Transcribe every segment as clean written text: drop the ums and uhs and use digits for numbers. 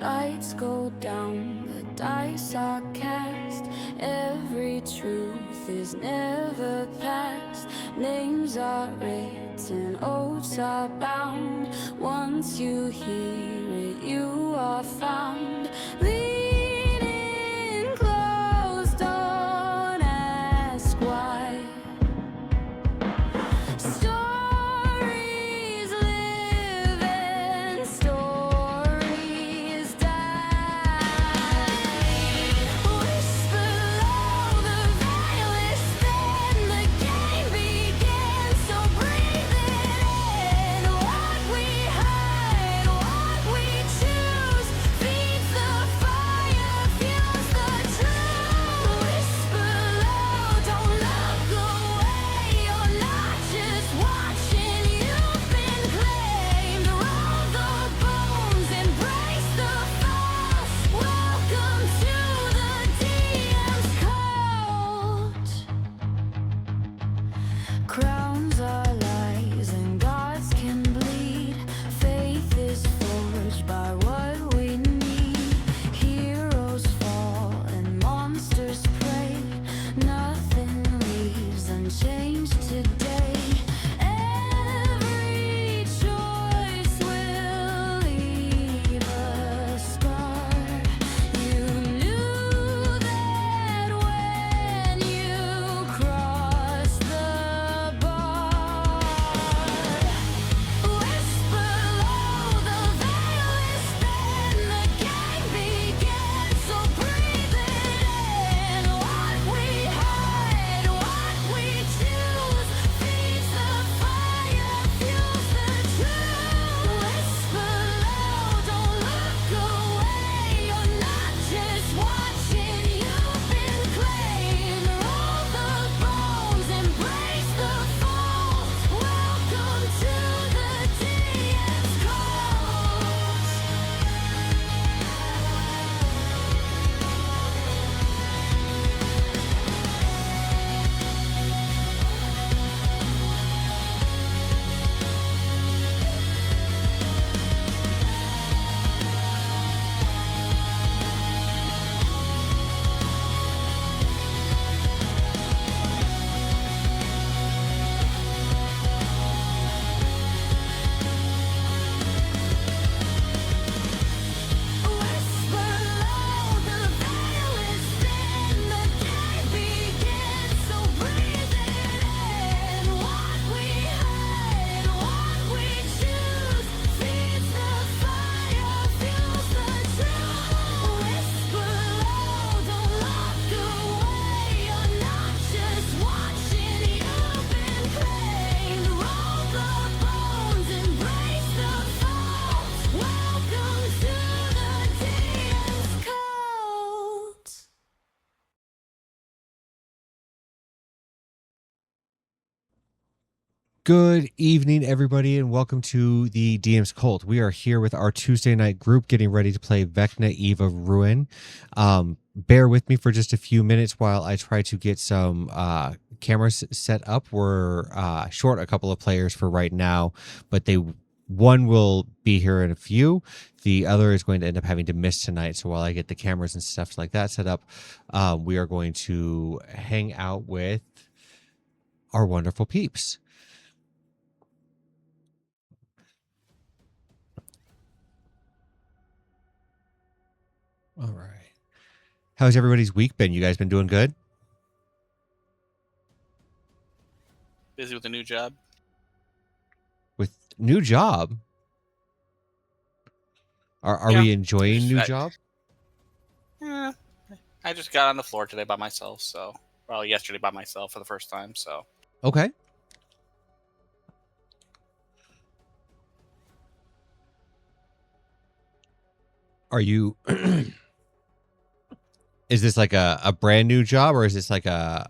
Lights go down, the dice are cast. Every truth is never past. Names are written, oaths are bound. Once you hear it, you are found. Lean in close, don't ask why. Stories live and stories die. Whisper low, the veil is thin, the game begins, so breathe it in. What we hide, what we choose, feeds the fire, fuels the truth. Whisper low, don't look away, you're not just watching, you've been claimed. Roll the bones, embrace the false. Welcome to the DM's cult. Crowns are lies and gods can bleed. Faith is forged by what we need. Heroes fall and monsters prey. Nothing leaves unchanged today. Every choice will leave a scar. You knew that when you crossed the bar. Whisper low, the veil is thin, the game begins, so breathe it in. What we hide, what we choose, feeds the fire, fuels the truth. Whisper low, don't look away, you're not just watching, you've been claimed. Roll the bones, embrace the fall. Welcome to the DM's cult. Whisper low, the veil is thin, the game begins, so breathe it in. What we hide, what we choose, feeds the fire, fuels the truth. Whisper low, don't look away, you're not just watching, you've been claimed. Roll the bones, embrace the fall. Welcome to the DM's cult. Good evening, everybody, and welcome to the DM's Cult. We are here with our Tuesday night group getting ready to play Vecna Eve of Ruin. Bear with me for just a few minutes while I try to get some cameras set up. We're short a couple of players for right now, but one will be here in a few. The other is going to end up having to miss tonight. So while I get the cameras and stuff like that set up, we are going to hang out with our wonderful peeps. All right. How's everybody's week been? You guys been doing good? Busy with a new job. With new job? Are Yeah. we enjoying new job? I just got on the floor today by myself, yesterday by myself for the first time, so. Okay. Are you is this like a brand new job, or is this like a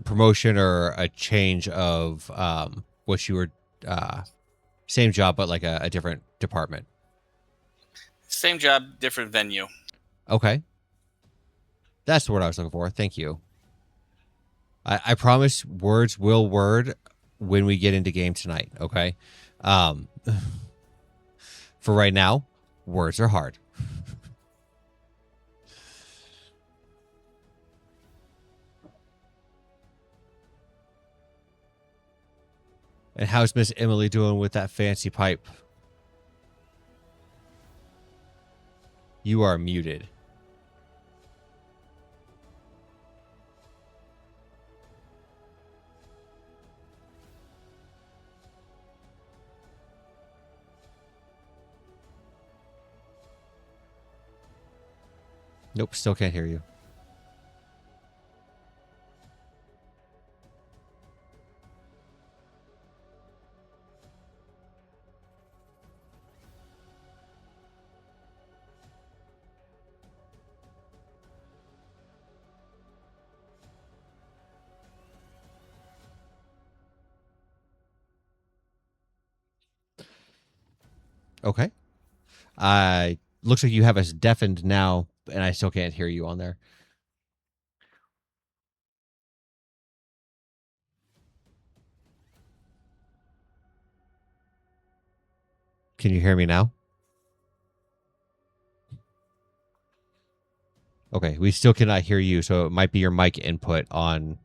promotion or a change of what you were same job but like a different department? Same job, different venue. Okay. That's the word I was looking for. Thank you. I promise words will word when we get into game tonight, okay? For right now, Words are hard. And how's Miss Emily doing with that fancy pipe? You are muted. Nope, still can't hear you. Okay. Looks like you have us deafened now, and I still can't hear you on there. Can you hear me now? Okay, we still cannot hear you, so it might be your mic input on.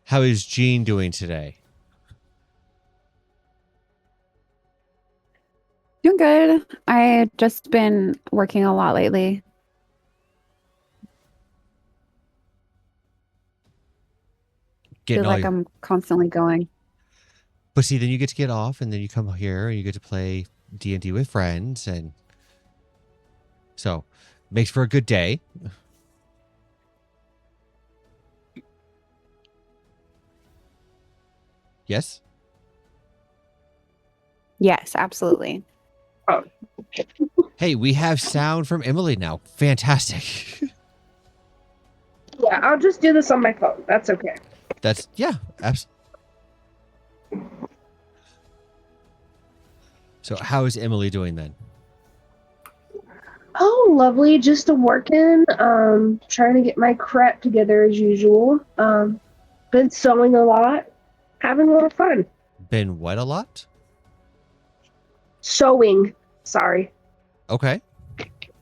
How is Jean doing today? Doing good. I just been working a lot lately. Getting Feel all like your, I'm constantly going. but see, then you get to get off, and then you come here, and you get to play D&D with friends, and so makes for a good day. Yes. Yes, absolutely. Hey, we have sound from Emily now. Fantastic. Yeah, I'll just do this on my phone. That's okay. That's yeah, absolutely. So how is Emily doing then? Oh, lovely. Just working. Trying to get my crap together as usual. Been sewing a lot. Having a lot of fun. Been what a lot? Sewing. Sorry. Okay.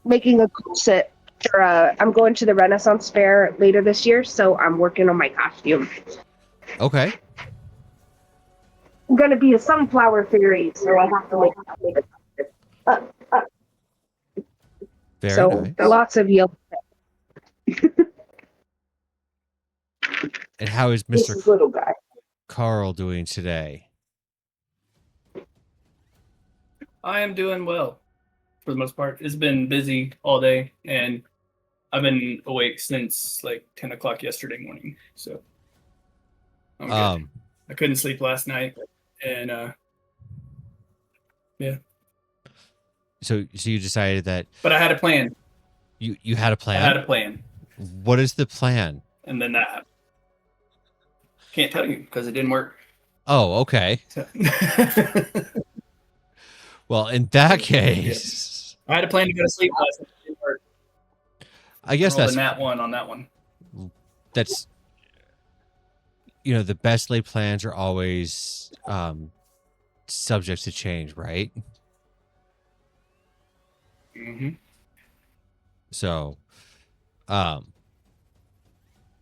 Making a corset. For, I'm going to the Renaissance Fair later this year, so I'm working on my costume. Okay. I'm gonna be a sunflower fairy, so I have to make it. Very So nice. lots of yellow. And how is This Mr. is little guy. Carl doing today? I am doing well for the most part. It's been busy all day, and I've been awake since like 10 o'clock yesterday morning. So I'm good. I couldn't sleep last night, and yeah. So you decided that But I had a plan. you had a plan? I had a plan, What is the plan? and then that happened. Can't tell you because it didn't work. Oh, okay. So- Well, in that case, I had a plan to go to sleep last night. It didn't work. I guess Rolled that's a nat one on that one. the best laid plans are always subject to change, right? Mm-hmm. So, all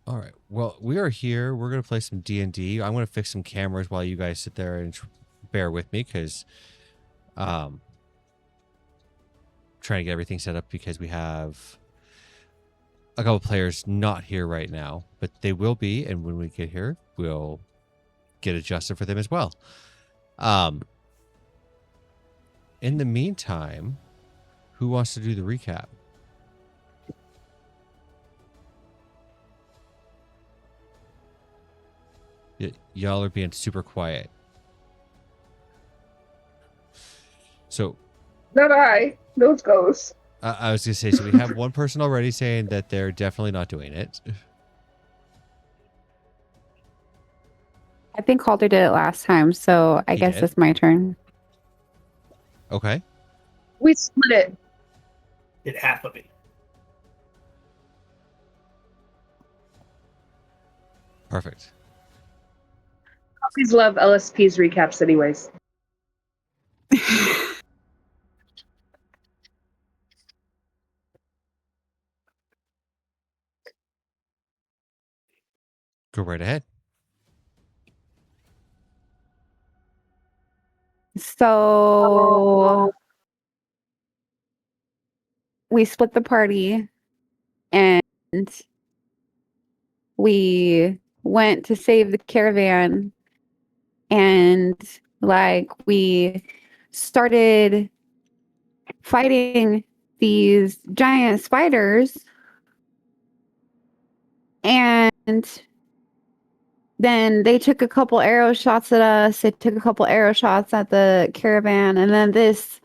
right. Well, we are here. We're gonna play some D&D. I'm gonna fix some cameras while you guys sit there and bear with me, because trying to get everything set up, because we have a couple players not here right now, but they will be, and when we get here, we'll get adjusted for them as well. In the meantime, who wants to do the recap? Y'all are being super quiet. So Not I. Those ghosts. I was gonna say, so we have one person already saying that they're definitely not doing it. I think Calder did it last time, so I He guess did? it's my turn. Okay. We split it. Did half of it. Perfect. Always love LSP's recaps, anyways. Go right ahead. So we split the party and we went to save the caravan, and like we started fighting these giant spiders, and then they took a couple arrow shots at us. They took a couple arrow shots at the caravan, and then this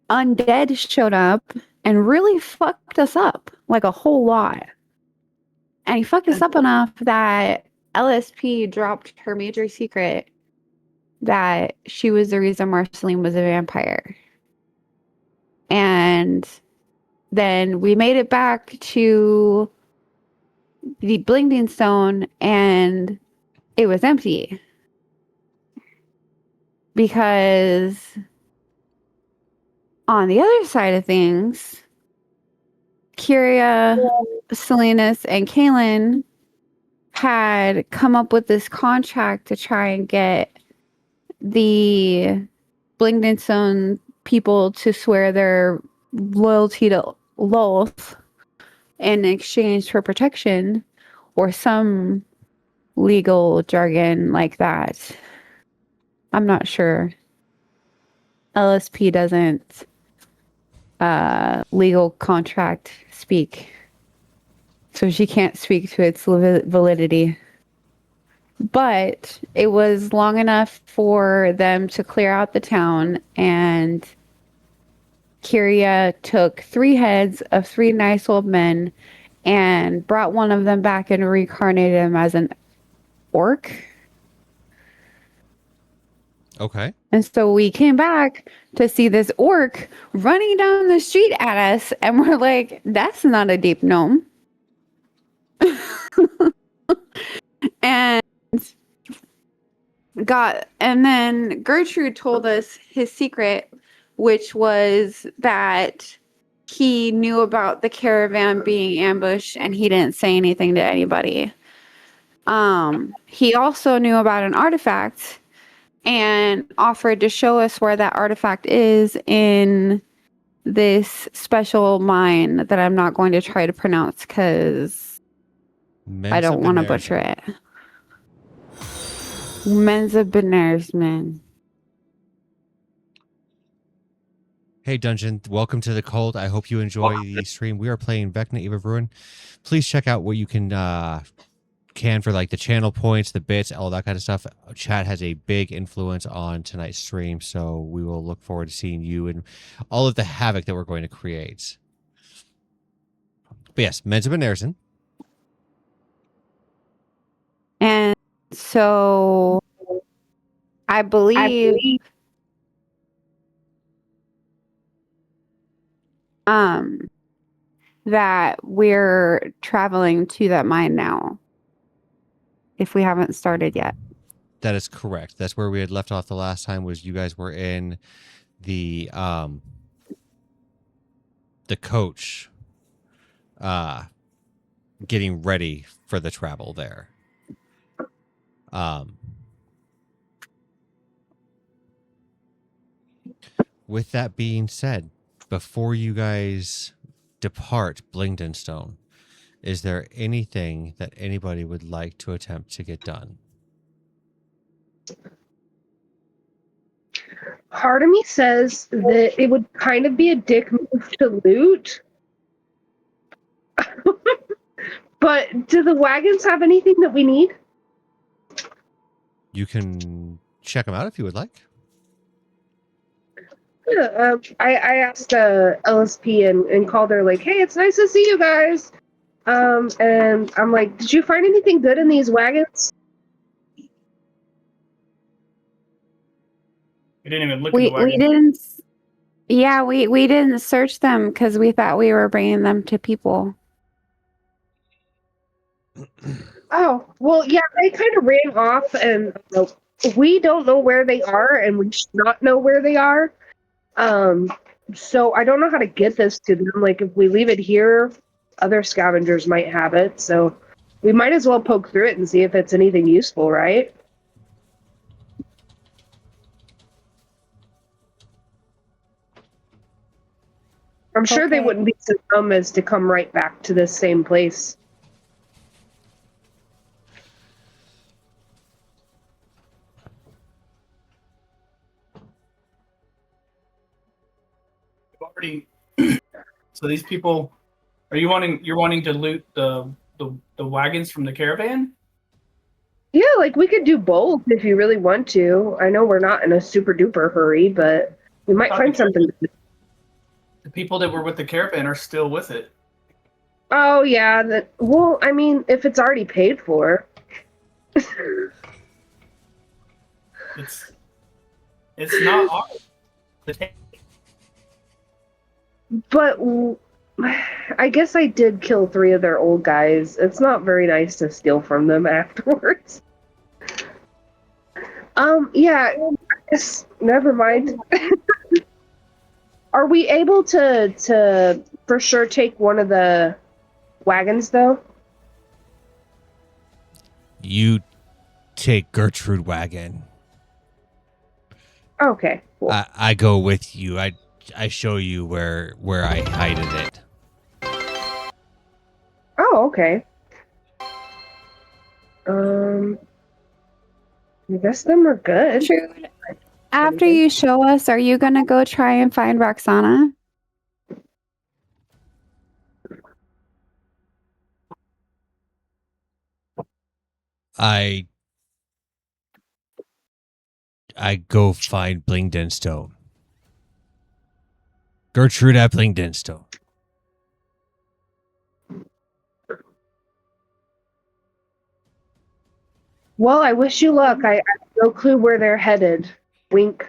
undead showed up and really fucked us up like a whole lot. And he fucked us up enough that LSP dropped her major secret that she was the reason Marceline was a vampire. And then we made it back to the Blinging Stone, and it was empty. Because on the other side of things, Kyria, Salinas, and Kaylin had come up with this contract to try and get the Blingden Stone people to swear their loyalty to Lolth in exchange for protection, or some legal jargon like that. I'm not sure. LSP doesn't legal contract speak, so she can't speak to its validity. But it was long enough for them to clear out the town, and Kyria took 3 heads of 3 nice old men and brought one of them back and reincarnated him as an orc. Okay. And so we came back to see this orc running down the street at us, and we're like, that's not a deep gnome. and then Gertrude told us his secret, which was that he knew about the caravan being ambushed and he didn't say anything to anybody. He also knew about an artifact and offered to show us where that artifact is in this special mine that I'm not going to try to pronounce because I don't want to butcher it. Menzoberranzan. Hey Dungeon, welcome to the cult. I hope you enjoy the stream. We are playing Vecna Eve of Ruin. Please check out what you can for like the channel points, the bits, all that kind of stuff. Chat has a big influence on tonight's stream, so we will look forward to seeing you and all of the havoc that we're going to create. But yes, Menzoberranzan. And so I believe that we're traveling to that mine now, if we haven't started yet. That is correct. That's where we had left off the last time. Was you guys were in the coach, getting ready for the travel there. With that being said, before you guys depart Blingdenstone, is there anything that anybody would like to attempt to get done? Part of me says that it would kind of be a dick move to loot. But do the wagons have anything that we need? You can check them out if you would like. Yeah, I asked LSP and called her like, hey, it's nice to see you guys. And I'm like, did you find anything good in these wagons? We didn't even look in the We wagon. didn't. Yeah, we didn't search them because we thought we were bringing them to people. Oh, well, yeah, they kind of ran off, and we don't know where they are, and we should not know where they are. So I don't know how to get this to them. Like, if we leave it here, other scavengers might have it. So we might as well poke through it and see if it's anything useful, right? I'm sure they Okay. wouldn't be so dumb as to come right back to this same place. Already. So these people, you're wanting to loot the wagons from the caravan? Yeah, like we could do both if you really want to. I know we're not in a super duper hurry, but we might find something. The people that were with the caravan are still with it. Oh yeah, well, I mean, if it's already paid for. It's not ours to take. But I guess I did kill 3 of their old guys. It's not very nice to steal from them afterwards. Yeah, I guess never mind. Are we able to for sure take one of the wagons though? You take Gertrude wagon. Okay, cool. I go with you. I show you where I hided it. Oh, okay. I guess then we're good. Gertrude, after you show us, are you gonna go try and find Roxana? I go find Blingdenstone. Gertrude at Blingdenstone. Well, I wish you luck. I have no clue where they're headed. Wink.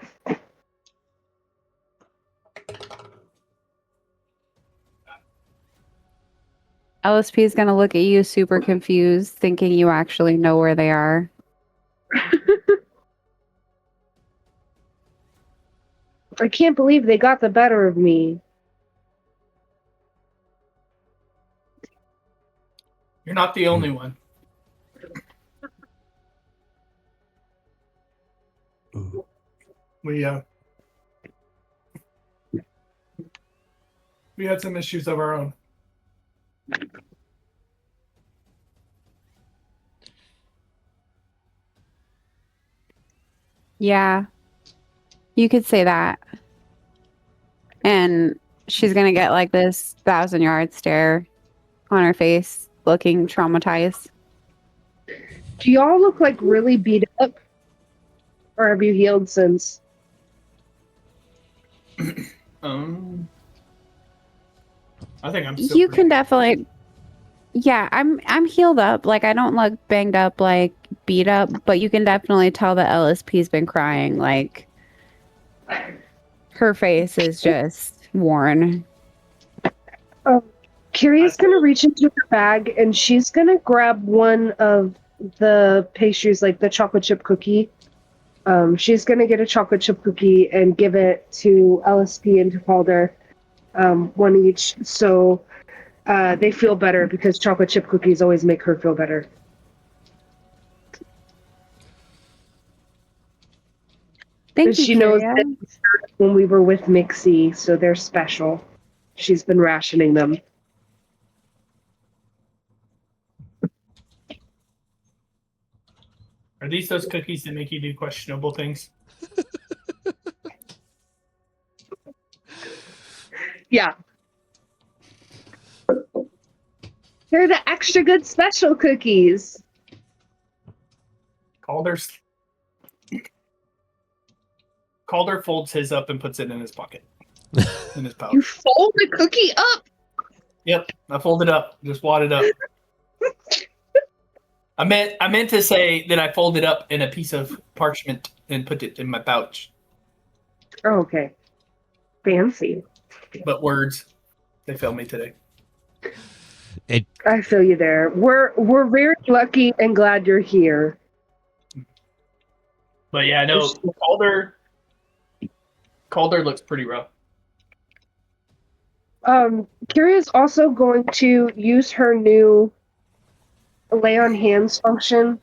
LSP is gonna look at you super confused, thinking you actually know where they are. I can't believe they got the better of me. You're not the only one. Ooh. We had some issues of our own. Yeah, you could say that. And she's gonna get like this 1,000-yard stare on her face, looking traumatized. Do y'all look like really beat up? Or have you healed since? I think I'm still You pretty- can definitely. Yeah, I'm healed up. Like I don't look banged up, like beat up, but you can definitely tell that LSP's been crying. Like her face is just worn. Kiria's gonna reach into her bag and she's gonna grab one of the pastries, like the chocolate chip cookie. She's gonna get a chocolate chip cookie and give it to LSP and to Calder, one each, so they feel better because chocolate chip cookies always make her feel better. Thank And you, she knows Kyria. that when we were with Mixie, so they're special. She's been rationing them. Are these those cookies that make you do questionable things? Yeah. They're the extra good special cookies. Calder folds his up and puts it in his pocket. In his pouch. You fold the cookie up. Yep, I fold it up. Just wad it up. I meant to say that I folded up in a piece of parchment and put it in my pouch. Oh, okay. Fancy. But words, they failed me today. I feel you there. We're very lucky and glad you're here. But yeah, no, Calder looks pretty rough. Kira's also going to use her new lay on hands function,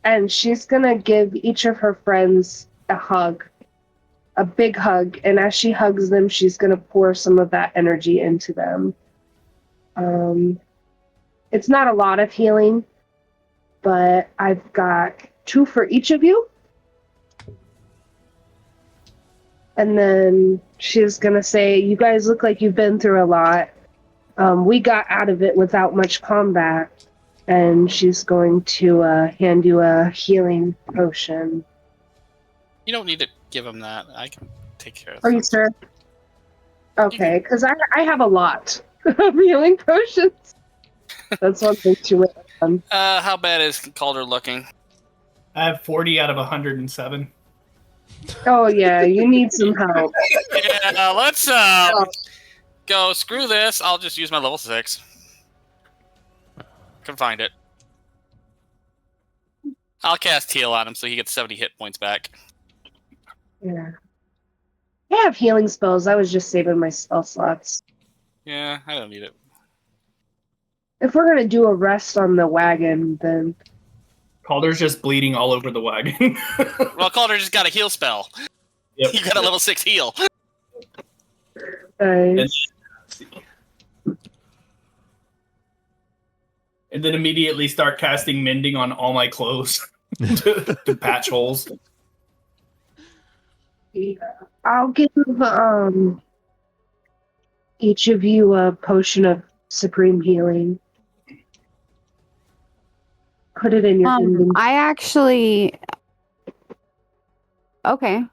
and she's gonna give each of her friends a hug, a big hug, and as she hugs them, she's gonna pour some of that energy into them. It's not a lot of healing, but I've got 2 for each of you. And then she's gonna say, "You guys look like you've been through a lot. We got out of it without much combat." And she's going to hand you a healing potion. You don't need to give him that. I can take care of Are you things. sure? Okay, because I have a lot of healing potions. That's one thing too much fun. How bad is Calder looking? I have 40 out of 107. Oh yeah, you need some help. Yeah, let's go. Screw this. I'll just use my level 6. Can find it. I'll cast heal on him so he gets 70 hit points back. Yeah. I have healing spells. I was just saving my spell slots. Yeah, I don't need it. If we're gonna do a rest on the wagon, then Calder's just bleeding all over the wagon. Well, Calder just got a heal spell. Yep. He got a level 6 heal. And then immediately start casting mending on all my clothes to patch holes. I'll give each of you a potion of supreme healing. Put it in your inventory. I actually. Okay.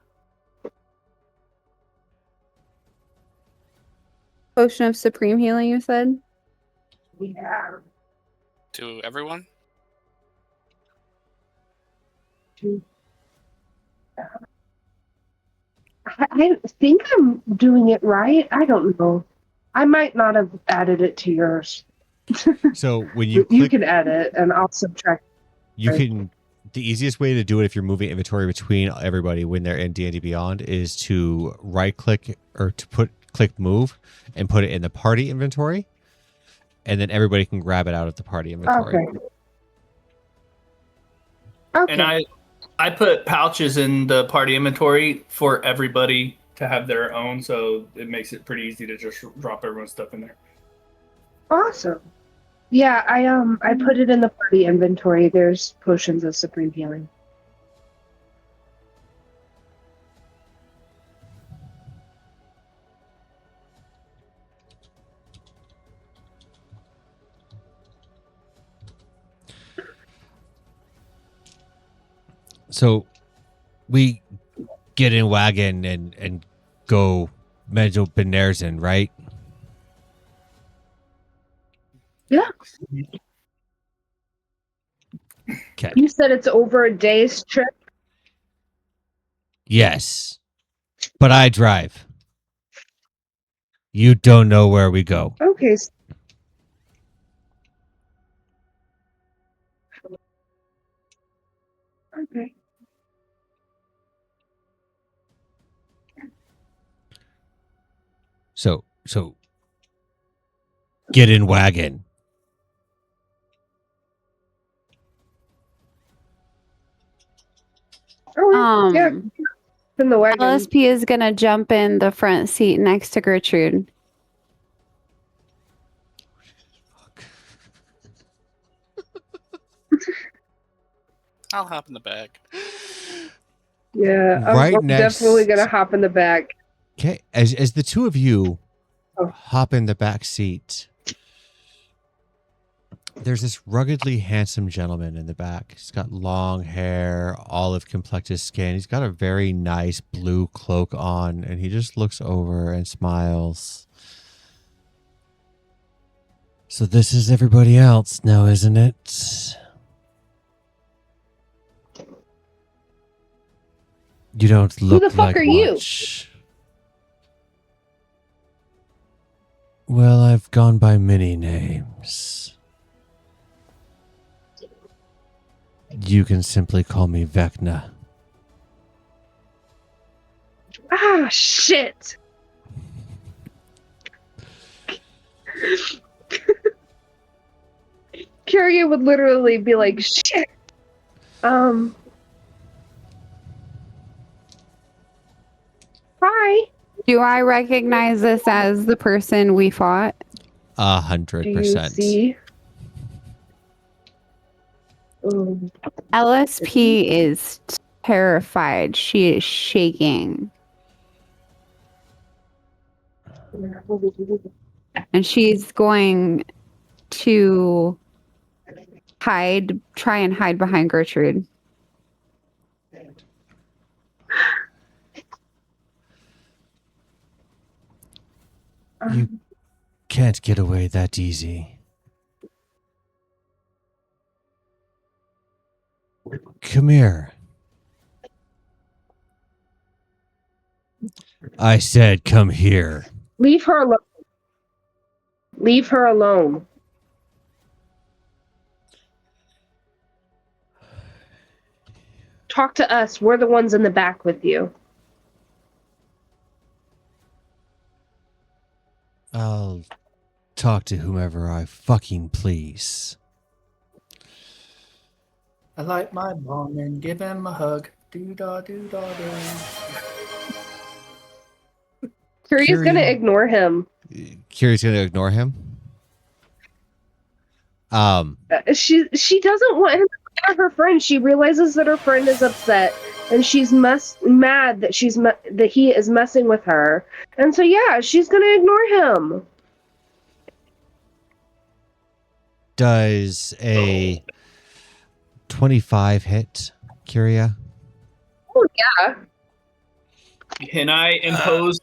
Potion of supreme healing, you said? Yeah. To everyone? I think I'm doing it right. I don't know. I might not have added it to yours. So when you You click, can add it, and I'll subtract. you can. The easiest way to do it if you're moving inventory between everybody when they're in D&D Beyond is to right click or to click move and put it in the party inventory, and then everybody can grab it out of the party inventory. Okay. And I put pouches in the party inventory for everybody to have their own, so it makes it pretty easy to just drop everyone's stuff in there. Awesome. Yeah, I put it in the party inventory. There's potions of supreme healing. So we get in wagon and go Menzoberranzan, right? Yeah. Okay. You said it's over a day's trip. Yes. But I drive. You don't know where we go. Okay. Okay. So get in wagon. Oh, yeah. In the wagon. LSP is gonna jump in the front seat next to Gertrude. I'll hop in the back. Yeah, Right I'm next- definitely gonna hop in the back. Okay. As the two of you Oh. hop in the back seat, there's this ruggedly handsome gentleman in the back. He's got long hair, olive complected skin. He's got a very nice blue cloak on, and he just looks over and smiles. So this is everybody else now, isn't it? You don't look the fuck like are you? much. Well, I've gone by many names. You can simply call me Vecna. Ah, shit. Kyria would literally be like, shit. Hi. Do I recognize this as the person we fought? 100%. Do you see? LSP is terrified. She is shaking. And she's going to try and hide behind Gertrude. You can't get away that easy. Come here. I said come here. Leave her alone. Leave her alone. Talk to us. We're the ones in the back with you. I'll talk to whomever I fucking please. I light my bong and give him a hug. Do-da, do-da, do. Kyria's gonna ignore him. Kiri's gonna ignore him. She doesn't want him to ignore her friend. She realizes that her friend is upset, and she's mad that that he is messing with her. And so yeah, she's gonna ignore him. Does a 25 hit, Kiria? Oh yeah. Can I impose?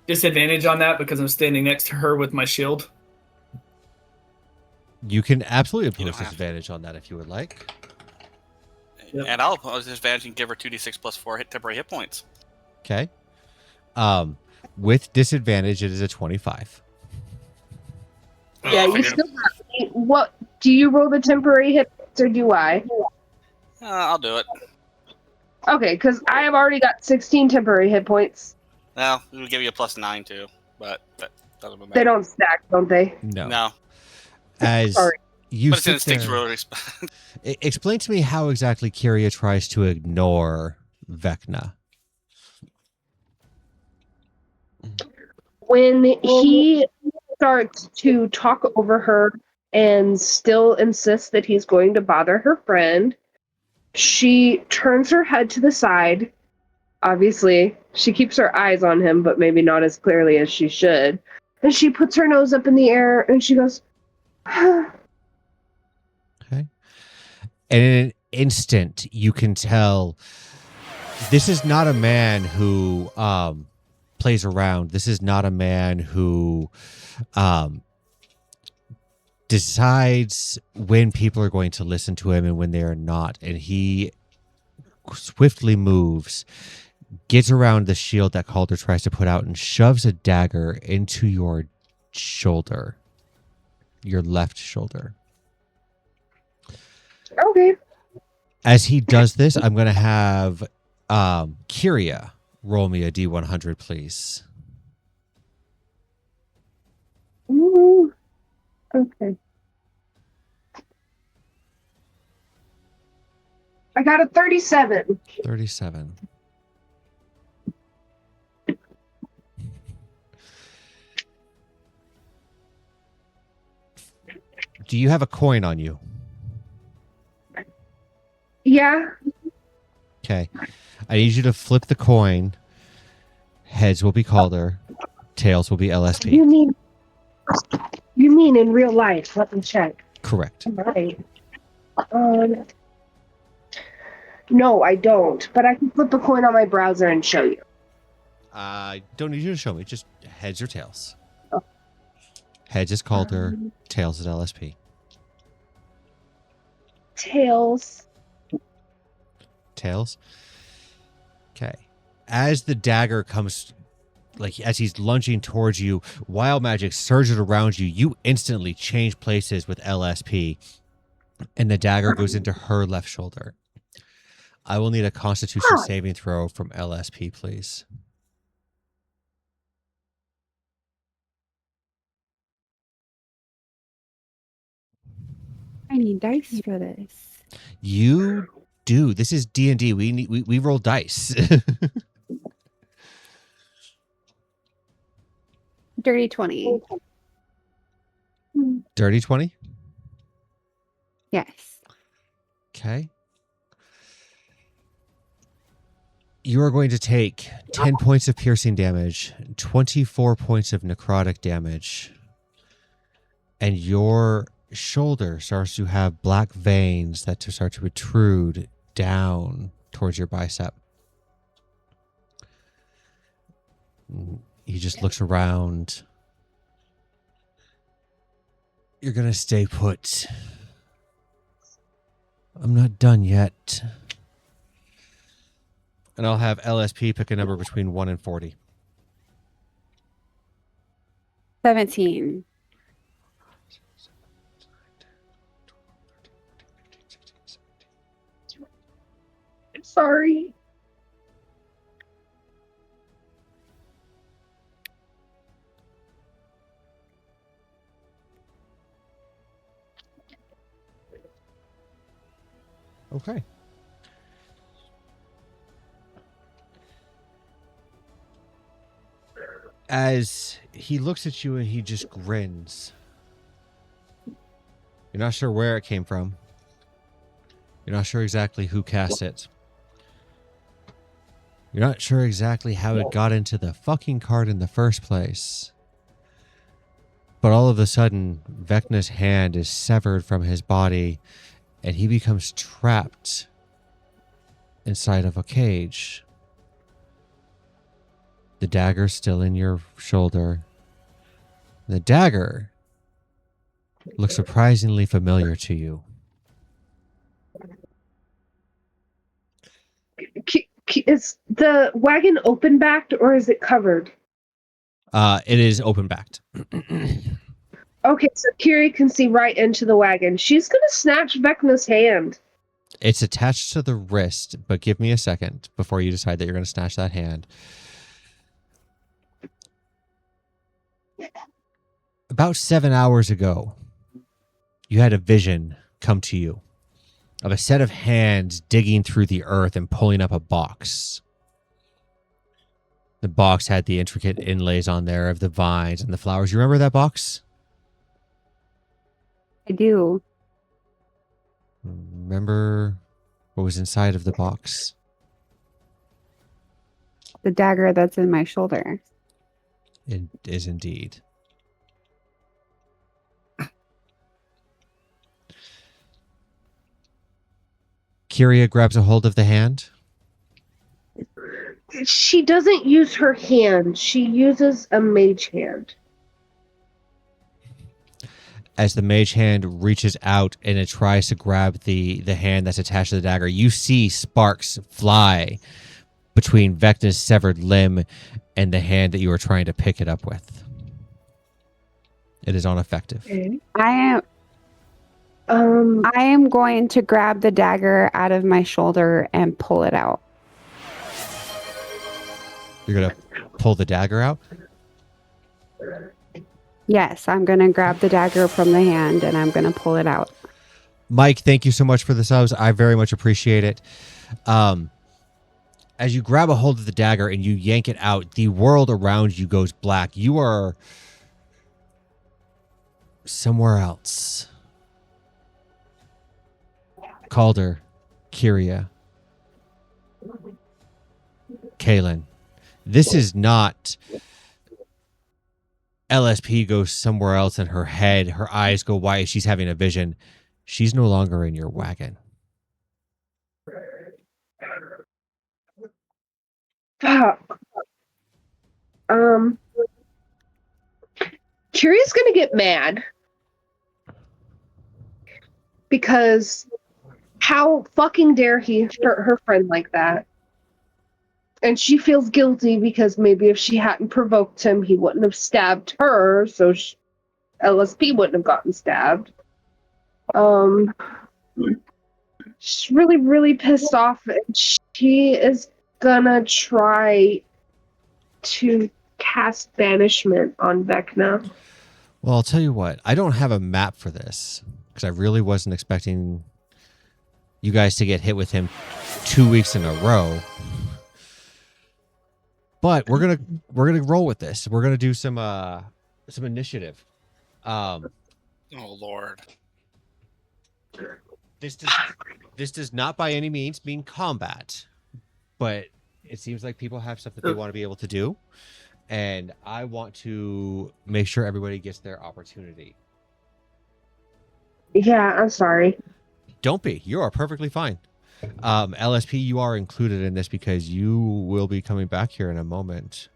Disadvantage on that because I'm standing next to her with my shield? You can absolutely You impose don't have to. disadvantage on that if you would like. Yep. And I'll oppose disadvantage and give her 2d6 plus 4 temporary hit points. Okay. With disadvantage, it is a 25. Yeah, you still have. What do you roll the temporary hit points or do I? I'll do it. Okay, because I have already got 16 temporary hit points. Well, it will give you a plus 9 too, but that doesn't matter. They don't stack, don't they? No. No, As Sorry. you but it's sit instincts there, really. explain to me how exactly Kiria tries to ignore Vecna. When he starts to talk over her and still insists that he's going to bother her friend, she turns her head to the side. Obviously, she keeps her eyes on him, but maybe not as clearly as she should. And she puts her nose up in the air and she goes, Okay. And in an instant, you can tell this is not a man who plays around. This is not a man who decides when people are going to listen to him and when they are not. And he swiftly moves, gets around the shield that Calder tries to put out, and shoves a dagger into your shoulder, your left shoulder. okay. As he does this, I'm going to have Kiria roll me a D100, please. Ooh. Okay. I got a 37. 37. Do you have a coin on you? Yeah. Okay. I need you to flip the coin. Heads will be Calder. Tails will be LSP. You mean in real life? Let me check. Correct. Right. No, I don't. But I can flip a coin on my browser and show you. I don't need you to show me. Just heads or tails. Oh. Heads is Calder. Tails is LSP. Tails. Tails. Okay. As the dagger comes like as he's lunging towards you, wild magic surges around you. You instantly change places with LSP, and the dagger goes into her left shoulder. I will need a Constitution saving throw from LSP, please. I need dice for this. You do. This is D&D. We roll dice. Dirty 20. Dirty 20. Yes. Okay. You are going to take 10 points of piercing damage, 24 points of necrotic damage, and your shoulder starts to have black veins that start to protrude down towards your bicep. He just looks around. You're going to stay put. I'm not done yet. And I'll have LSP pick a number between 1 and 40. 17. Sorry. Okay. As he looks at you and he just grins. You're not sure where it came from. You're not sure exactly who cast it. You're not sure exactly how it got into the fucking card in the first place. But all of a sudden, Vecna's hand is severed from his body and he becomes trapped inside of a cage. The dagger's still in your shoulder. The dagger looks surprisingly familiar to you. Is the wagon open backed or is it covered? It is open backed. Okay, so Kiri can see right into the wagon. She's gonna snatch Vecna's hand. It's attached to the wrist, but give me a second before you decide that you're going to snatch that hand. About 7 hours ago, you had a vision come to you of a set of hands digging through the earth and pulling up a box. The box had the intricate inlays on there of the vines and the flowers. You remember that box? I do. Remember what was inside of the box? The dagger that's in my shoulder. It is indeed. Kyria grabs a hold of the hand. She doesn't use her hand. She uses a mage hand. As the mage hand reaches out and it tries to grab the hand that's attached to the dagger, you see sparks fly between Vecna's severed limb and the hand that you were trying to pick it up with. It is ineffective. I am going to grab the dagger out of my shoulder and pull it out. You're going to pull the dagger out? Yes, I'm going to grab the dagger from the hand and I'm going to pull it out. Mike, thank you so much for the subs. I very much appreciate it. As you grab a hold of the dagger and you yank it out, the world around you goes black. You are somewhere else. Calder, Kyria, Kaylin. This is not LSP goes somewhere else in her head. Her eyes go white. She's having a vision. She's no longer in your wagon. Fuck. Kiri's gonna get mad because how fucking dare he hurt her friend like that? And she feels guilty because maybe if she hadn't provoked him, he wouldn't have stabbed her, so LSP wouldn't have gotten stabbed. She's really, really pissed off, and she is gonna try to cast banishment on Vecna. Well, I'll tell you what. I don't have a map for this because I really wasn't expecting you guys to get hit with him 2 weeks in a row. But we're gonna roll with this. We're gonna do some initiative. Oh Lord. This does not by any means mean combat, but it seems like people have stuff that they want to be able to do, and I want to make sure everybody gets their opportunity. Yeah, I'm sorry. Don't be. You are perfectly fine. LSP, you are included in this because you will be coming back here in a moment.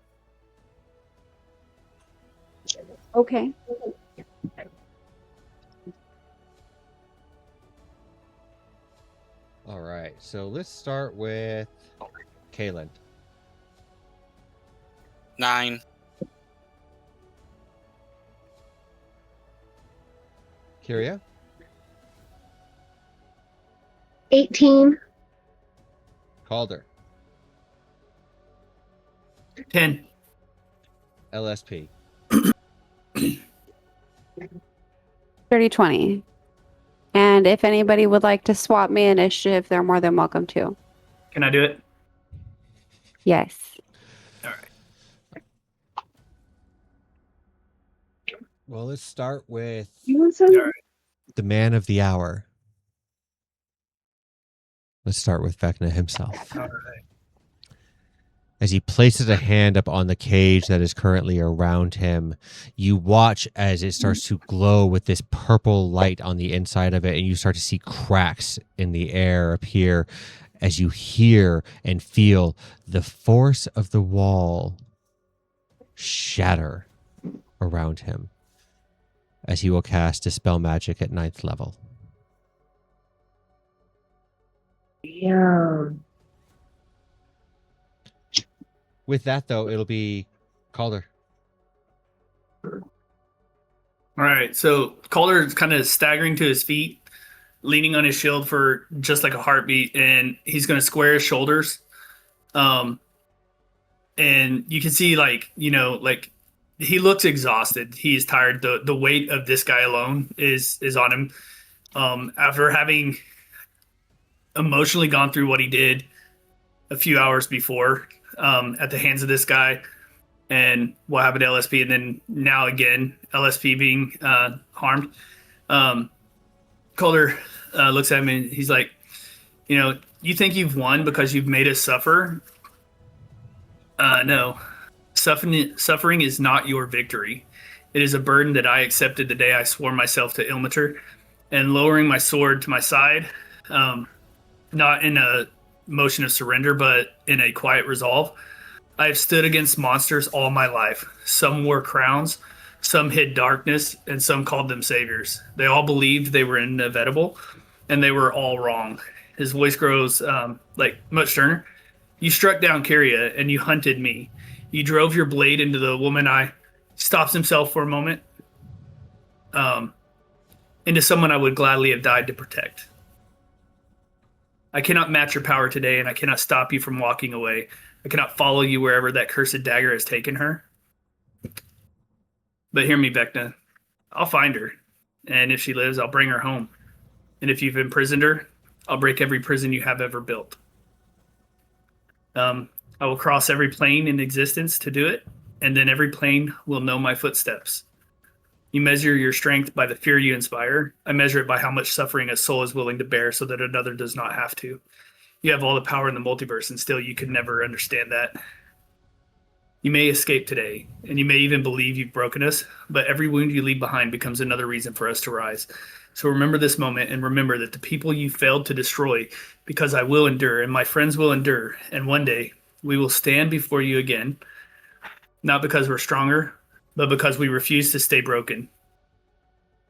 Okay. All right, so let's start with Kaylin. 9. Kyria? 18. Calder. 10. LSP. 30-20. And if anybody would like to swap me initiative, they're more than welcome to. Can I do it? Yes. All right. Well, let's start with You want some? All right. the man of the hour. Let's start with Vecna himself. All right. As he places a hand up on the cage that is currently around him, you watch as it starts to glow with this purple light on the inside of it, and you start to see cracks in the air appear as you hear and feel the force of the wall shatter around him as he will cast Dispel Magic at 9th level. Yeah. With that, though, it'll be Calder. All right. So Calder is kind of staggering to his feet, leaning on his shield for just like a heartbeat, and he's going to square his shoulders. And you can see, like, like he looks exhausted. He's tired. The weight of this guy alone is on him. After having emotionally gone through what he did a few hours before at the hands of this guy, and what happened to LSP, and then now again LSP being harmed. Calder looks at him and he's like, you think you've won because you've made us suffer? No. Suffering is not your victory. It is a burden that I accepted the day I swore myself to Ilmater, and lowering my sword to my side, not in a motion of surrender, but in a quiet resolve. I have stood against monsters all my life. Some wore crowns, some hid darkness, and some called them saviors. They all believed they were inevitable, and they were all wrong. His voice grows like much sterner. You struck down Kyria, and you hunted me. You drove your blade into the woman I... Stops himself for a moment. Into someone I would gladly have died to protect. I cannot match your power today, and I cannot stop you from walking away. I cannot follow you wherever that cursed dagger has taken her. But hear me, Vecna. I'll find her, and if she lives, I'll bring her home. And if you've imprisoned her, I'll break every prison you have ever built. I will cross every plane in existence to do it, and then every plane will know my footsteps. You measure your strength by the fear you inspire. I measure it by how much suffering a soul is willing to bear so that another does not have to. You have all the power in the multiverse, and still you could never understand that. You may escape today, and you may even believe you've broken us, but every wound you leave behind becomes another reason for us to rise. So remember this moment, and remember that the people you failed to destroy, because I will endure, and my friends will endure, and one day we will stand before you again, not because we're stronger, but because we refuse to stay broken.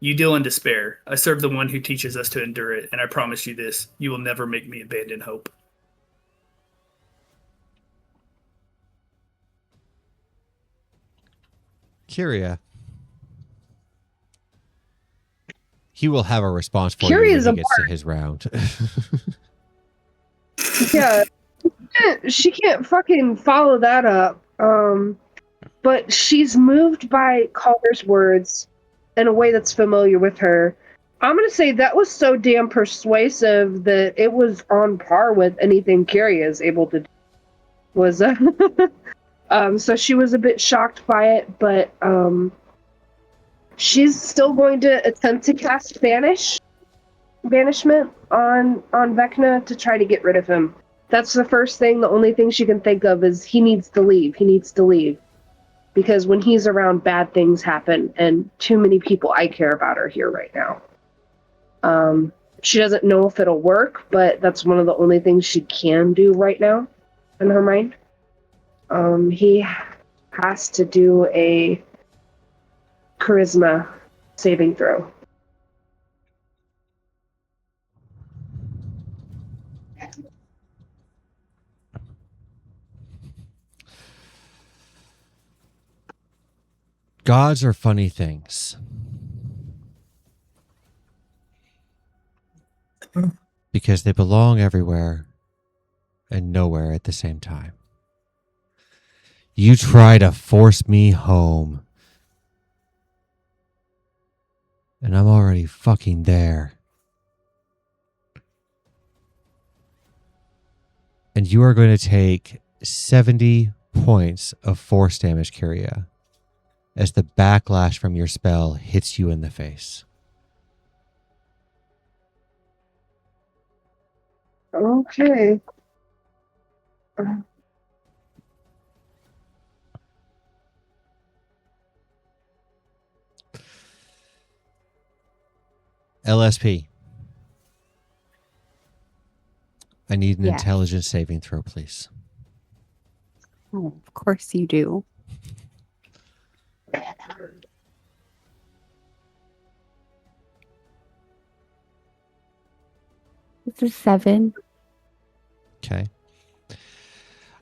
You deal in despair. I serve the one who teaches us to endure it, and I promise you this, you will never make me abandon hope. Kyria. He will have a response for Kyria's you a when he gets to his round. Yeah, she can't fucking follow that up. But she's moved by Calder's words in a way that's familiar with her. I'm gonna say that was so damn persuasive that it was on par with anything Kyria is able to do. Was so she was a bit shocked by it, but she's still going to attempt to cast banishment on Vecna to try to get rid of him. That's the first thing. The only thing she can think of is he needs to leave. He needs to leave. Because when he's around, bad things happen, and too many people I care about are here right now. She doesn't know if it'll work, but that's one of the only things she can do right now in her mind. He has to do a charisma saving throw. Gods are funny things. Because they belong everywhere and nowhere at the same time. You try to force me home. And I'm already fucking there. And you are going to take 70 points of force damage, Kyria, as the backlash from your spell hits you in the face. Okay. LSP. I need an Yes. intelligence saving throw, please. Oh, of course you do. It's a 7. Okay. I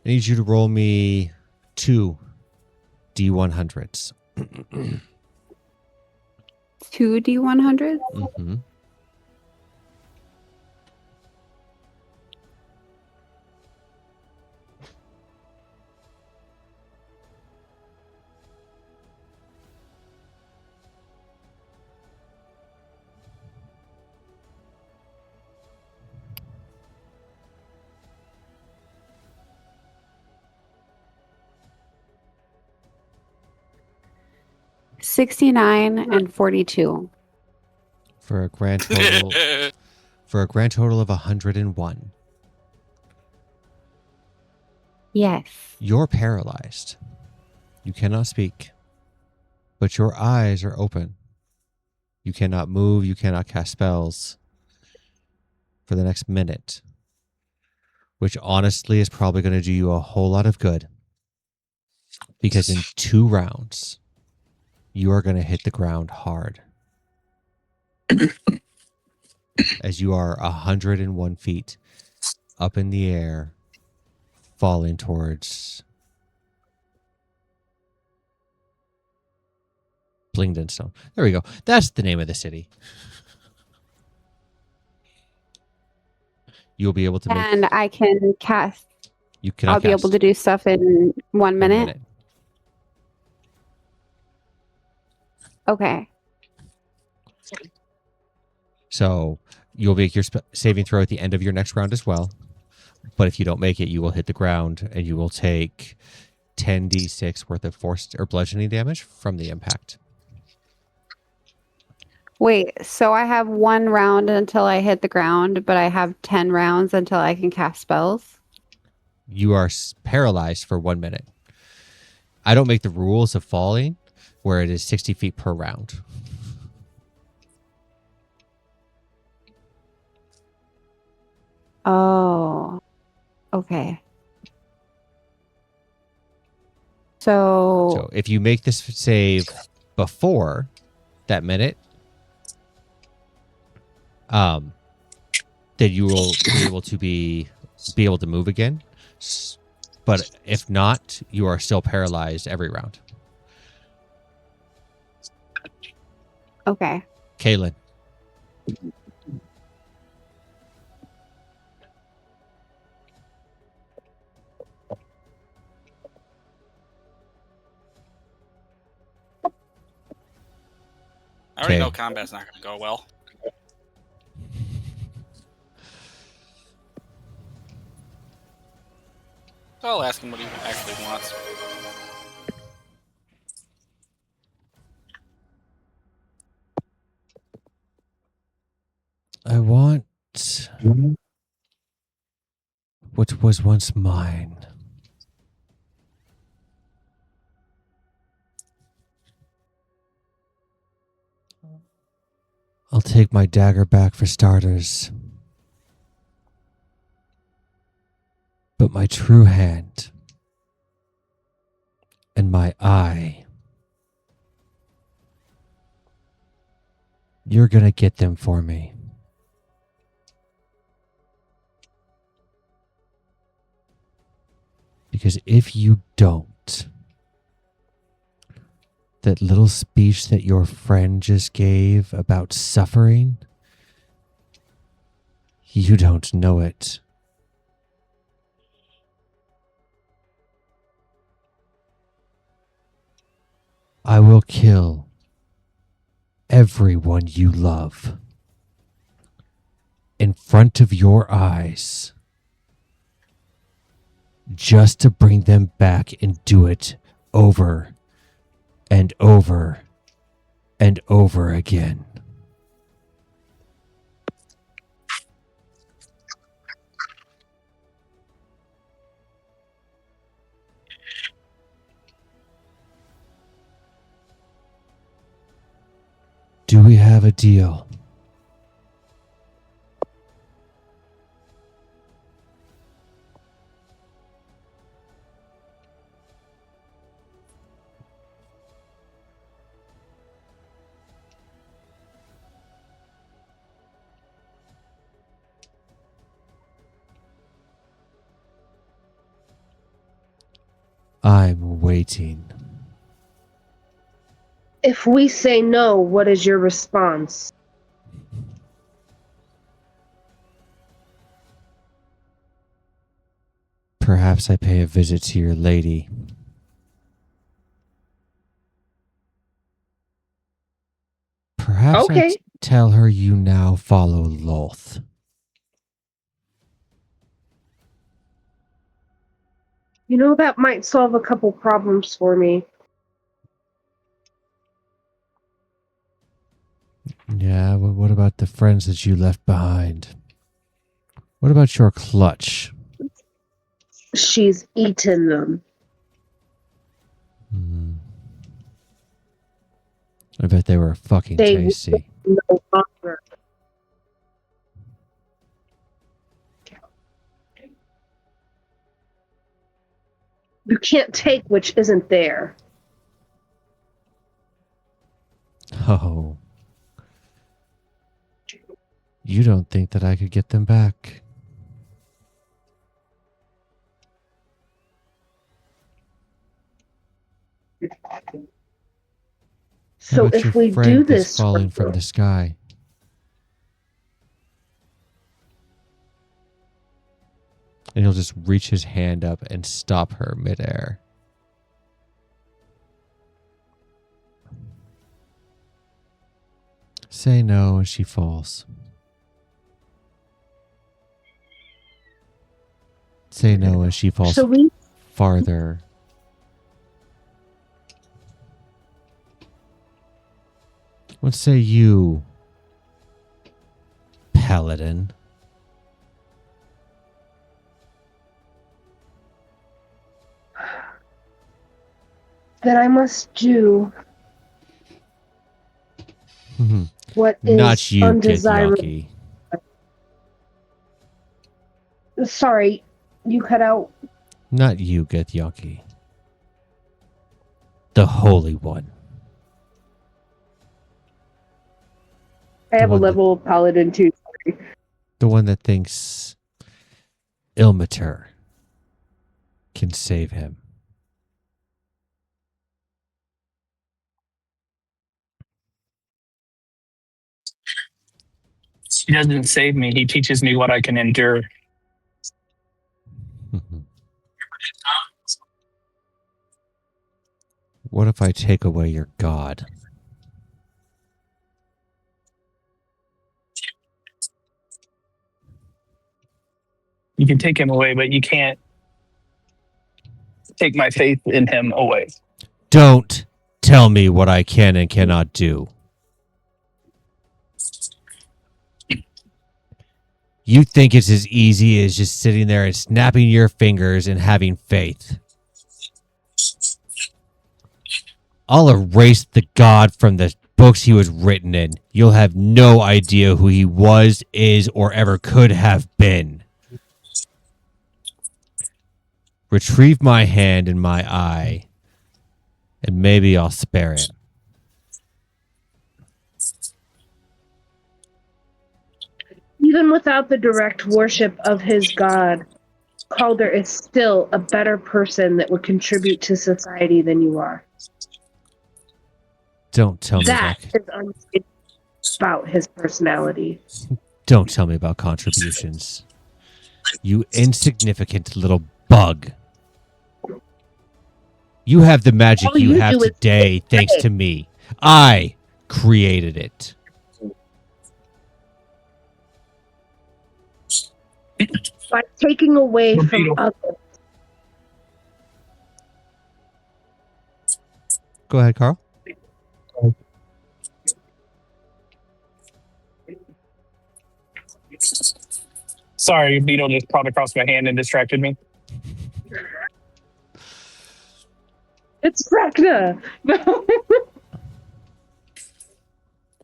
need you to roll me 2 D100s. 2 D100s? Mm-hmm. $69 and $42. For a grand total of 101. Yes. You're paralyzed. You cannot speak. But your eyes are open. You cannot move, you cannot cast spells for the next minute. Which honestly is probably going to do you a whole lot of good. Because in 2 rounds, you are going to hit the ground hard. As you are 101 feet up in the air, falling towards Blingdenstone. There we go. That's the name of the city. You'll be able to make... And I can cast. You cannot I'll be able cast to do stuff in 1 1 minute. Okay. So you'll make your saving throw at the end of your next round as well. But if you don't make it, you will hit the ground and you will take 10d6 worth of force or bludgeoning damage from the impact. Wait, so I have 1 round until I hit the ground, but I have 10 rounds until I can cast spells? You are paralyzed for 1 minute. I don't make the rules of falling where it is 60 feet per round. Oh, okay. So if you make this save before that minute, then you will be able to move again. But if not, you are still paralyzed every round. Okay. Kaylin. I already Okay. know combat's not going to go well. So I'll ask him what he actually wants. I want what was once mine. I'll take my dagger back for starters. But my true hand and my eye, you're gonna get them for me. Because if you don't, that little speech that your friend just gave about suffering, you don't know it. I will kill everyone you love in front of your eyes just to bring them back and do it over and over and over again. Do we have a deal? I'm waiting. If we say no, what is your response? Perhaps I pay a visit to your lady. Perhaps Okay. tell her you now follow Loth. You know, that might solve a couple problems for me. Yeah, but what about the friends that you left behind? What about your clutch? She's eaten them. I bet they were fucking They tasty. no longer. You can't take which isn't there. Oh. You don't think that I could get them back? How So about your if we friend do that's this, falling from the sky? And he'll just reach his hand up and stop her midair. Say no and she falls. Say no as she falls so we farther. What say you, Paladin? that I must do what is Not you, undesirable. Githyanki. Sorry, you cut out. Not you, Githyanki. The Holy One. I have a one that- level of paladin too. The one that thinks Ilmater can save him. He doesn't save me. He teaches me what I can endure. What if I take away your god? You can take him away, but you can't take my faith in him away. Don't tell me what I can and cannot do. You think it's as easy as just sitting there and snapping your fingers and having faith. I'll erase the god from the books he was written in. You'll have no idea who he was, is, or ever could have been. Retrieve my hand and my eye, and maybe I'll spare it. Even without the direct worship of his god, Calder is still a better person that would contribute to society than you are. Don't tell me That that. is unstated about his personality. Don't tell me about contributions. You insignificant little bug. You have the magic All you you have do is today thanks to me. I created it. By taking away from Torpedo. others. Go ahead, Carl. Sorry, beetle just crawled across my hand and distracted me. It's Rechna.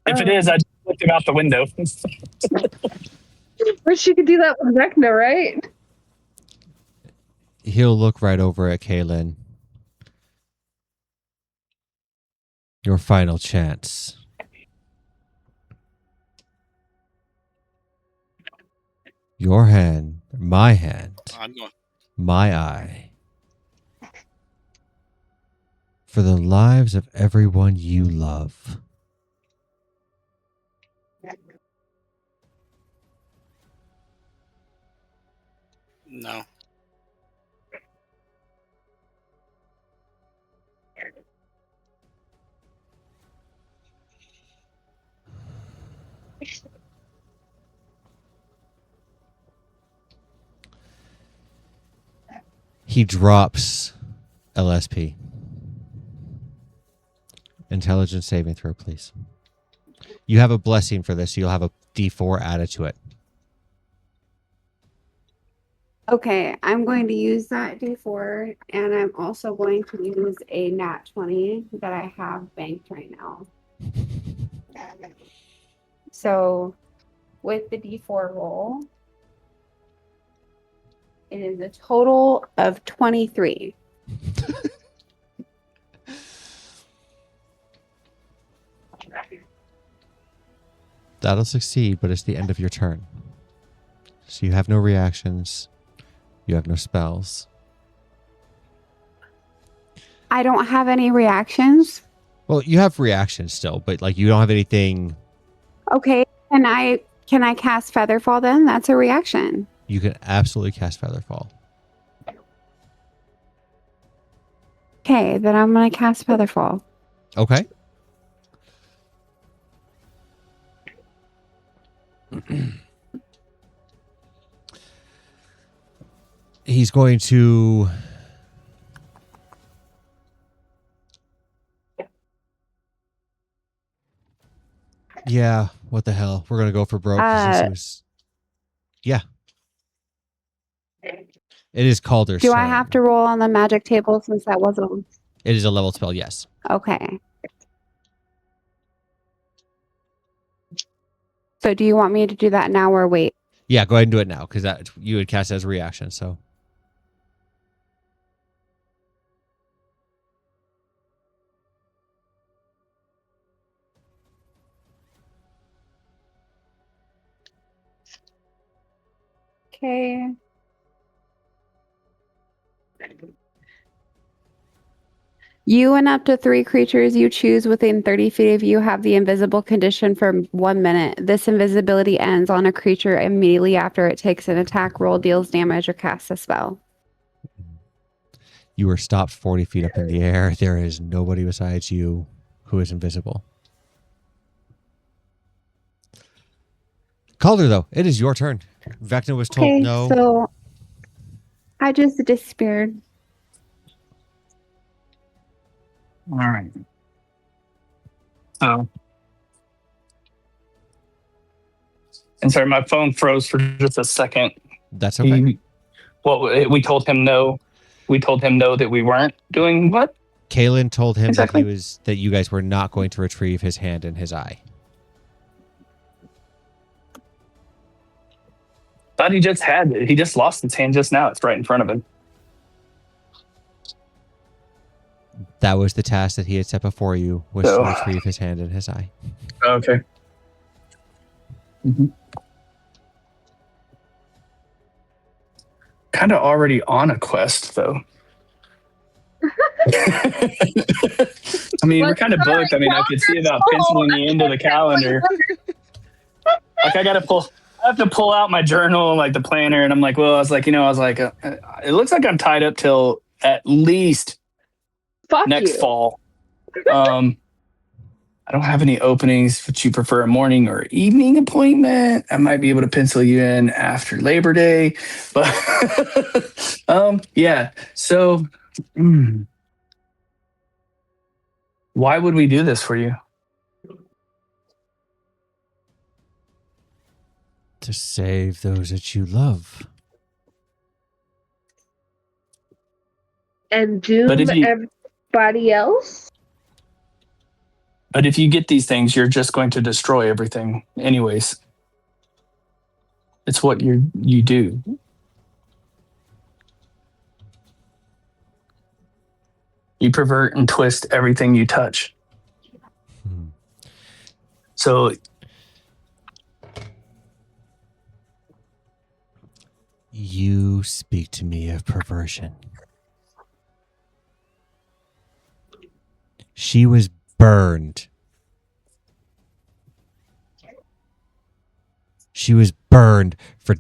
If it is, I just flipped him out the window. Wish she could do that with Rechna, right? He'll look right over at Kaylin. Your final chance. Your hand, my hand, I'm going. my eye. For the lives of everyone you love. No. He drops LSP. Intelligence saving throw, please. You have a blessing for this, so you'll have a D4 added to it. Okay, I'm going to use that D4, and I'm also going to use a nat 20 that I have banked right now. So with the D4 roll, it is a total of 23. That'll succeed, but it's the end of your turn. So you have no reactions. You have no spells. I don't have any reactions. Well, you have reactions still, but like you don't have anything. Okay, can I cast Featherfall then? That's a reaction. You can absolutely cast Featherfall. Okay, then I'm going to cast Featherfall. Okay. He's going to yeah, what the hell? We're going to go for broke. 'Cause this was... Yeah. It is Calder's Do turn. I have to roll on the magic table since that wasn't? It is a level spell, yes. Okay. So do you want me to do that now or wait? Yeah, go ahead and do it now, because that you would cast it as a reaction, so. Okay. You and up to 3 creatures you choose within 30 feet of you have the invisible condition for 1 minute. This invisibility ends on a creature immediately after it takes an attack, roll, deals damage, or casts a spell. You are stopped 40 feet up in the air. There is nobody besides you who is invisible. Calder, though, it is your turn. Vecna was told Okay, no. so I just despaired. All right. So, and sorry, my phone froze for just a second. That's okay. We told him no. We told him no that we weren't doing what? Kalen told him Exactly. that you guys were not going to retrieve his hand and his eye. Thought he just had it. He just lost his hand just now. It's right in front of him. That was the task that he had set before you, was So- to retrieve his hand and his eye. Okay. Kind of already on a quest, though. I mean, we're kind of booked. I mean, I could see about penciling the end of the calendar. Like, I have to pull out my journal, like the planner, and I'm like, well, it looks like I'm tied up till at least Fuck next you. fall. I don't have any openings. Would you prefer a morning or evening appointment? I might be able to pencil you in after Labor Day, but yeah. So, why would we do this for you? To save those that you love. And doom But if you- everybody else? But if you get these things, you're just going to destroy everything, anyways. It's what you do. You pervert and twist everything you touch. Hmm. So You speak to me of perversion. She was burned. She was burned for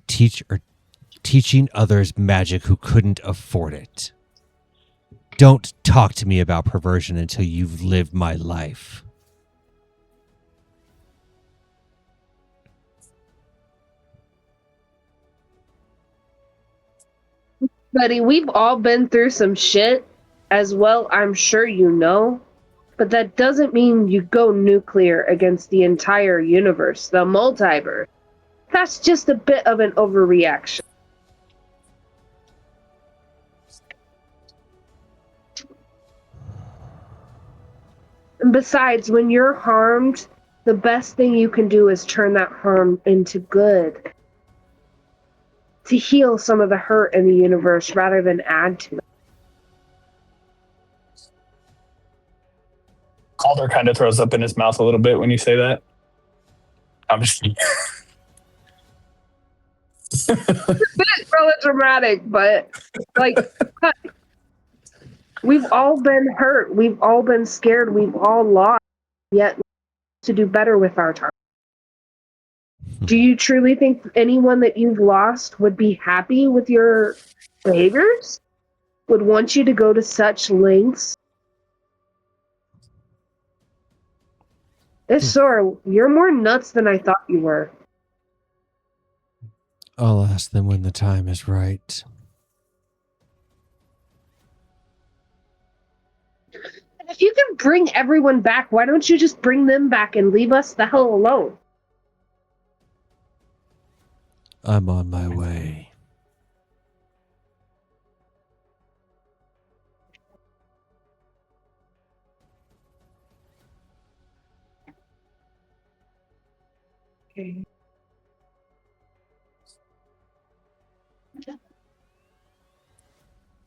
teaching others magic who couldn't afford it. Don't talk to me about perversion until you've lived my life. Buddy, we've all been through some shit as well, I'm sure you know. But that doesn't mean you go nuclear against the entire universe, the multiverse. That's just a bit of an overreaction. And besides, when you're harmed, the best thing you can do is turn that harm into good. To heal some of the hurt in the universe rather than add to it. Calder kind of throws up in his mouth a little bit when you say that. I'm just It's melodramatic, but like we've all been hurt, we've all been scared, we've all lost, yet to do better with our time. Do you truly think anyone that you've lost would be happy with your behaviors? Would want you to go to such lengths? Sir, you're more nuts than I thought you were. I'll ask them when the time is right. If you can bring everyone back, why don't you just bring them back and leave us the hell alone? I'm on my way. Okay.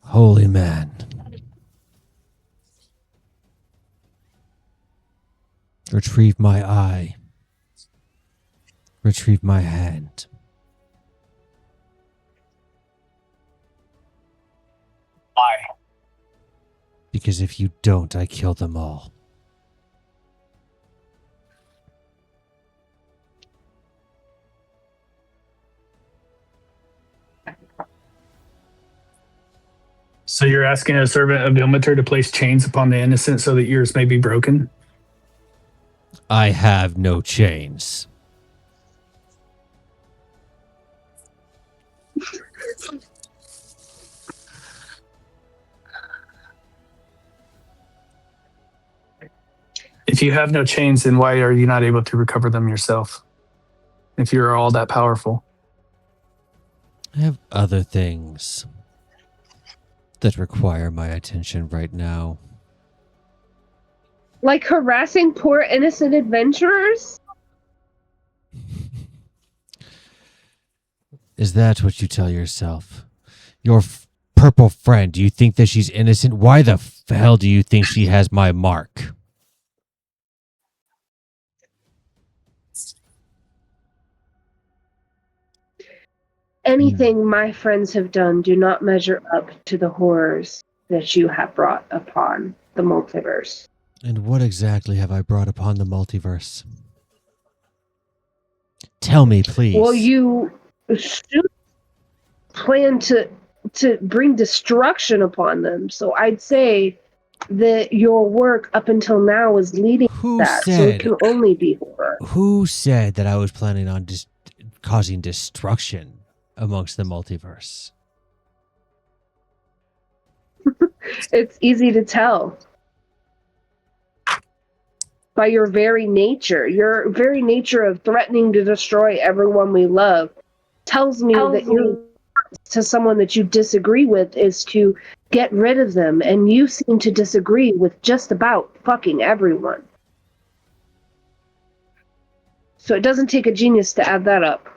Holy man. Retrieve my eye. Retrieve my hand. why. Because if you don't, I kill them all. So you're asking a servant of Ilmater to place chains upon the innocent so that yours may be broken? I have no chains. If you have no chains, then why are you not able to recover them yourself? If you're all that powerful. I have other things that require my attention right now. Like harassing poor innocent adventurers? Is that what you tell yourself? Your purple friend, do you think that she's innocent? Why the hell do you think she has my mark? Anything my friends have done do not measure up to the horrors that you have brought upon the multiverse. And what exactly have I brought upon the multiverse? Tell me, please. Well, you should plan to bring destruction upon them. So I'd say that your work up until now is leading Who to that. So said? it can only be horror. Who said that I was planning on causing destruction amongst the multiverse? It's easy to tell. By your very nature of threatening to destroy everyone we love tells me that your to someone that you disagree with is to get rid of them, and you seem to disagree with just about fucking everyone. So it doesn't take a genius to add that up.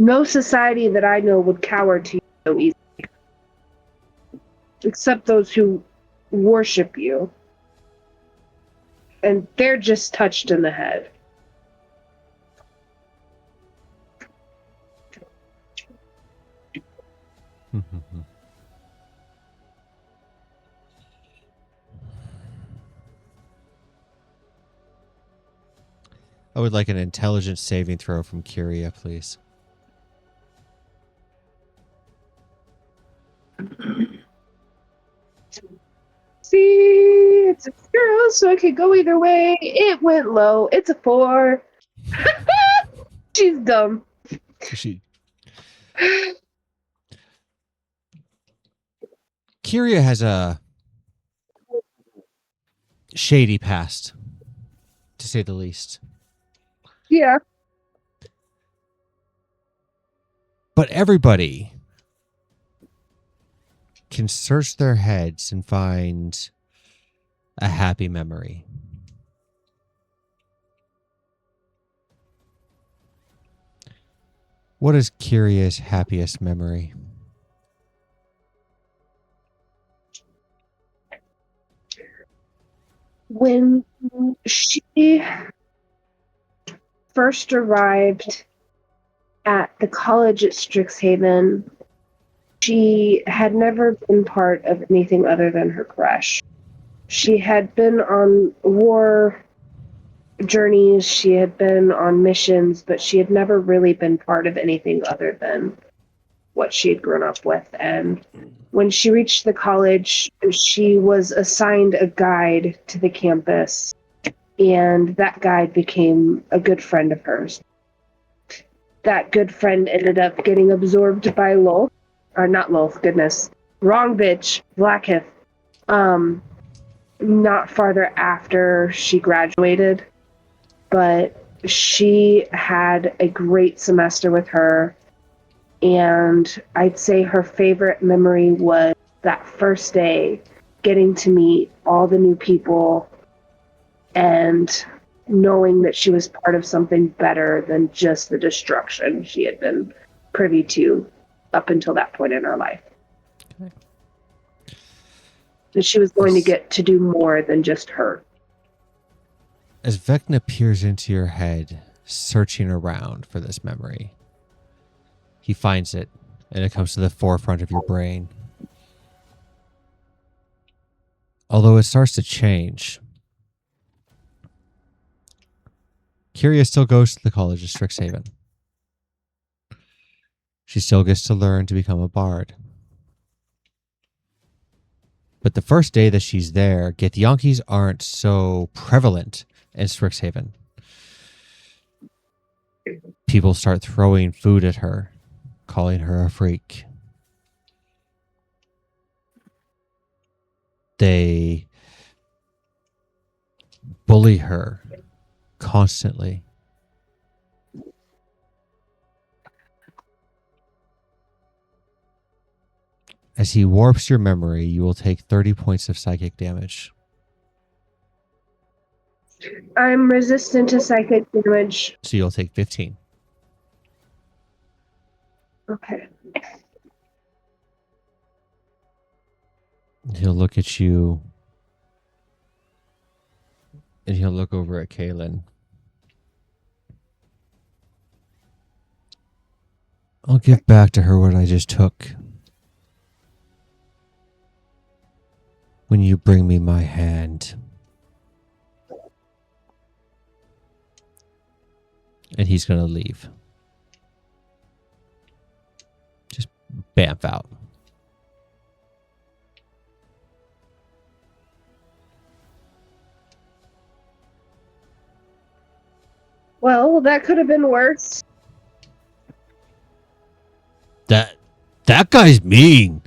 No society that I know would cower to you so easily. Except those who worship you. And they're just touched in the head. I would like an intelligence saving throw from Kyria, please. See, it's a 0, so it could go either way. It went low. It's a 4. She's dumb. Kyria has a shady past, to say the least. Yeah. But everybody can search their heads and find a happy memory. What is Kyria's happiest memory? When she first arrived at the college at Strixhaven, she had never been part of anything other than her crush. She had been on war journeys, she had been on missions, but she had never really been part of anything other than what she had grown up with. And when she reached the college, she was assigned a guide to the campus, and that guide became a good friend of hers. That good friend ended up getting absorbed by Lolth, or not Lolth, goodness, wrong bitch, Blackheath, not farther after she graduated, but she had a great semester with her. And I'd say her favorite memory was that first day, getting to meet all the new people and knowing that she was part of something better than just the destruction she had been privy to up until that point in her life. that she was going to get to do more than just her. As Vecna peers into your head, searching around for this memory, he finds it, and it comes to the forefront of your brain. Although it starts to change, Kyria still goes to the College of Strixhaven. She still gets to learn to become a bard. But the first day that she's there, Githyankis aren't so prevalent in Strixhaven. People start throwing food at her, calling her a freak. They bully her constantly. As he warps your memory, you will take 30 points of psychic damage. I'm resistant to psychic damage. So you'll take 15. Okay. He'll look at you, and he'll look over at Kaylin. I'll give back to her what I just took. When you bring me my hand. And he's going to leave. Just bamf out. Well, that could have been worse. That guy's mean.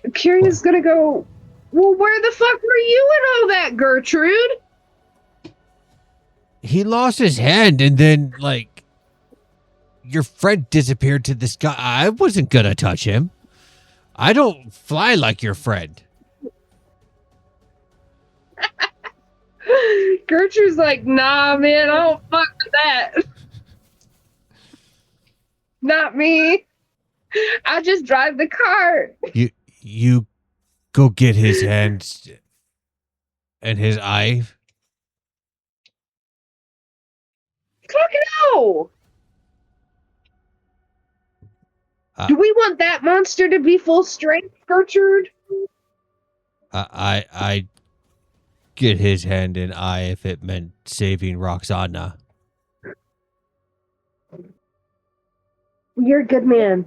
Kyria's gonna go, well, where the fuck were you in all that, Gertrude? He lost his hand and then, like, your friend disappeared to the sky. I wasn't gonna touch him. I don't fly like your friend. Gertrude's like, nah, man, I don't fuck with that. Not me. I just drive the cart. You go get his hand and his eye. Fuck no. Do we want that monster to be full strength, Gertrude? I get his hand and eye if it meant saving Roxana. You're a good man.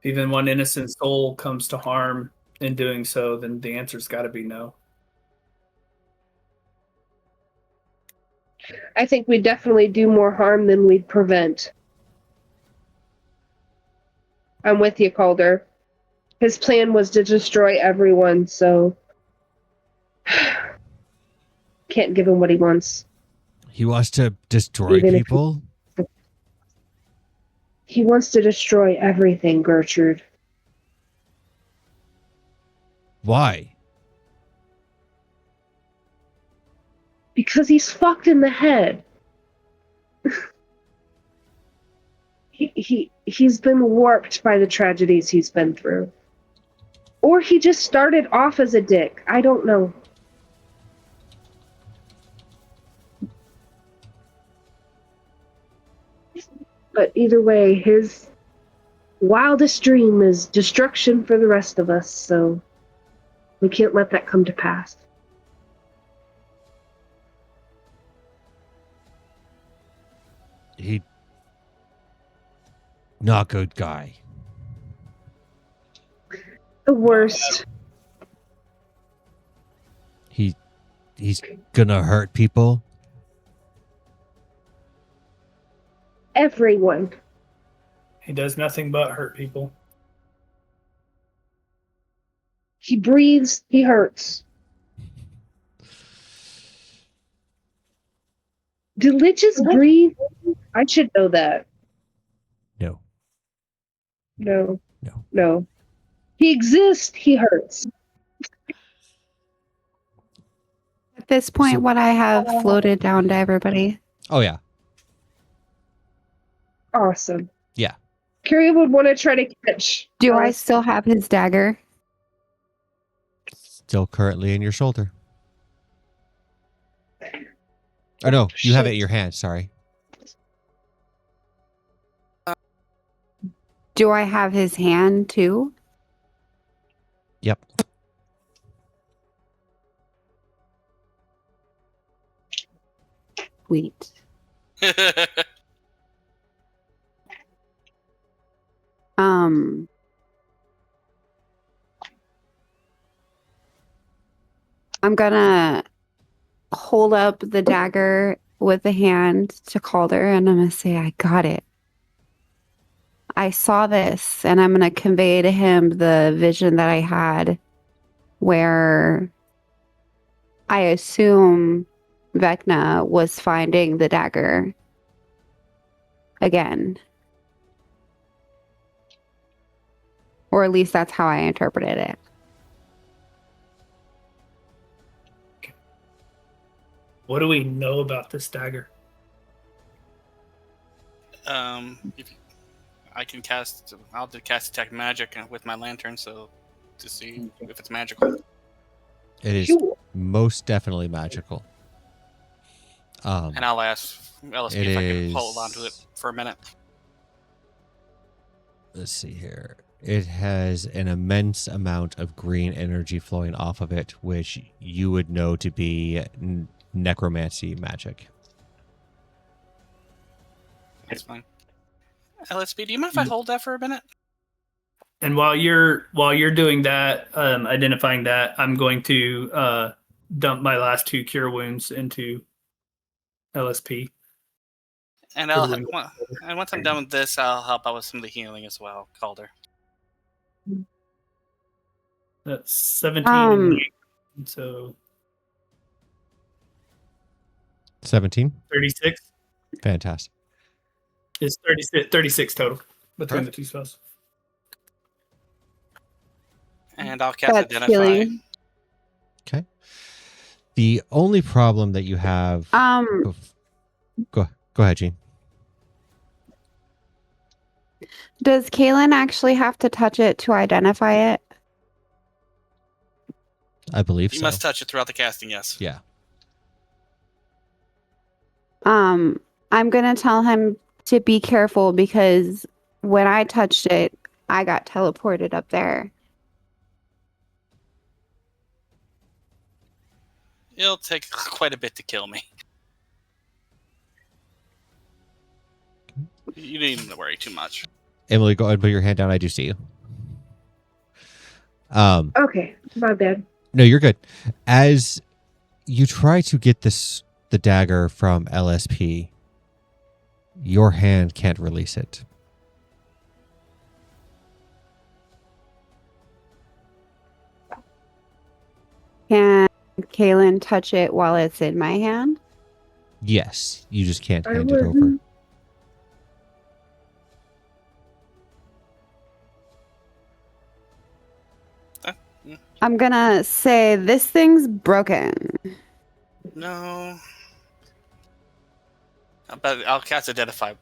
Even one innocent soul comes to harm in doing so, then the answer's got to be no. I think we definitely do more harm than we'd prevent. I'm with you, Calder. His plan was to destroy everyone, so can't give him what he wants. He wants to destroy Even if people? He wants to destroy everything, Gertrude. Why? Because he's fucked in the head. He's been warped by the tragedies he's been through. Or he just started off as a dick. I don't know. But either way, his wildest dream is destruction for the rest of us, so we can't let that come to pass. He not good guy. The worst. He's gonna hurt people. Everyone. He does nothing but hurt people. He breathes, he hurts. Do liches breathe? I should know that. No. No. No. No. He exists, he hurts. this point, So- what I have floated down to everybody. Oh yeah. Awesome. Yeah. Carrie would want to try to catch. Do I still have his dagger? Still currently in your shoulder. Oh no, you have it in your hand. Sorry. Do I have his hand too? Yep. Sweet. I'm gonna hold up the dagger with the hand to Calder, and I'm gonna say, I got it. I saw this, and I'm gonna convey to him the vision that I had where I assume Vecna was finding the dagger again. Or at least that's how I interpreted it. What do we know about this dagger? If I can cast. I'll cast detect magic with my lantern, so to see if it's magical. It is Cool. most definitely magical. And I'll ask LSP It if I can is- hold on to it for a minute. Let's see here. It has an immense amount of green energy flowing off of it, which you would know to be necromancy magic. That's fine. LSP, do you mind if I hold that for a minute? And while you're doing that, identifying that, I'm going to dump my last 2 cure wounds into LSP. And and once I'm done with this, I'll help out with some of the healing as well, Calder. That's 17. So 17? 36 Fantastic. is 36 total between the 2 spells. And I'll cast That's Identify. healing. Okay. The only problem that you have... Go ahead, Jean. Does Kaylin actually have to touch it to identify it? I believe You so. must touch it throughout the casting, yes. Yeah. I'm gonna tell him to be careful because when I touched it, I got teleported up there. It'll take quite a bit to kill me. You don't even worry too much. Emily, go ahead and put your hand down. I do see you. Okay, my bad. No, you're good. As you try to get the dagger from LSP, your hand can't release it. Can Kaylin touch it while it's in my hand? Yes, you just can't I hand it over. wouldn't. I'm gonna say this thing's broken. No. But I'll cast Identify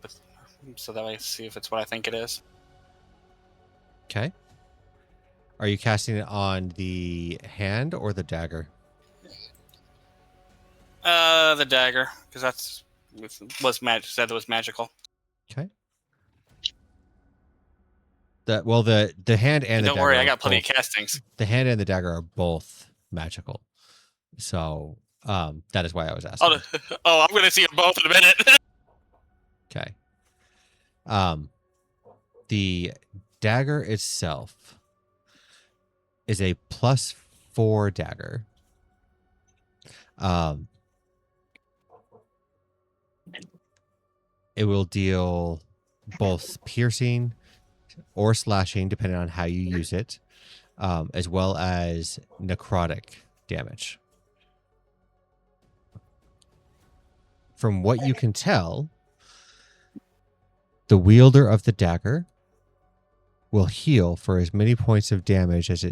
so that I see if it's what I think it is. Okay. Are you casting it on the hand or the dagger? The dagger, because that's said it was magical. Okay. The hand and the Don't dagger. worry, I are got plenty both- of castings. The hand and the dagger are both magical. So that is why I was asking. I'm gonna see them both in a minute. Okay. The dagger itself is a +4 dagger. It will deal both piercing or slashing, depending on how you use it, as well as necrotic damage. From what you can tell, the wielder of the dagger will heal for as many points of damage as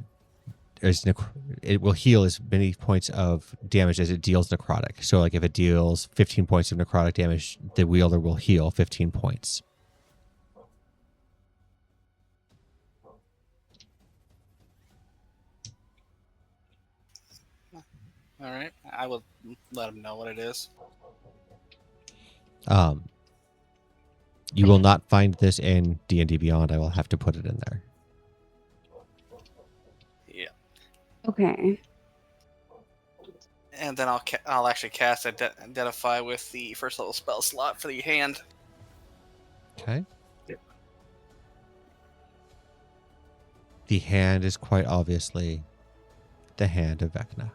it will heal as many points of damage as it deals necrotic. So like if it deals 15 points of necrotic damage, the wielder will heal 15 points. All right, I will let him know what it is. You will not find this in D&D Beyond. I will have to put it in there. Yeah, Okay. and then I'll actually cast identify with the first level spell slot for the hand. Okay. The hand is quite obviously the hand of Vecna.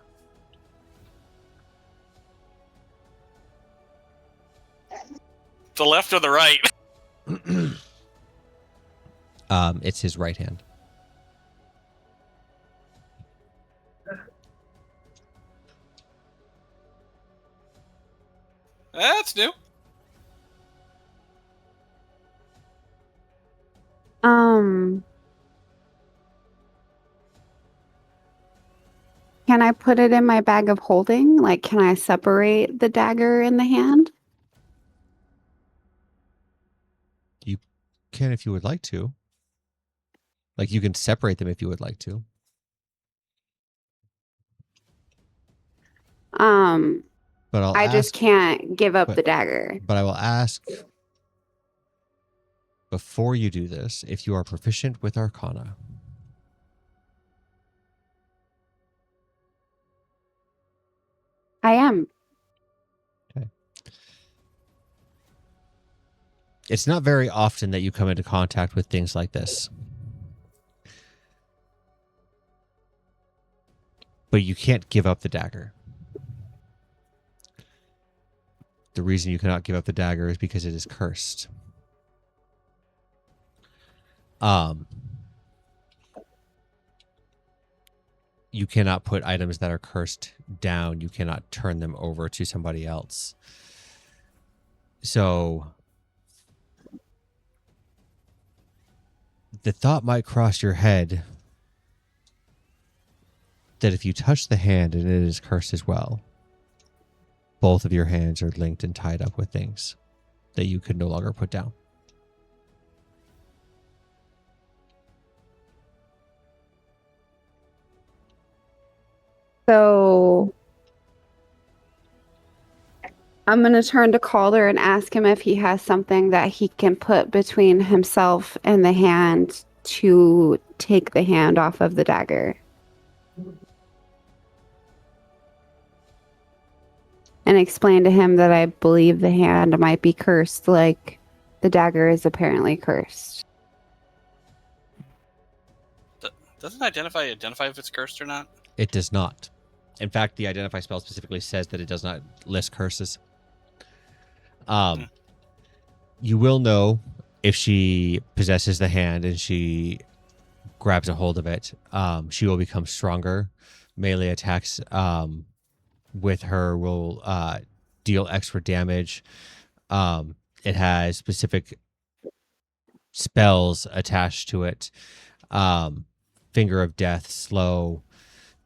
The left or the right? It's his right hand. That's new. Can I put it in my bag of holding? Like, can I separate the dagger in the hand? You can if you would like to. Like you can separate them if you would like to. But I'll I ask, just can't give up but- the dagger. But I will ask before you do this if you are proficient with Arcana. I am. It's not very often that you come into contact with things like this. But you can't give up the dagger. The reason you cannot give up the dagger is because it is cursed. You cannot put items that are cursed down. You cannot turn them over to somebody else. So the thought might cross your head that if you touch the hand and it is cursed as well, both of your hands are linked and tied up with things that you could no longer put down. So I'm going to turn to Calder and ask him if he has something that he can put between himself and the hand to take the hand off of the dagger. And explain to him that I believe the hand might be cursed, like the dagger is apparently cursed. Doesn't identify if it's cursed or not? It does not. In fact, the identify spell specifically says that it does not list curses. You will know if she possesses the hand and she grabs a hold of it. She will become stronger. Melee attacks with her will deal extra damage. It has specific spells attached to it. Finger of Death, Slow,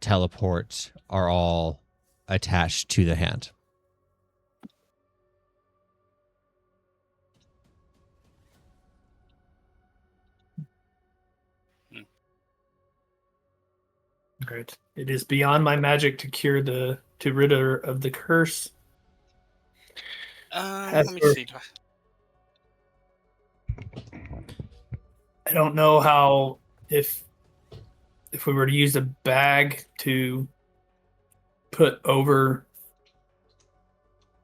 Teleport are all attached to the hand. Great. It is beyond my magic to rid her of the curse. Let me see. I don't know how if we were to use a bag to put over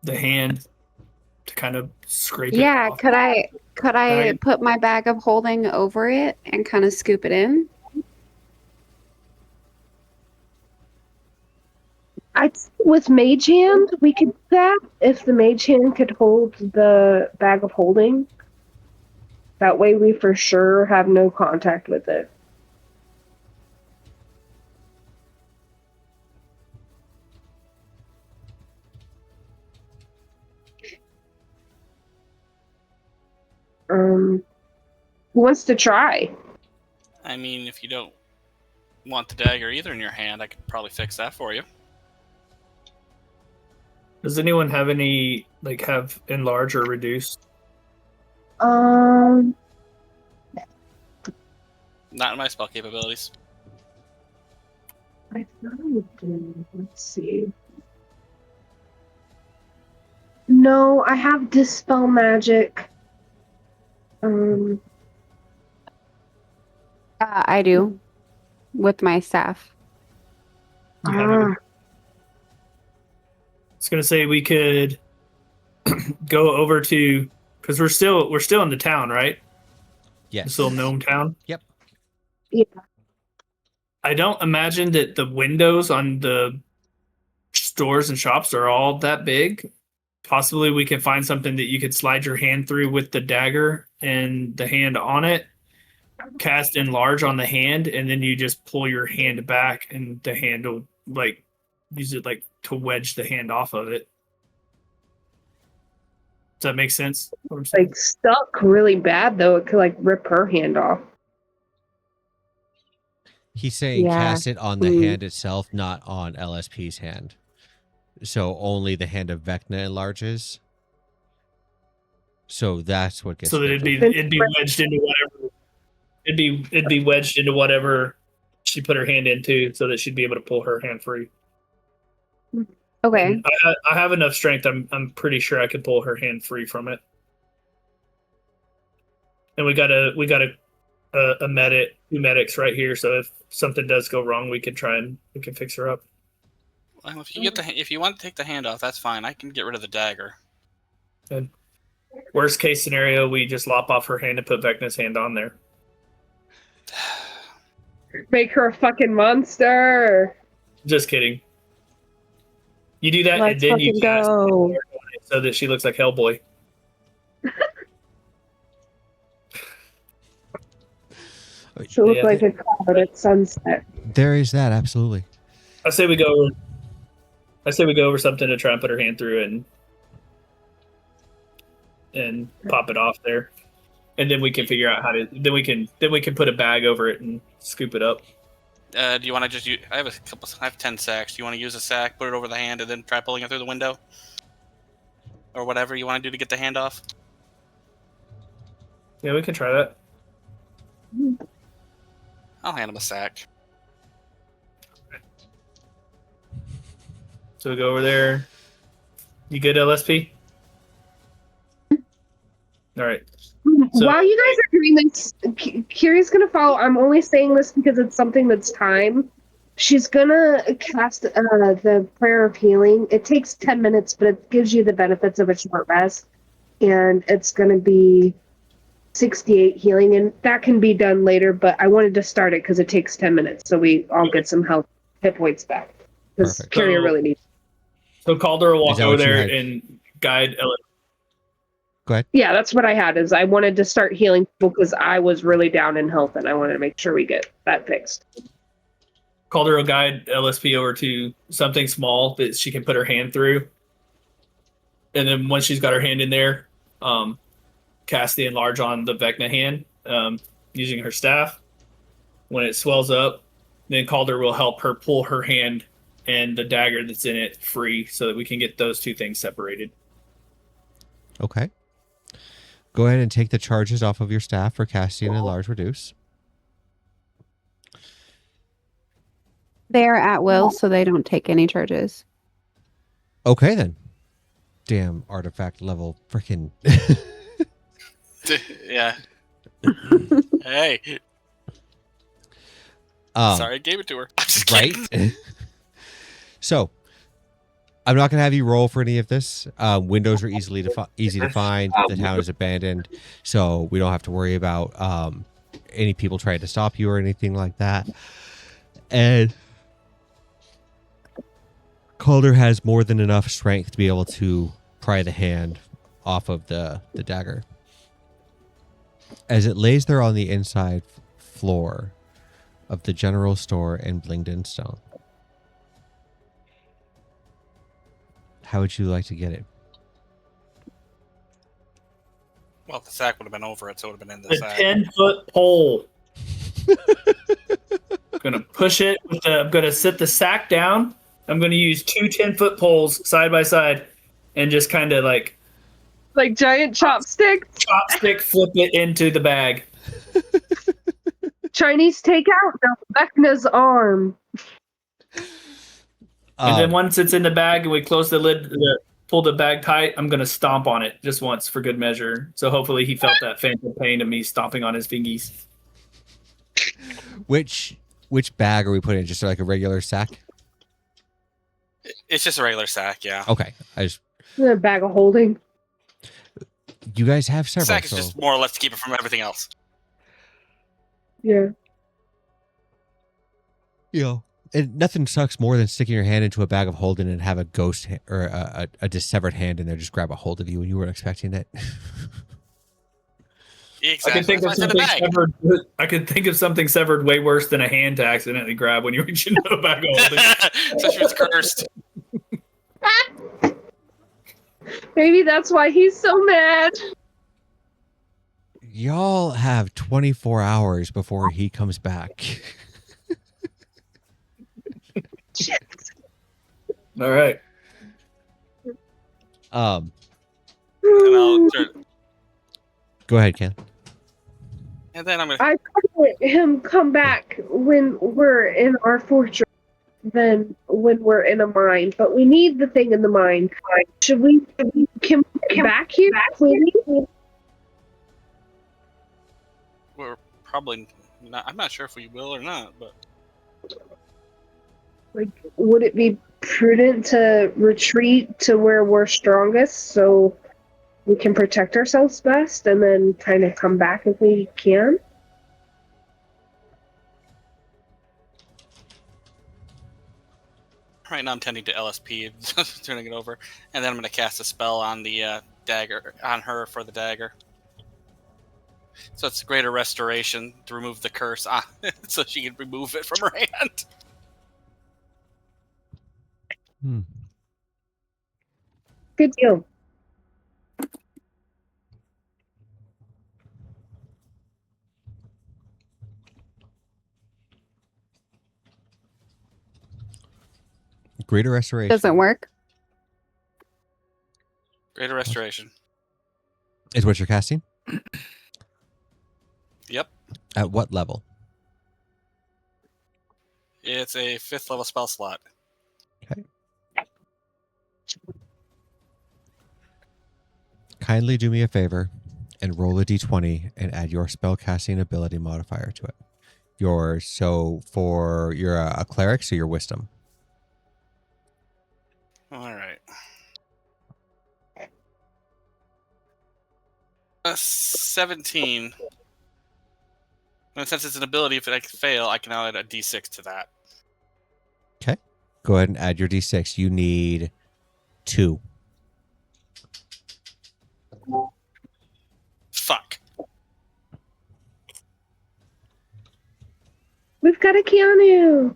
the hand to kind of scrape it Yeah, off. could I I- put my bag of holding over it and kind of scoop it in? With Mage Hand, we could do that if the Mage Hand could hold the bag of holding. That way we for sure have no contact with it. Who wants to try? I mean, if you don't want the dagger either in your hand, I could probably fix that for you. Does anyone have any have enlarge or reduce? Um, Not in my spell capabilities. I thought I did. Let's see. No, I have dispel magic. I do with my staff. You have it. I was gonna say we could go over to because we're still in the town, right? Yes. This little gnome town. Yep. Yeah. I don't imagine that the windows on the stores and shops are all that big. Possibly we can find something that you could slide your hand through with the dagger and the hand on it, cast enlarge on the hand, and then you just pull your hand back and the hand will use it to wedge the hand off of it. Does that make sense? What I'm saying? Stuck really bad though. It could rip her hand off. He's saying Yeah. cast it on the Mm. hand itself, not on LSP's hand. So only the hand of Vecna enlarges. So that's what gets. So that it'd be wedged into whatever. It'd be wedged into whatever she put her hand into, so that she'd be able to pull her hand free. Okay. I have enough strength. I'm pretty sure I could pull her hand free from it. And we got a medic, 2 medics right here. So if something does go wrong, we can fix her up. Well, if you want to take the hand off, that's fine. I can get rid of the dagger. And worst case scenario, we just lop off her hand and put Vecna's hand on there. Make her a fucking monster. Just kidding. You do that, Let's and then you fucking cast go. it so that she looks like Hellboy. She'll look Yeah. like a cloud at sunset. There is that, absolutely. I say we go over something to try and put her hand through and pop it off there, and then we can figure out how to. Then we can put a bag over it and scoop it up. Do you want to just use? I have 10 sacks. Do you want to use a sack, put it over the hand, and then try pulling it through the window, or whatever you want to do to get the hand off? Yeah, we can try that. I'll hand him a sack. So we go over there. You good, LSP? All right. So- While you guys are doing this, Kiri's gonna follow. I'm only saying this because it's something that's time. She's gonna cast the prayer of healing. It takes 10 minutes, but it gives you the benefits of a short rest. And it's gonna be 68 healing, and that can be done later, but I wanted to start it because it takes 10 minutes, so we all get some hit points back. Because Perfect. Kiri really needs. So Calder will Is walk that over what you there had? and guide LSP. Go ahead. Yeah, that's what I had. Is I wanted to start healing people because I was really down in health, and I wanted to make sure we get that fixed. Calder will guide LSP over to something small that she can put her hand through. And then once she's got her hand in there, cast the enlarge on the Vecna hand using her staff. When it swells up, then Calder will help her pull her hand and the dagger that's in it free so that we can get those two things separated. Okay. Go ahead and take the charges off of your staff for casting and large reduce. They're at will, so they don't take any charges. Okay, then. Damn artifact level freaking. Yeah. Hey. Sorry, I gave it to her. I'm just Right? kidding. So, I'm not going to have you roll for any of this. Windows are easy to find. The town is abandoned, so we don't have to worry about any people trying to stop you or anything like that. And Calder has more than enough strength to be able to pry the hand off of the dagger. As it lays there on the inside floor of the general store in Blingden Stone. How would you like to get it? Well, the sack would have been over it, so it would have been in the A sack. 10-foot pole. gonna push it. I'm gonna sit the sack down. I'm gonna use 2 10-foot poles side by side, and just kind of like giant chopsticks. chopstick flip it into the bag. Chinese takeout. No, Vecna's arm. And then once it's in the bag and we close the lid, pull the bag tight, I'm gonna stomp on it just once for good measure. So hopefully he felt that phantom pain of me stomping on his fingies. Which bag are we putting in? Just like a regular sack? It's just a regular sack, yeah. Okay. A bag of holding. You guys have several. Sack is so- just more or less to keep it from everything else. Yeah. You know, nothing sucks more than sticking your hand into a bag of holding and have a ghost or a dissevered hand in there just grab a hold of you when you weren't expecting it. Exactly. I can think of something severed. I could think of something severed way worse than a hand to accidentally grab when you reach into a bag of holding. Especially if it's cursed. Maybe that's why he's so mad. Y'all have 24 hours before he comes back. All right. And I'll Go ahead, Ken. and then I'm gonna I let him come back when we're in our fortress than when we're in a mine. But we need the thing in the mine. Should we come back here, please? we're probably not. I'm not sure if we will or not, but Like, would it be prudent to retreat to where we're strongest so we can protect ourselves best and then kind of come back if we can? right now I'm tending to LSP, turning it over, and then I'm gonna cast a spell on the dagger on her for the dagger. So it's greater restoration to remove the curse, so she can remove it from her hand. Good deal. Greater restoration. Doesn't work. Greater restoration. Is what you're casting? Yep. At what level? It's a 5th level spell slot. Okay. Kindly do me a favor and roll a d20 and add your spellcasting ability modifier to it. You're a cleric, so your wisdom. All right. 17. And since it's an ability, if I fail, I can add a d6 to that. Okay. Go ahead and add your d6. You need 2. Fuck. We've got a Keanu.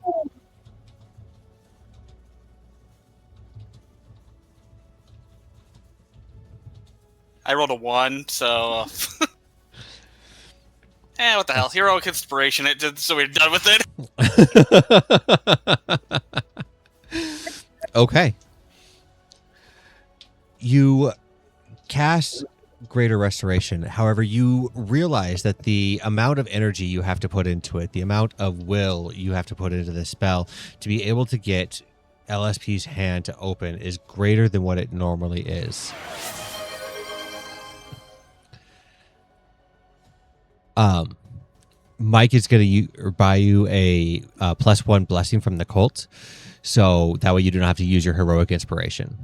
I rolled a 1, so. What the hell? Heroic inspiration. It did, so we're done with it. Okay. You cast Greater Restoration. However, you realize that the amount of energy you have to put into it, the amount of will you have to put into the spell to be able to get LSP's hand to open is greater than what it normally is. Mike is going to buy you a +1 blessing from the cult, so that way you don't have to use your heroic inspiration.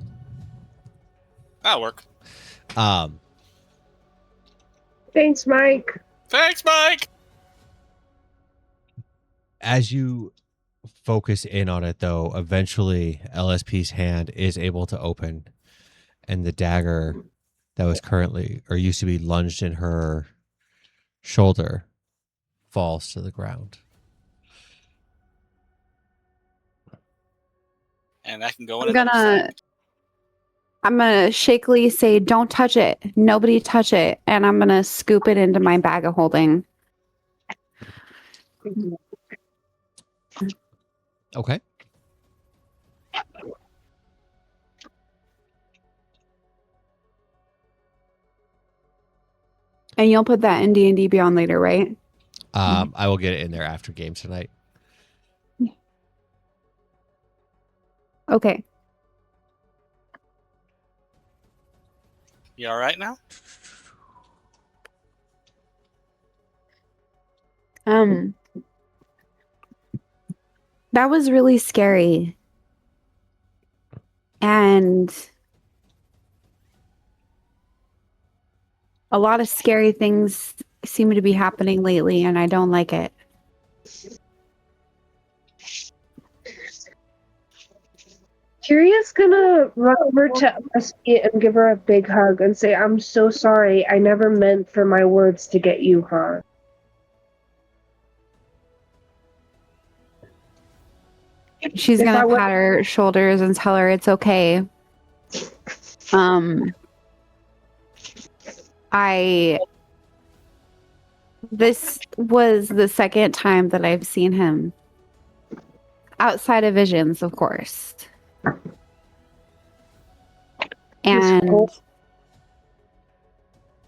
That'll work. Thanks, Mike. Thanks, Mike! As you focus in on it, though, eventually LSP's hand is able to open, and the dagger that was currently or used to be lunged in her shoulder falls to the ground. And that can go in another sack. I'm gonna shakily say, "Don't touch it. Nobody touch it." And I'm gonna scoop it into my bag of holding. Okay. And you'll put that in D&D Beyond later, right? I will get it in there after games tonight. Okay. You all right now? That was really scary. And a lot of scary things seem to be happening lately, and I don't like it. Kiria's gonna run over to Essie and give her a big hug and say, "I'm so sorry. I never meant for my words to get you harmed." She's If I gonna were- pat her shoulders and tell her it's okay. This was the second time that I've seen him. Outside of visions, of course. And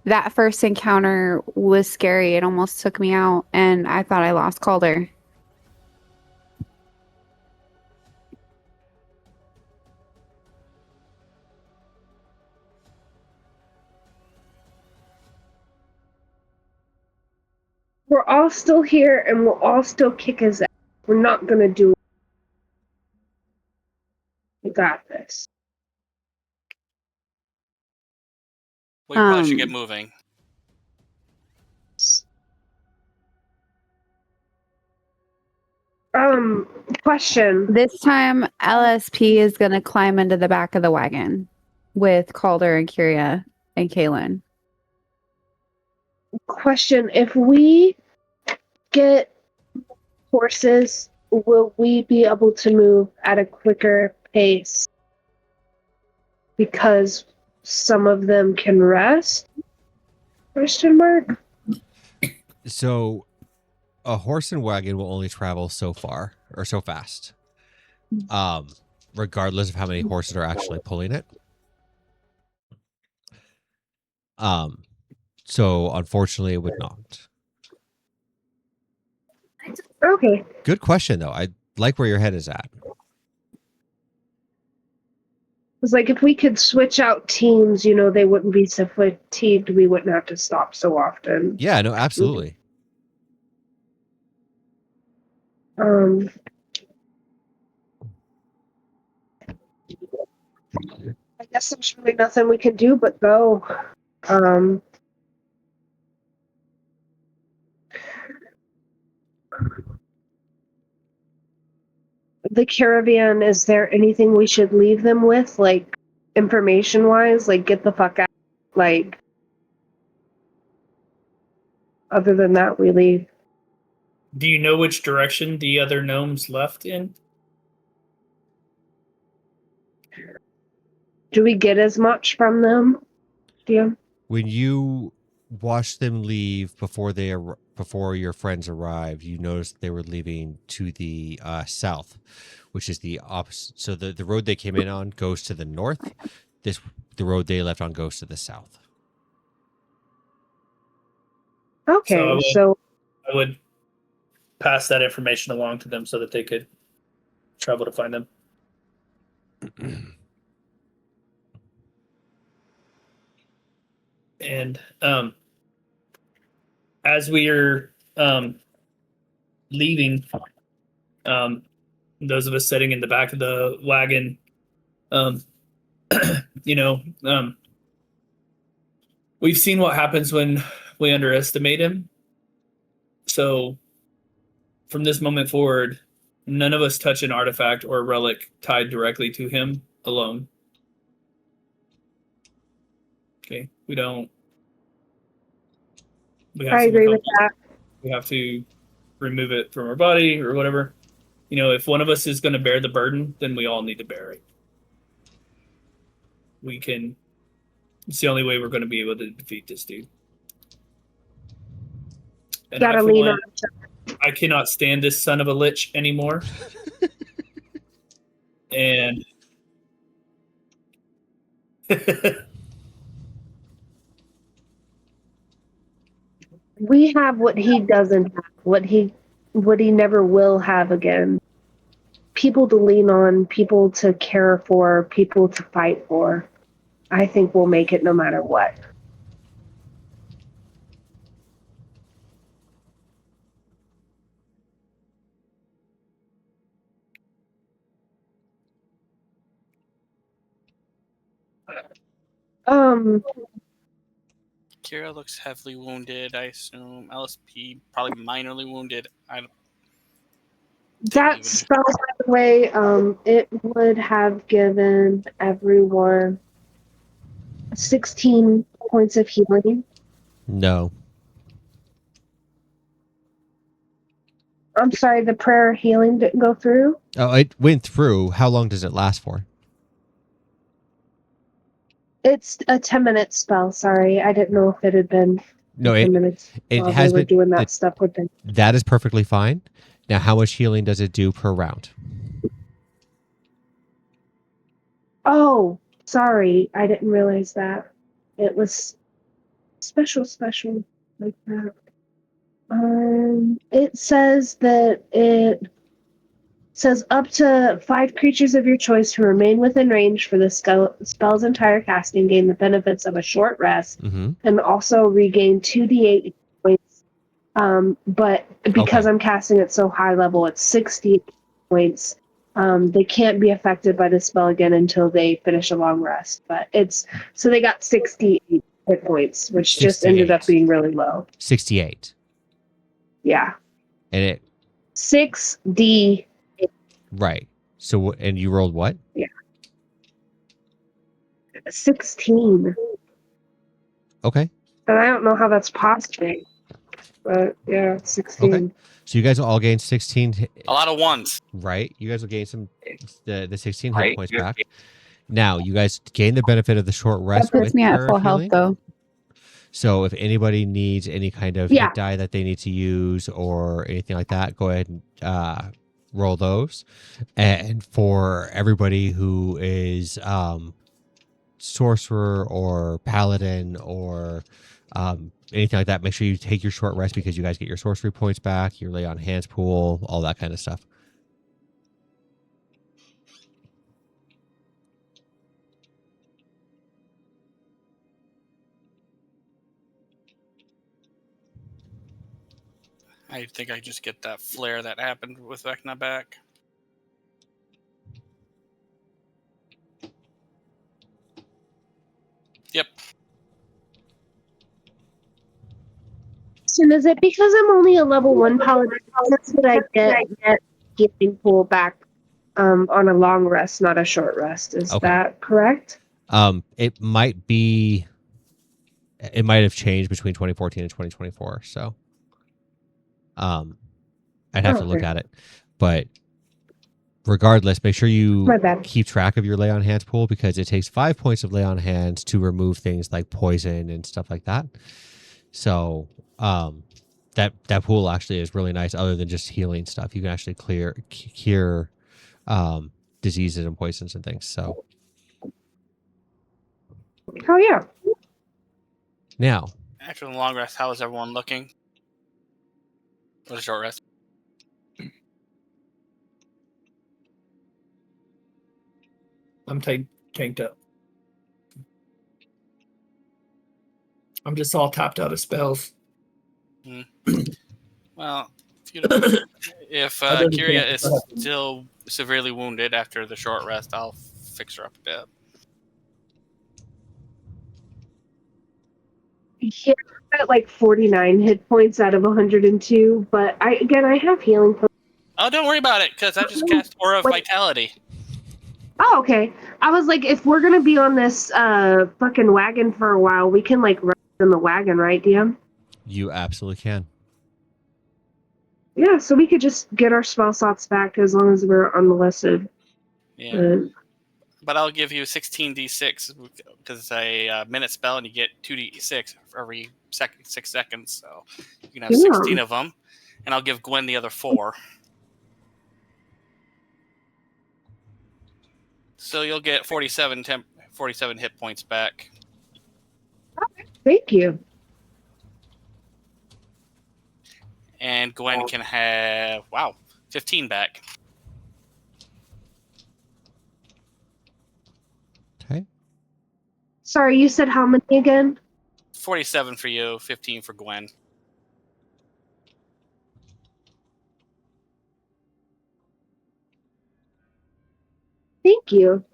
that first encounter was scary. It almost took me out, and I thought I lost Calder. We're all still here and we'll all still kick his ass. We're not gonna do it. We got this. We probably should get moving. Question. This time, LSP is going to climb into the back of the wagon with Calder and Kyria and Kaylin. Question. If we get horses, will we be able to move at a quicker pace? Because some of them can rest? Question mark? So a horse and wagon will only travel so far or so fast. Regardless of how many horses are actually pulling it. So unfortunately it would not. Okay. Good question though. I like where your head is at. It's like if we could switch out teams, you know, they wouldn't be so fatigued. We wouldn't have to stop so often. Yeah, no, absolutely. I guess there's really nothing we can do but go. The caravan, is there anything we should leave them with, like information wise? Like, get the fuck out. Like, other than that, we leave. Do you know which direction the other gnomes left in? Do we get as much from them? DM? When you watched them leave before your friends arrived, you noticed they were leaving to the south, which is the opposite. So the road they came in on goes to the north. The road they left on goes to the south. Okay, so I would pass that information along to them so that they could travel to find them. And as we are leaving, those of us sitting in the back of the wagon, we've seen what happens when we underestimate him. So from this moment forward, none of us touch an artifact or relic tied directly to him alone. Okay, we don't. I agree with that. We have to remove it from our body or whatever. You know, if one of us is going to bear the burden, then we all need to bear it. We can. It's the only way we're going to be able to defeat this dude. And Gotta lean on. I cannot stand this son of a lich anymore. and We have what he doesn't have, what he never will have again. People to lean on, people to care for, people to fight for. I think we'll make it no matter what. Um, Kira looks heavily wounded, I assume. LSP probably minorly wounded. I don't think that he would. spell, by the way, it would have given everyone 16 points of healing. No. I'm sorry, the prayer healing didn't go through. Oh, it went through. How long does it last for? It's a 10-minute spell. Sorry, I didn't know if it had been No, 10 minutes it while has they were been. doing that stuff with them. That is perfectly fine. Now, how much healing does it do per round? Oh, sorry, I didn't realize that. It was special like that. It says that it says up to 5 creatures of your choice who remain within range for the spell's entire casting gain the benefits of a short rest Mm-hmm. and also regain 2d8 points. But because Okay. I'm casting it so high level, it's 60 points. They can't be affected by the spell again until they finish a long rest. But it's so they got 68 hit points, which just ended up 68. being really low. 68. Yeah, And it 6d. right. So and you rolled what? 16. Okay. And I don't know how that's possible. But yeah, 16. Okay. So you guys will all gain 16. A lot of ones. Right. You guys will gain the 16 hit points back. Now you guys gain the benefit of the short That rest puts with me at prayer full health healing. though. So if anybody needs any kind of Yeah. hit die that they need to use or anything like that, go ahead and roll those. And for everybody who is sorcerer or paladin or anything like that, make sure you take your short rest because you guys get your sorcery points back, your lay on hands pool, all that kind of stuff. I think I just get that flare that happened with Vecna back. Yep. So is it because I'm only a level 1 paladin? That's what I get healing pool back on a long rest, not a short rest. Is Okay. that correct? It might have changed between 2014 and 2024. So I'd have to look Okay. at it. But regardless, make sure you My bad. keep track of your lay on hands pool because it takes 5 points of lay on hands to remove things like poison and stuff like that. So that pool actually is really nice other than just healing stuff. You can actually cure diseases and poisons and things. So Oh yeah. now After the long rest, how is everyone looking? Or the short rest? I'm tanked up. I'm just all tapped out of spells. Well, if Other than Kyria that, is still severely wounded after the short rest, I'll fix her up a bit. Yeah, I'm at like 49 hit points out of 102, but I have healing potions. Oh, don't worry about it, because I just cast Aura of Vitality. Oh, okay. I was like, if we're gonna be on this fucking wagon for a while, we can like rest in the wagon, right, DM? you absolutely can. Yeah, so we could just get our spell slots back as long as we're unmolested. Yeah. But I'll give you 16d6 because it's a minute spell and you get 2d6 for every 6 seconds. So you can have 16 of them. And I'll give Gwen the other 4. So you'll get 47 hit points back. Thank you. And Gwen can have 15 back. Okay. Sorry, you said how many again? 47 for you, 15 for Gwen. Thank you.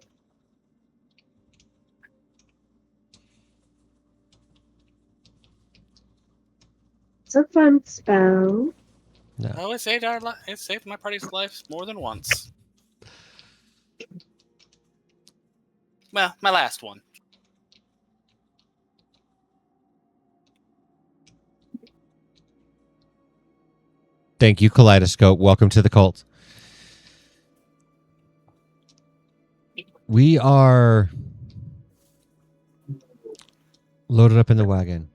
It's a fun spell. No. Oh, it saved my party's life more than once. Well, my last one. Thank you, Kaleidoscope. Welcome to the cult. We are loaded up in the wagon.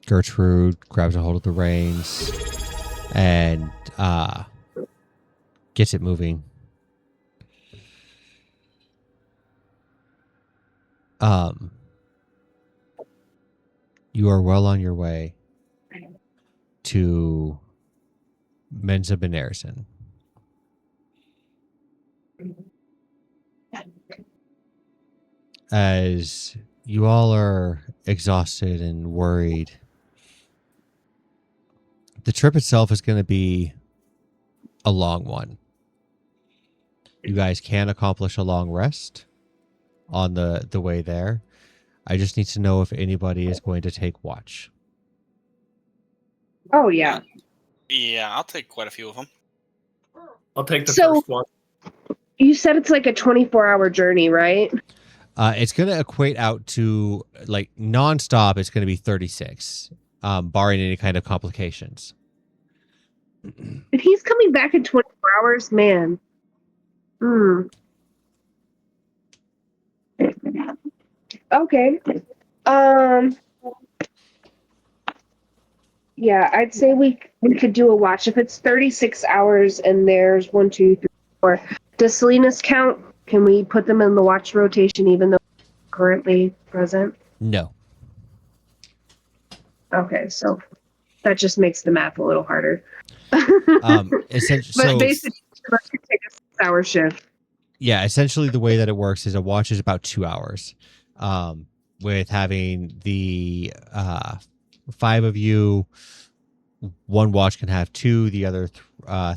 Gertrude grabs a hold of the reins and gets it moving. You are well on your way to Menzoberranzan. As you all are exhausted and worried, the trip itself is going to be a long one. You guys can accomplish a long rest on the way there. I just need to know if anybody is going to take watch. Oh, yeah. Yeah, I'll take quite a few of them. I'll take the So- first one. You said it's like a 24-hour journey, right? It's going to equate out to, like, nonstop, it's going to be 36, barring any kind of complications. If he's coming back in 24 hours, man. Okay. Yeah, I'd say we could do a watch. If it's 36 hours and there's 1, 2, 3, 4. Does Selena's count? Can we put them in the watch rotation even though they're currently present? No. Okay, so that just makes the math a little harder. Essentially, But basically, let's take a 6-hour shift. yeah, essentially the way that it works is a watch is about 2 hours. With having the 5 of you, one watch can have 2, the other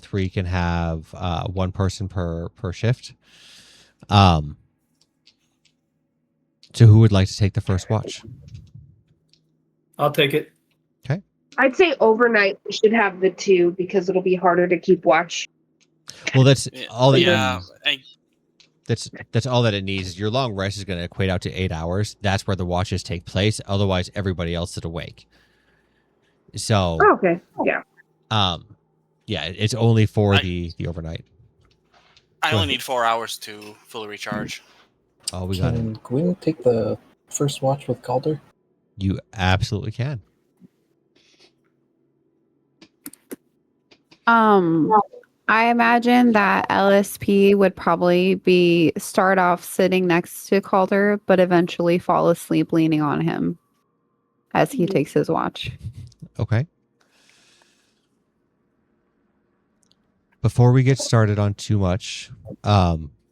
3 can have 1 person per shift. So who would like to take the first watch? I'll take it. I'd say overnight we should have the 2 because it'll be harder to keep watch. Well, that's all that Yeah, that's all that it needs. Is your long rest is going to equate out to 8 hours. That's where the watches take place. Otherwise, everybody else is awake. So, Okay, yeah. yeah, it's only for the overnight. I only need 4 hours to fully recharge. Oh, we got it. Can Gwen take the first watch with Calder? You absolutely can. I imagine that LSP would probably start off sitting next to Calder, but eventually fall asleep leaning on him as he takes his watch. Okay. Before we get started on too much,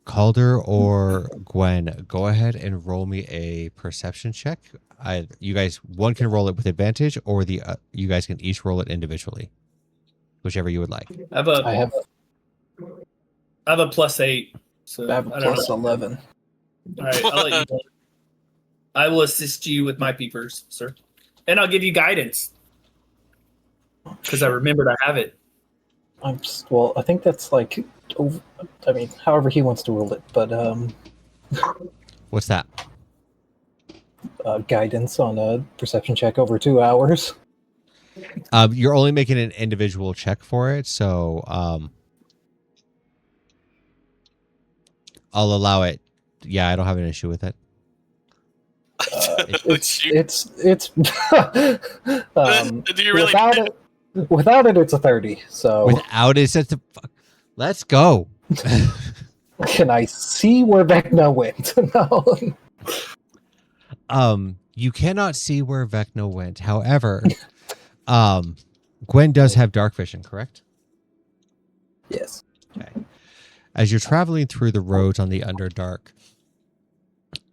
Calder or Gwen, go ahead and roll me a perception check. You guys, one can roll it with advantage, or you guys can each roll it individually, whichever you would like. I have I have a +8. So I have a I don't plus know. 11. All right, I'll let you roll. I will assist you with my peepers, sir, and I'll give you guidance because I remembered I have it. Well, I think that's like, I mean, however he wants to rule it, but What's that? guidance on a perception check over 2 hours. You're only making an individual check for it, so I'll allow it. Yeah, I don't have an issue with it. It's Do you really without need it, it's a 30. So Without it, that's the fuck. Let's go. Can I see where Vecna went? No. You cannot see where Vecna went. However, Gwen does have dark vision, correct? Yes. Okay. As you're traveling through the roads on the Underdark,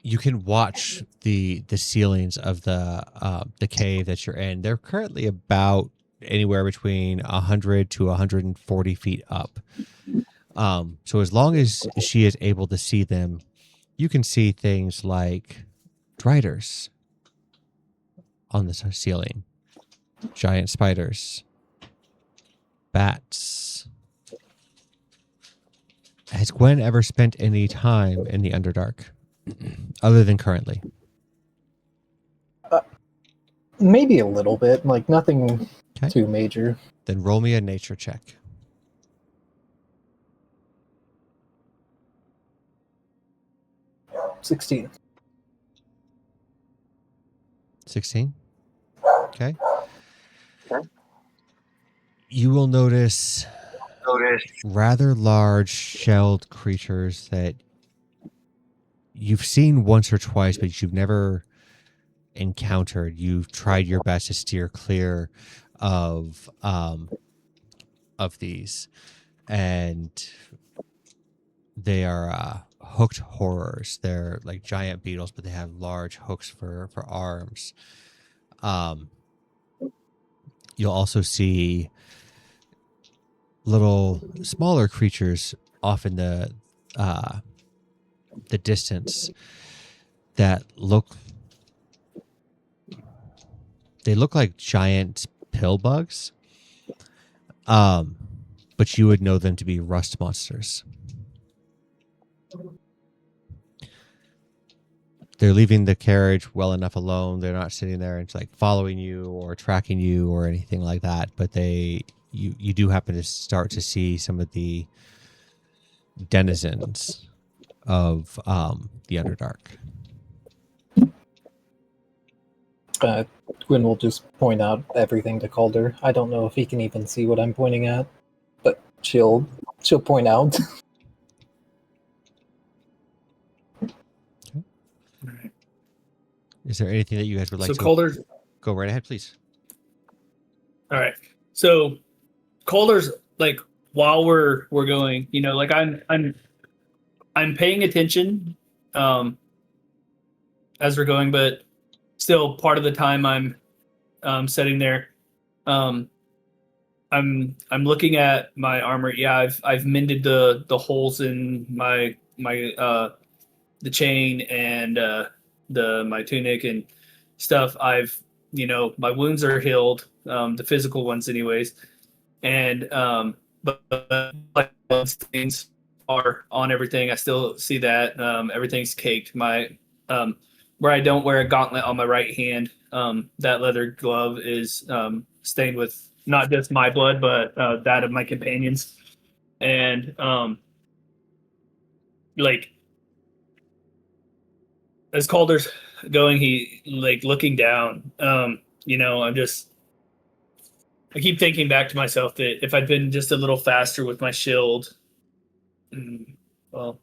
you can watch the ceilings of the cave that you're in. They're currently about anywhere between 100 to 140 feet up. So as long as she is able to see them, you can see things like driders on the ceiling, giant spiders, bats. Has Gwen ever spent any time in the Underdark, other than currently? Maybe a little bit, like nothing Okay. too major. Then roll me a nature check. — 16. 16. Okay. You will notice rather large shelled creatures that you've seen once or twice, but you've never encountered. You've tried your best to steer clear of these, and they are hooked horrors. They're like giant beetles, but they have large hooks for arms. You'll also see little smaller creatures off in the distance that look like giant pill bugs, but you would know them to be rust monsters. They're leaving the carriage well enough alone. They're not sitting there and like following you or tracking you or anything like that, but you do happen to start to see some of the denizens of the Underdark. Gwyn will just point out everything to Calder. I don't know if he can even see what I'm pointing at, but she'll point out. Is there anything that you guys would like So to Calder's go right ahead, please? all right. So Calder's like while we're going, like I'm paying attention as we're going, but still part of the time I'm sitting there. I'm looking at my armor. Yeah, I've mended the holes in my the chain and my tunic and stuff. I've my wounds are healed, the physical ones anyways, and but like things are on everything. I still see that everything's caked. My where I don't wear a gauntlet on my right hand, that leather glove is stained with not just my blood but that of my companions, and like as Calder's going, he like looking down. I keep thinking back to myself that if I'd been just a little faster with my shield, well,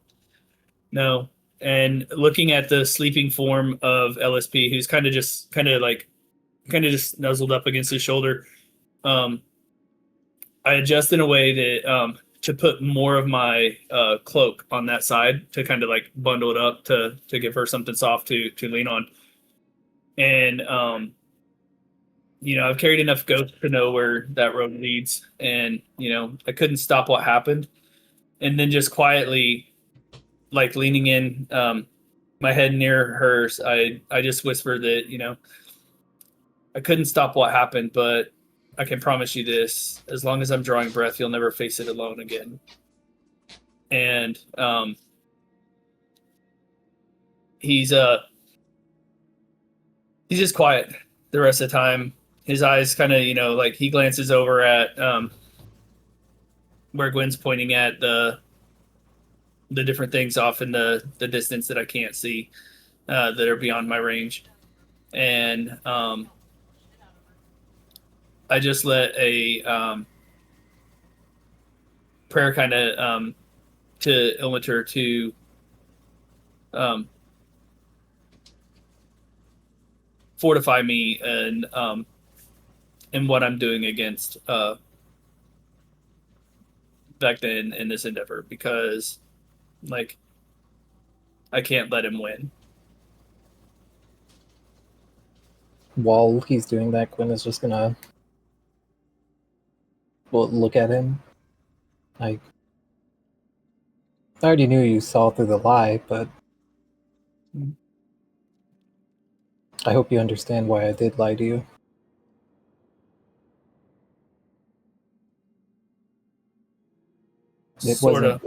no. And looking at the sleeping form of LSP, who's kind of just nuzzled up against his shoulder, I adjust in a way that to put more of my cloak on that side to kind of like bundle it up to give her something soft to lean on. And I've carried enough ghosts to know where that road leads, and I couldn't stop what happened. And then just quietly, like leaning in, my head near hers, I just whispered that I couldn't stop what happened, but I can promise you this: as long as I'm drawing breath, you'll never face it alone again. And he's just quiet the rest of the time. His eyes kind of, like he glances over at where Gwen's pointing at the different things off in the distance that I can't see, that are beyond my range. And I just let a prayer kind of to Ilmater to fortify me and in what I'm doing against Vecna in this endeavor, because like I can't let him win. While he's doing that, Quinn is just gonna look at him. Like, I already knew you saw through the lie, but I hope you understand why I did lie to you. Sort of.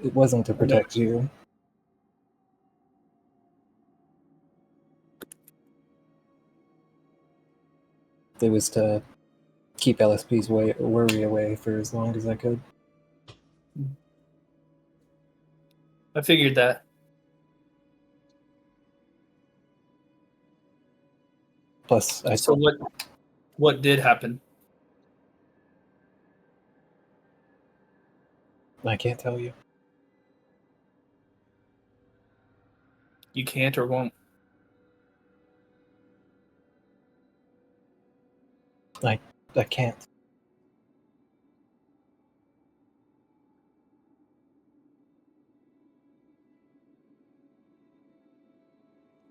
It wasn't to protect you. It was to keep LSP's worry away for as long as I could. I figured that. Plus, So what did happen? I can't tell you. You can't or won't. I can't.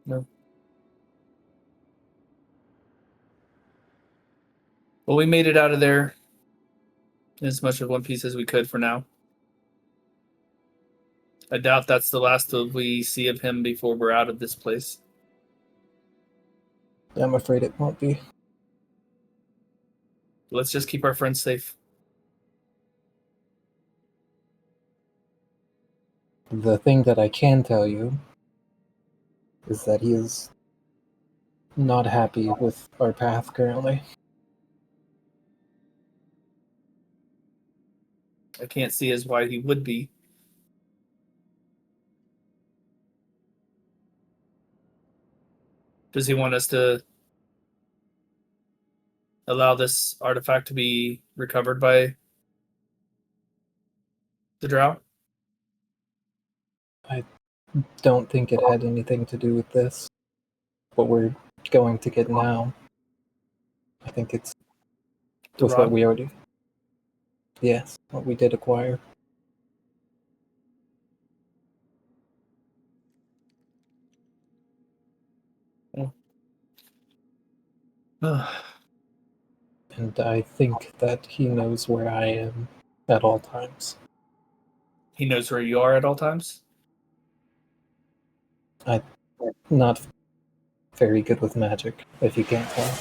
No. Well, we made it out of there in as much of one piece as we could for now. I doubt that's the last of we see of him before we're out of this place. I'm afraid it won't be. Let's just keep our friends safe. The thing that I can tell you is that he is not happy with our path currently. I can't see as why he would be. Does he want us to allow this artifact to be recovered by the drought? I don't think it had anything to do with this. What we're going to get now. I think it's The with rod? what we already... Yes, what we did acquire. And I think that he knows where I am at all times. He knows where you are at all times? I'm not very good with magic, if you can't tell.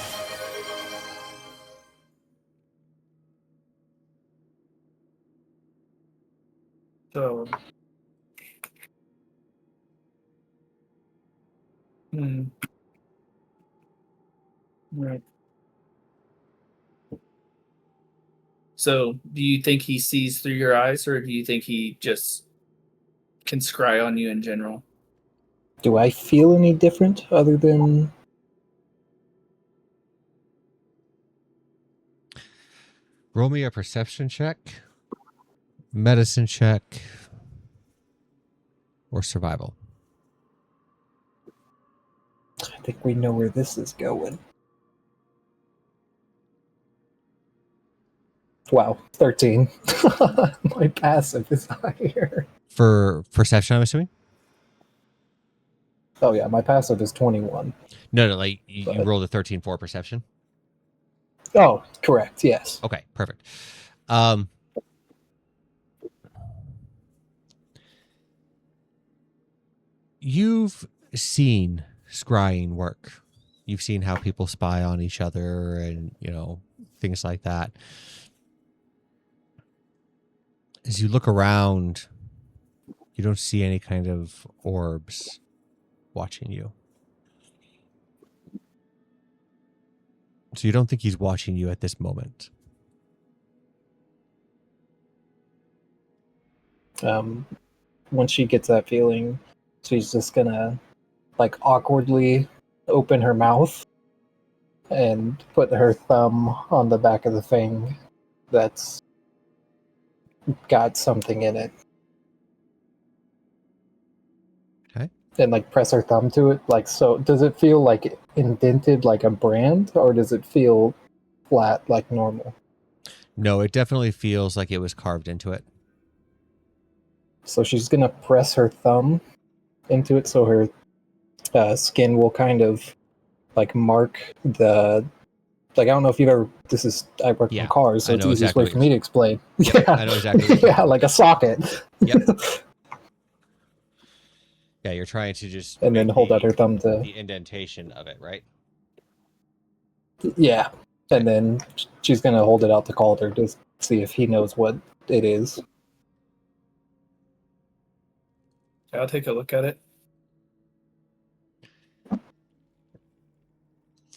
So... Right. So, do you think he sees through your eyes, or do you think he just can scry on you in general? Do I feel any different other than... Roll me a perception check, medicine check, or survival. I think we know where this is going. Wow, 13. My passive is higher. For perception, I'm assuming? Oh yeah, my passive is 21. No, like you But- rolled a 13 for perception. Oh, correct, yes. Okay, perfect. You've seen scrying work. You've seen how people spy on each other and, things like that. As you look around, you don't see any kind of orbs watching you. So you don't think he's watching you at this moment. Once she gets that feeling, she's just gonna, awkwardly open her mouth and put her thumb on the back of the thing that's got something in it. Okay. And like press her thumb to it. Like, so does it feel like indented like a brand, or does it feel flat like normal? No, it definitely feels like it was carved into it. So she's gonna press her thumb into it, so her skin will kind of like mark the. Like, I don't know if you've ever. I work Yeah, on cars, so I it's know the easiest exactly way what for me to explain. Yep, Yeah, I know exactly what you're yeah, talking like a about. socket. Yep. Yeah, you're trying to just And then make hold out her thumb to. the indentation of it, right? Yeah, and then she's gonna hold it out to Calder to see if he knows what it is. I'll take a look at it.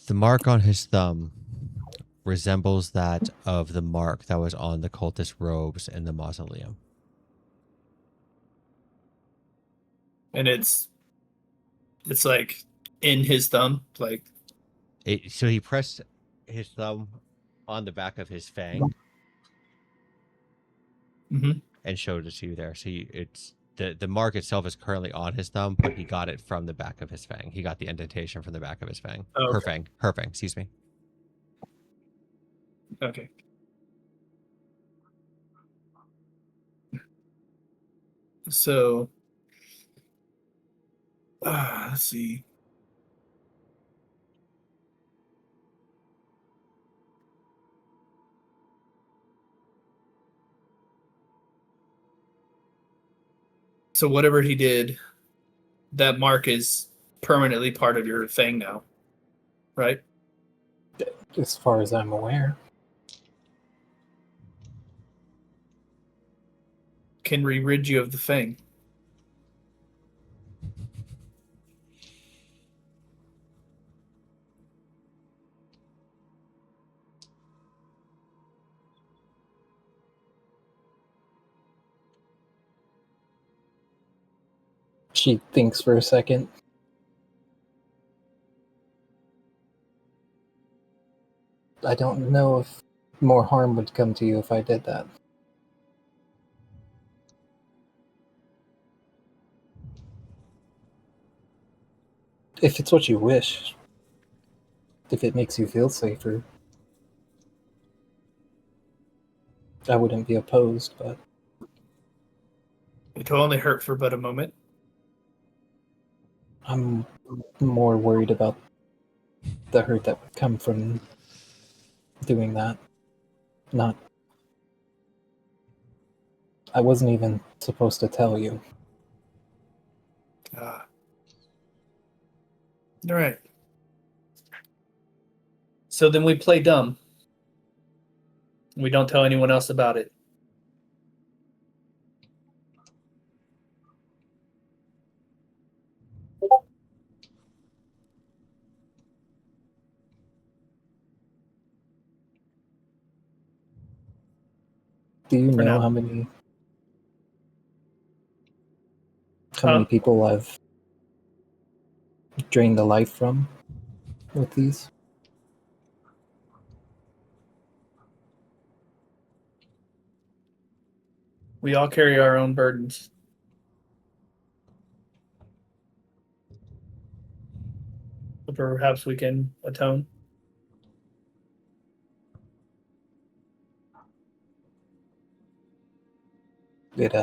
The mark on his thumb resembles that of the mark that was on the cultist robes in the mausoleum. And it's like in his thumb, like So he pressed his thumb on the back of his fang Mhm. and showed it to you there. So it's the mark itself is currently on his thumb, but he got it from the back of his fang. He got the indentation from the back of his fang. Oh, Her fang, excuse me. okay. So let's see. So whatever he did, that mark is permanently part of your thing now, right? As far as I'm aware. Can we rid you of the thing? She thinks for a second. I don't know if more harm would come to you if I did that. If it's what you wish. If it makes you feel safer. I wouldn't be opposed, but It will only hurt for but a moment. I'm more worried about the hurt that would come from doing that. Not. I wasn't even supposed to tell you. Ah. All right. So then we play dumb. We don't tell anyone else about it. Do you For know now. how many Huh? people I've drained the life from with these? We all carry our own burdens. But perhaps we can atone. It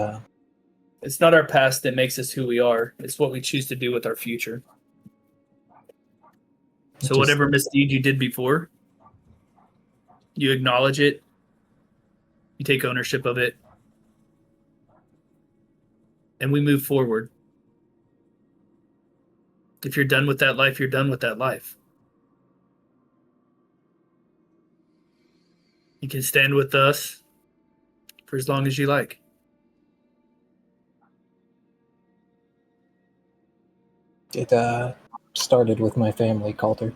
It's not our past that makes us who we are. It's what we choose to do with our future. So just whatever misdeed you did before, you acknowledge it, you take ownership of it, and we move forward. If you're done with that life, you're done with that life. You can stand with us for as long as you like. it started with my family, Calder.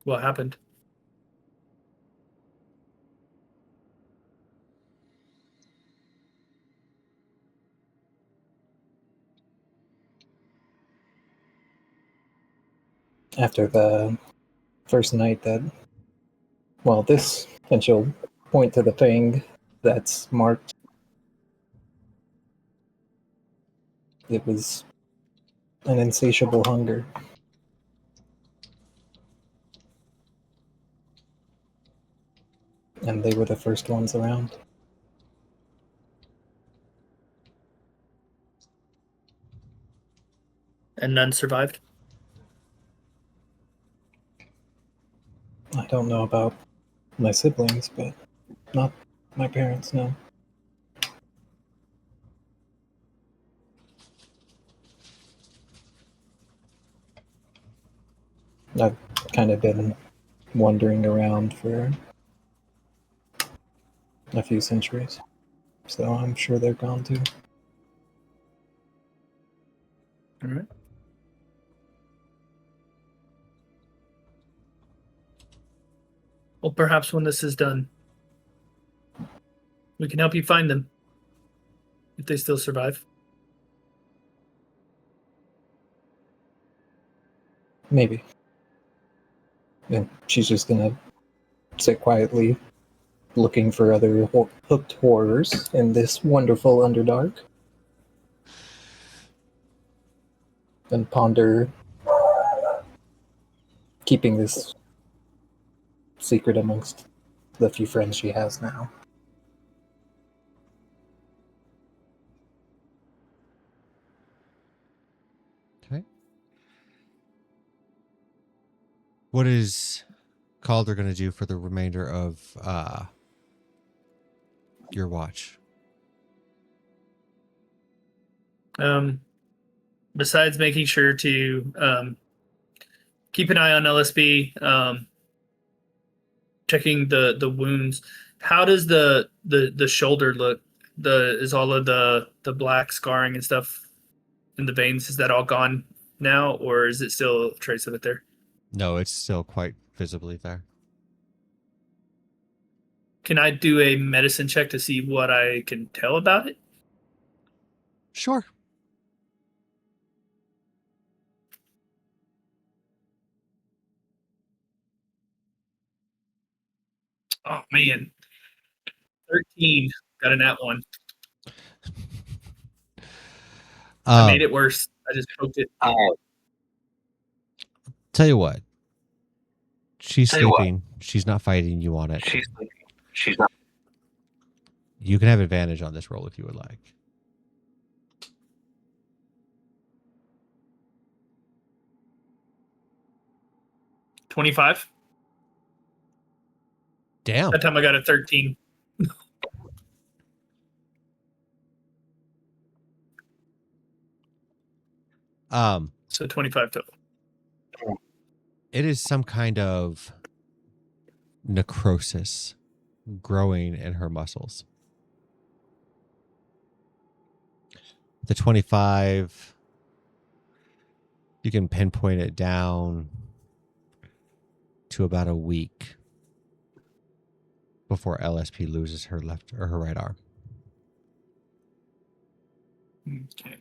What happened? after the first night that, well, this, and she'll point to the thing that's marked. It was an insatiable hunger. And they were the first ones around. And none survived. I don't know about my siblings, but not my parents, no. I've kind of been wandering around for a few centuries, so I'm sure they're gone too. All right. Well, perhaps when this is done, we can help you find them if they still survive. Maybe. And she's just gonna sit quietly, looking for other hooked horrors in this wonderful Underdark, and ponder keeping this secret amongst the few friends she has now. Okay. What is Calder going to do for the remainder of your watch? Besides making sure to keep an eye on LSB, checking the wounds. How does the shoulder look? Is all of the black scarring and stuff in the veins, is that all gone now, or is it still a trace of it there? No, it's still quite visibly there. Can I do a medicine check to see what I can tell about it? Sure. Oh man, 13. Got a nat one. I made it worse. I just poked it. Tell you what. She's sleeping. She's not fighting you on it. She's not. You can have advantage on this roll if you would like. $25. Damn. That time I got a 13. So 25 total. It is some kind of necrosis growing in her muscles. The 25, you can pinpoint it down to about a week before LSP loses her left or her right arm. Okay.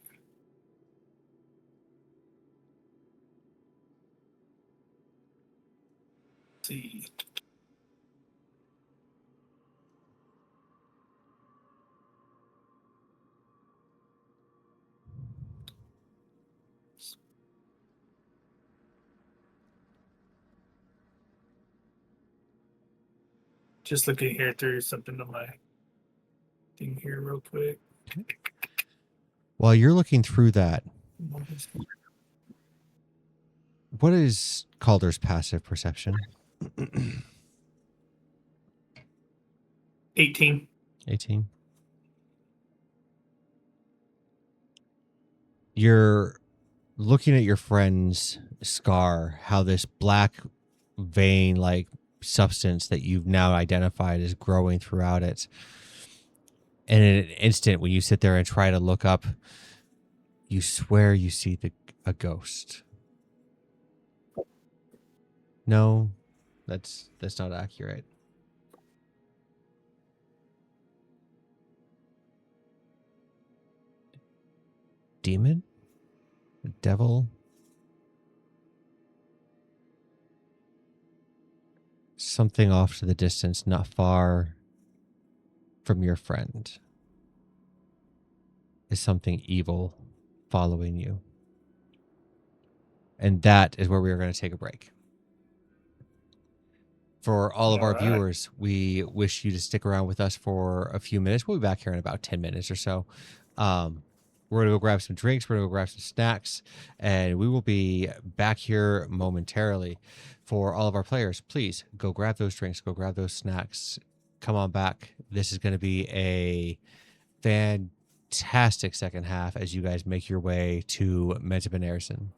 Let's see. Just looking here through something on my thing here real quick. While you're looking through that, what is Calder's passive perception? 18. 18. You're looking at your friend's scar, how this black vein like substance that you've now identified is growing throughout it. And in an instant, when you sit there and try to look up, you swear you see a ghost. No, that's not accurate. Demon? Devil? something off to the distance, not far from your friend, is something evil following you. And that is where we are going to take a break. For all of our Alright. viewers, we wish you to stick around with us for a few minutes. We'll be back here in about 10 minutes or so. We're going to go grab some drinks. We're going to go grab some snacks. And we will be back here momentarily. For all of our players, please go grab those drinks. Go grab those snacks. Come on back. This is going to be a fantastic second half as you guys make your way to Menzoberranzan.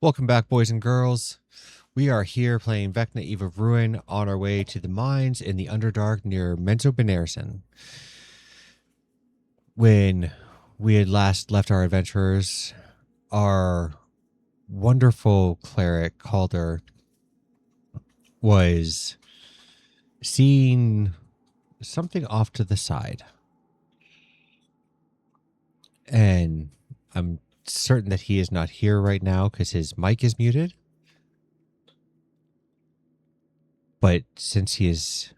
Welcome back, boys and girls. We are here playing Vecna Eve of Ruin on our way to the mines in the Underdark near Menzoberranzan. When we had last left our adventurers, our wonderful cleric Calder was seeing something off to the side. And I'm certain that he is not here right now because his mic is muted. But since he is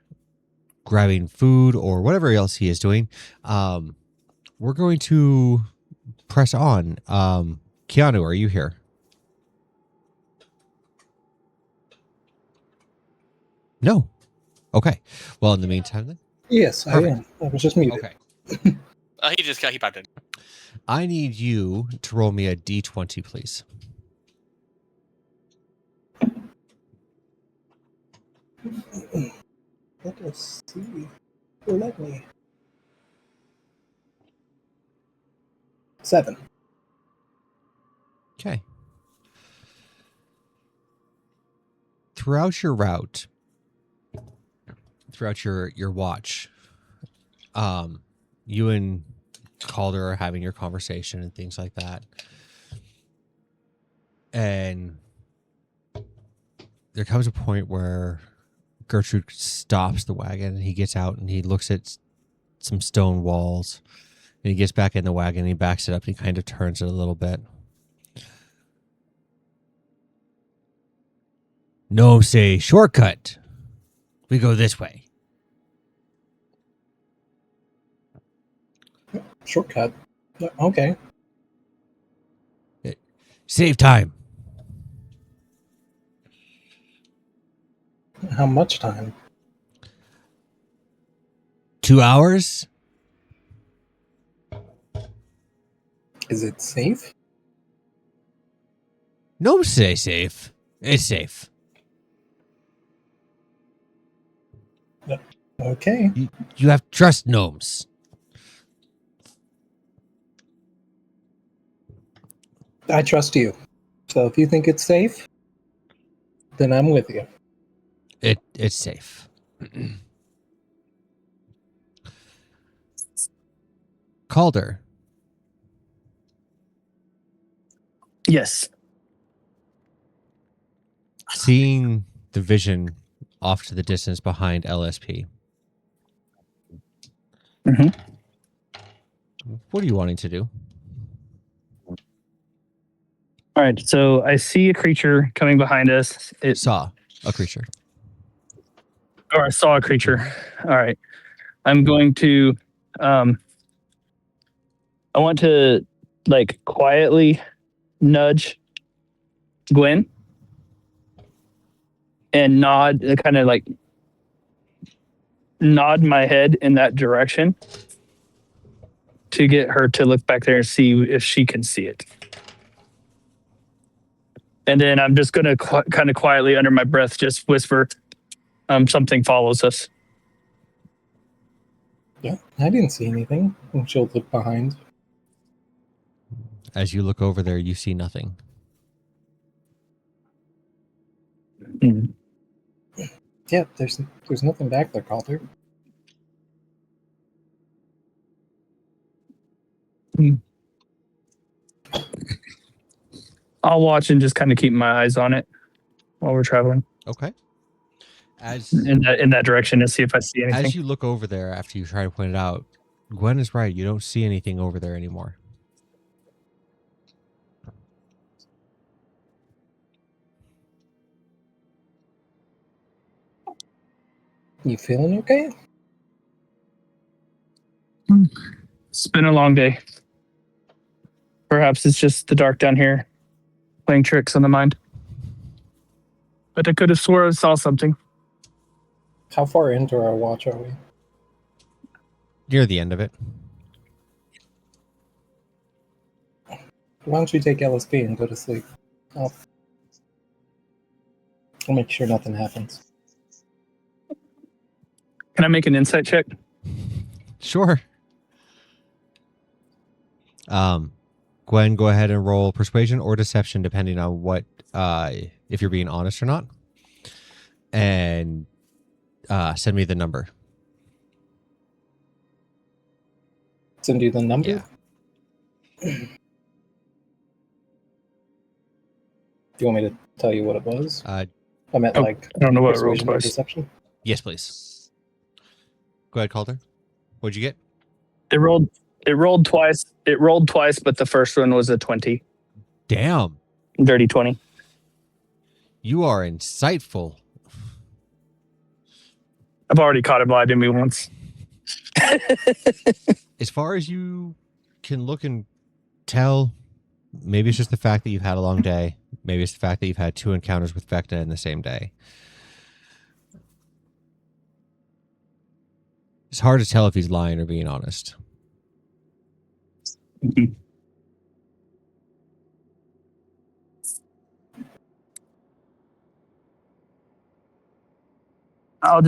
grabbing food or whatever else he is doing, we're going to press on. Keanu, are you here? No. Okay. Well, in the meantime, then. Yes, I Perfect. am. I was just muted. Okay. He popped in. I need you to roll me a d20, please. Let us see. Let me. 7. Okay. Throughout your route, throughout your watch, you and Calder are having your conversation and things like that. And there comes a point where Gertrude stops the wagon and he gets out and he looks at some stone walls and he gets back in the wagon and he backs it up and he kind of turns it a little bit. No, say shortcut. We go this way. Shortcut. Yeah, okay. Save time. How much time? 2 hours? Is it safe? No, say safe. It's safe. Okay. You have to trust gnomes. I trust you. So if you think it's safe, then I'm with you. It's safe. Calder, Yes. seeing the vision off to the distance behind LSP. Mhm. What are you wanting to do? All right. So I see a creature coming behind us. Saw a creature. Or I saw a creature. All right. I'm going to. I want to like quietly nudge Gwen and nod, kind of like nod my head in that direction to get her to look back there and see if she can see it. And then I'm just going to kind of quietly under my breath just whisper, something follows us. Yeah, I didn't see anything. And she'll look behind. As you look over there, you see nothing. Mm. Yeah, there's nothing back there, Calder. I'll watch and just kind of keep my eyes on it while we're traveling Okay. As in that direction and see if I see anything. you look over there after you try to point it out, Gwen is right. You don't see anything over there anymore. You feeling okay? It's been a long day. Perhaps it's just the dark down here playing tricks on the mind. But I could have swore I saw something. How far into our watch are we? Near the end of it. Why don't you take LSP and go to sleep? I'll make sure nothing happens. Can I make an insight check? Sure. Gwen, go ahead and roll persuasion or deception, depending on what, if you're being honest or not. And send me the number. Send you the number? Yeah. Do you want me to tell you what it was? I meant like I don't know what I rolled persuasion or twice. deception. Yes, please. Go ahead, Calder. What'd you get? It rolled twice. It rolled twice, but the first one was a 20. Damn. Dirty 20. You are insightful. I've already caught him lying to me once. As far as you can look and tell, maybe it's just the fact that you've had a long day. Maybe it's the fact that you've had 2 encounters with Vecna in the same day. It's hard to tell if he's lying or being honest. I'll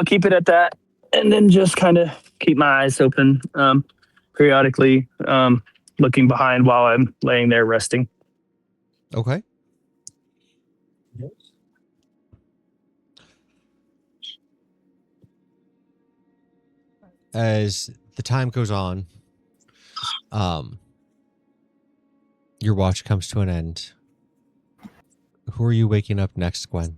keep it at that, and then just kind of keep my eyes open periodically, looking behind while I'm laying there resting. Okay. As the time goes on, your watch comes to an end. Who are you waking up next, Gwen?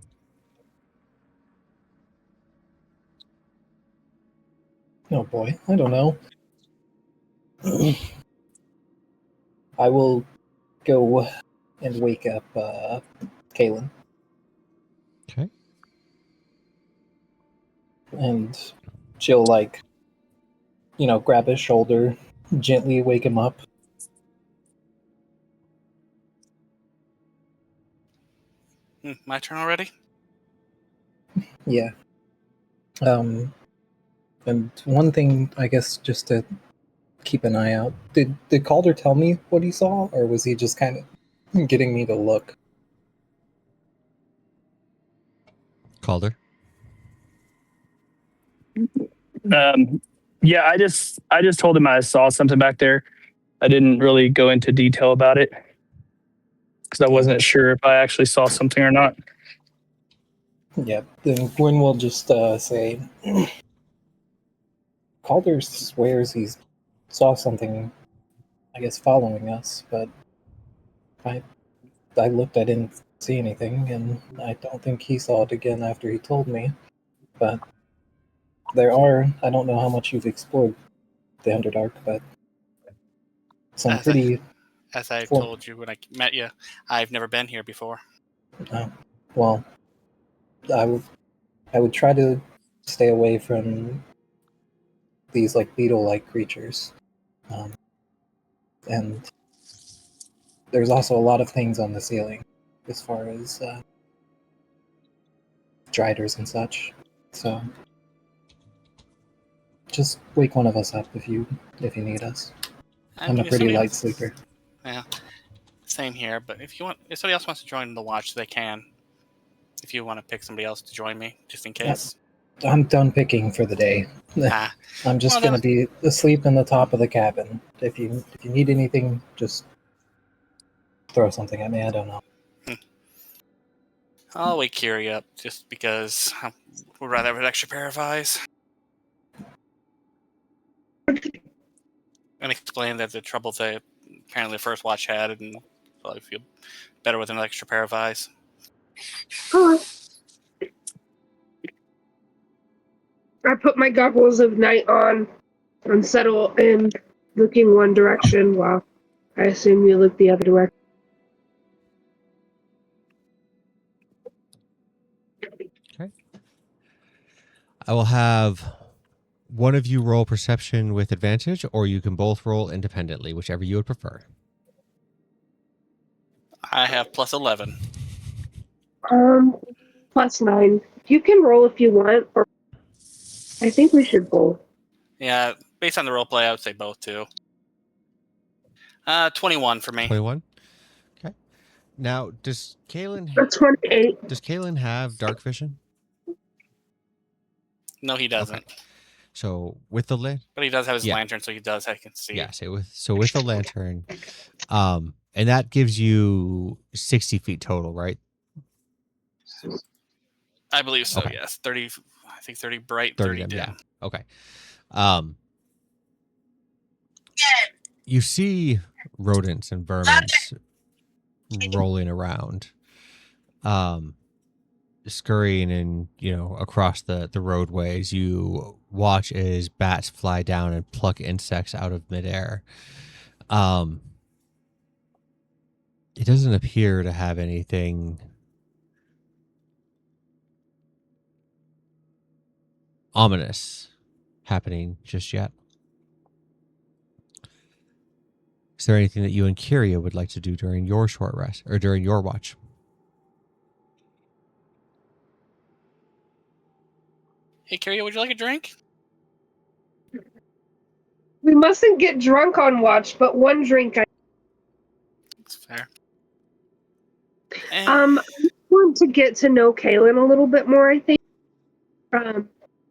Oh boy, I don't know. I will go and wake up Kaylin. Okay. And she'll grab his shoulder, gently wake him up. My turn already? Yeah. And one thing, I guess, just to keep an eye out. Did Calder tell me what he saw, or was he just kind of getting me to look? Calder. Yeah, I just told him I saw something back there. I didn't really go into detail about it because I wasn't sure if I actually saw something or not. Yeah, then Gwen will just say, Calder swears he saw something, I guess, following us, but I looked, I didn't see anything, and I don't think he saw it again after he told me. But there are, I don't know how much you've explored the Underdark, but some As pretty... As I told you when I met you, I've never been here before. Well, I would try to stay away from these beetle-like creatures. And there's also a lot of things on the ceiling as far as driders and such. So just wake one of us up if you need us. I'm a pretty light sleeper. Yeah, same here. But if somebody else wants to join the watch, they can. If you want to pick somebody else to join me, just in case. I'm done picking for the day. I'm just going to be asleep in the top of the cabin. If you need anything, just throw something at me. I don't know. I'll wake Kiri up just because I would rather have an extra pair of eyes. And explain that the troubles that apparently the first watch had, and probably feel better with an extra pair of eyes. I put my goggles of night on and settle in, looking one direction while I assume you look the other direction. Okay. I will have one of you roll perception with advantage, or you can both roll independently, whichever you would prefer. I have plus 11. Plus 9. You can roll if you want, or I think we should both. Yeah, based on the roleplay, I would say both too. 21 for me. 21. Okay. Now, does Kaylin? 28. Does Kaylin have dark vision? No, he doesn't. Okay. So with the lantern, But he does have his Yeah. lantern, so I can see. yeah. So with the lantern, and that gives you 60 feet total, right? I believe so. Okay. Yes, 30. I think 30 bright, 30 30 dim, dim. yeah. Okay. You see rodents and vermins rolling around, scurrying in, across the roadways. You watch as bats fly down and pluck insects out of midair. It doesn't appear to have anything ominous happening just yet. Is there anything that you and Kyria would like to do during your short rest or during your watch? Hey, Kyria, would you like a drink? We mustn't get drunk on watch, but one drink. That's fair. I want to get to know Kaylin a little bit more. I think.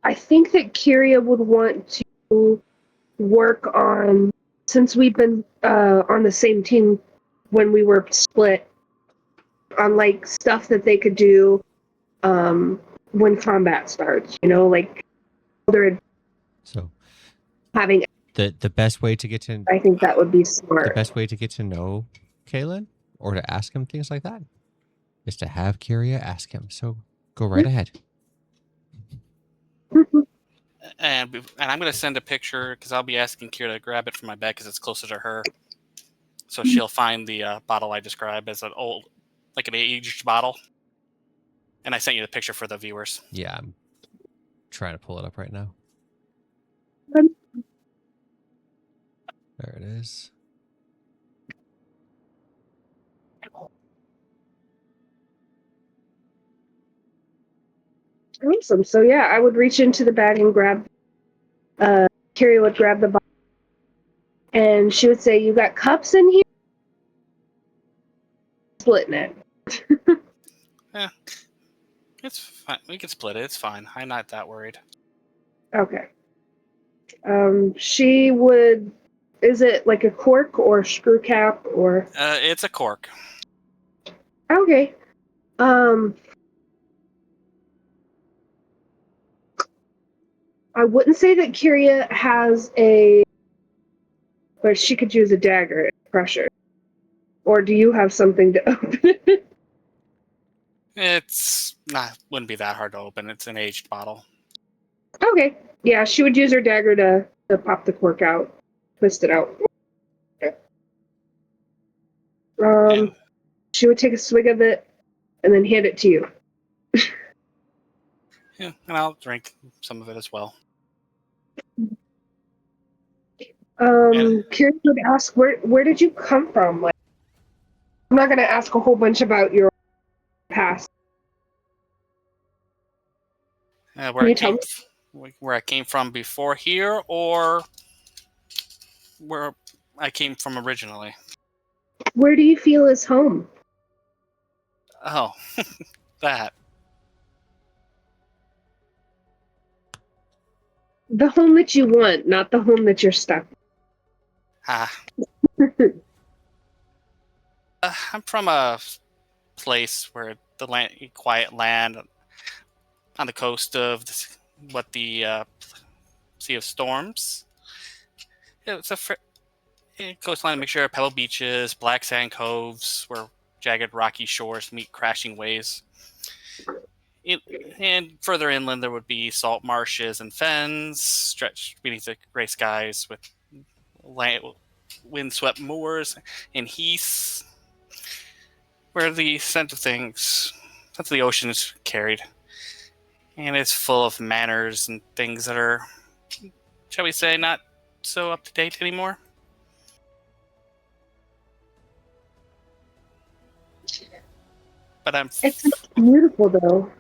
I think that Kyria would want to work on, since we've been on the same team when we were split, on like stuff that they could do when combat starts. Like they're So having. the best way to get to I think that would be smart. the best way to get to know Kaylin or to ask him things like that is to have Kyria ask him. So go right ahead. And I'm going to send a picture because I'll be asking Kyria to grab it from my bag because it's closer to her. So she'll find the bottle I described as an aged bottle. And I sent you the picture for the viewers. Yeah, I'm trying to pull it up right now. There it is. Awesome. So yeah, I would reach into the bag and grab. Kyria would grab the bottle, and she would say, "You got cups in here?" Splitting it. Yeah, it's fine. We can split it. It's fine. I'm not that worried. Okay. She would. Is it like a cork or screw cap or? It's a cork. Okay. I wouldn't say that Kyria has but she could use a dagger and pressure. Or do you have something to open it? It's not. Wouldn't be that hard to open. It's an aged bottle. Okay. Yeah, she would use her dagger to pop the cork out, twist it out. Okay. And She would take a swig of it and then hand it to you. yeah, and I'll drink some of it as well. Kyria would ask, where did you come from? Like, I'm not going to ask a whole bunch about your past. Where I came from before here, or where I came from originally. Where do you feel is home? Oh, that. The home that you want, not the home that you're stuck. I'm from a place where quiet land on the coast of the Sea of Storms. It's a coastline mixture of pebble beaches, black sand coves, where jagged rocky shores meet crashing waves. And further inland, there would be salt marshes and fens stretched beneath the gray skies with windswept moors and heaths, where the scent of the ocean is carried. And it's full of manners and things that are, shall we say, not so up to date anymore. But It's beautiful, though.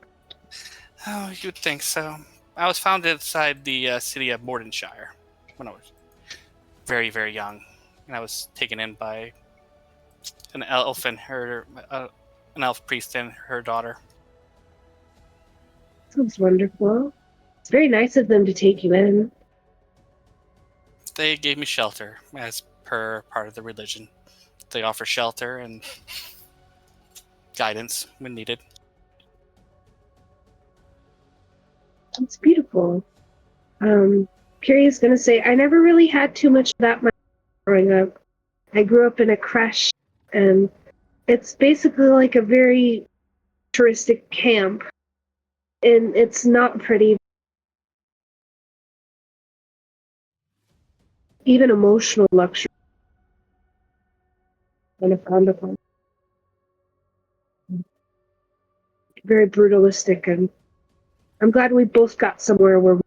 Oh, you'd think so. I was founded inside the city of Mordenshire when I was very, very young, and I was taken in by an elf and an elf priest and her daughter. Sounds wonderful. It's very nice of them to take you in. They gave me shelter as per part of the religion. They offer shelter and guidance when needed. It's beautiful. Kiria's gonna say, I never really had too much of that growing up. I grew up in a creche, and it's basically like a very touristic camp, and it's not pretty. Even emotional luxury kind of frowned upon. Very brutalistic, and I'm glad we both got somewhere where we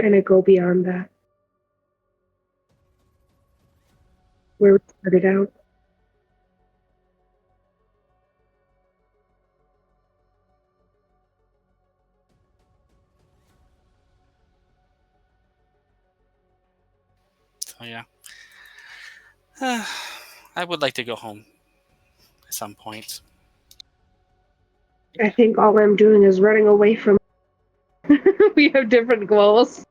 kind of go beyond that. Where we started out. So yeah, I would like to go home at some point. I think all I'm doing is running away from. We have different goals.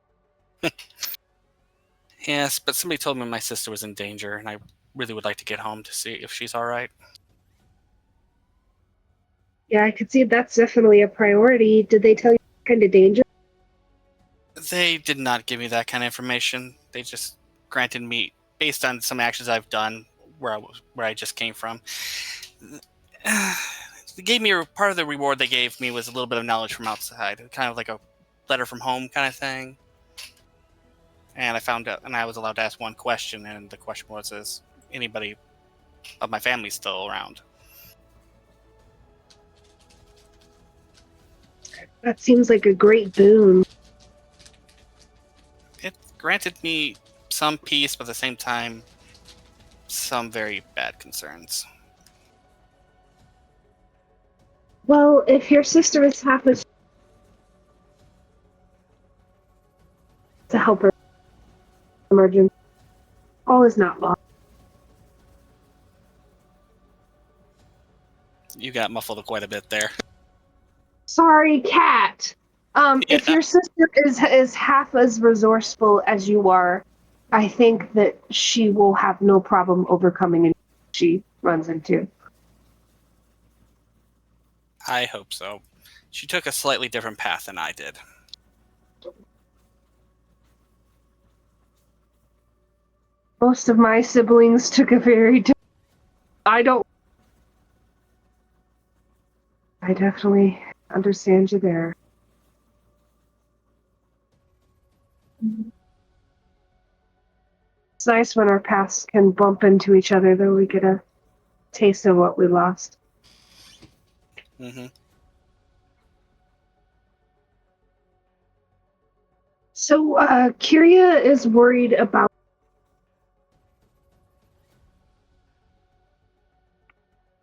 Yes, but somebody told me my sister was in danger, and I really would like to get home to see if she's all right. Yeah, I could see that's definitely a priority. Did they tell you what kind of danger? They did not give me that kind of information. They just granted me, based on some actions I've done where I just came from. They gave me part of the reward they gave me was a little bit of knowledge from outside, kind of like a letter from home kind of thing. And I found out, and I was allowed to ask one question, and the question was, is anybody of my family still around? That seems like a great boon. It granted me some peace, but at the same time, some very bad concerns. Well, if your sister is half as to help her emergence, all is not lost. You got muffled quite a bit there. Sorry, Cat. If Yeah. your sister is half as resourceful as you are, I think that she will have no problem overcoming anything she runs into. I hope so. She took a slightly different path than I did. Most of my siblings took a very different. I definitely understand you there. It's nice when our paths can bump into each other, though we get a taste of what we lost. Mm-hmm. So, Kiria is worried about.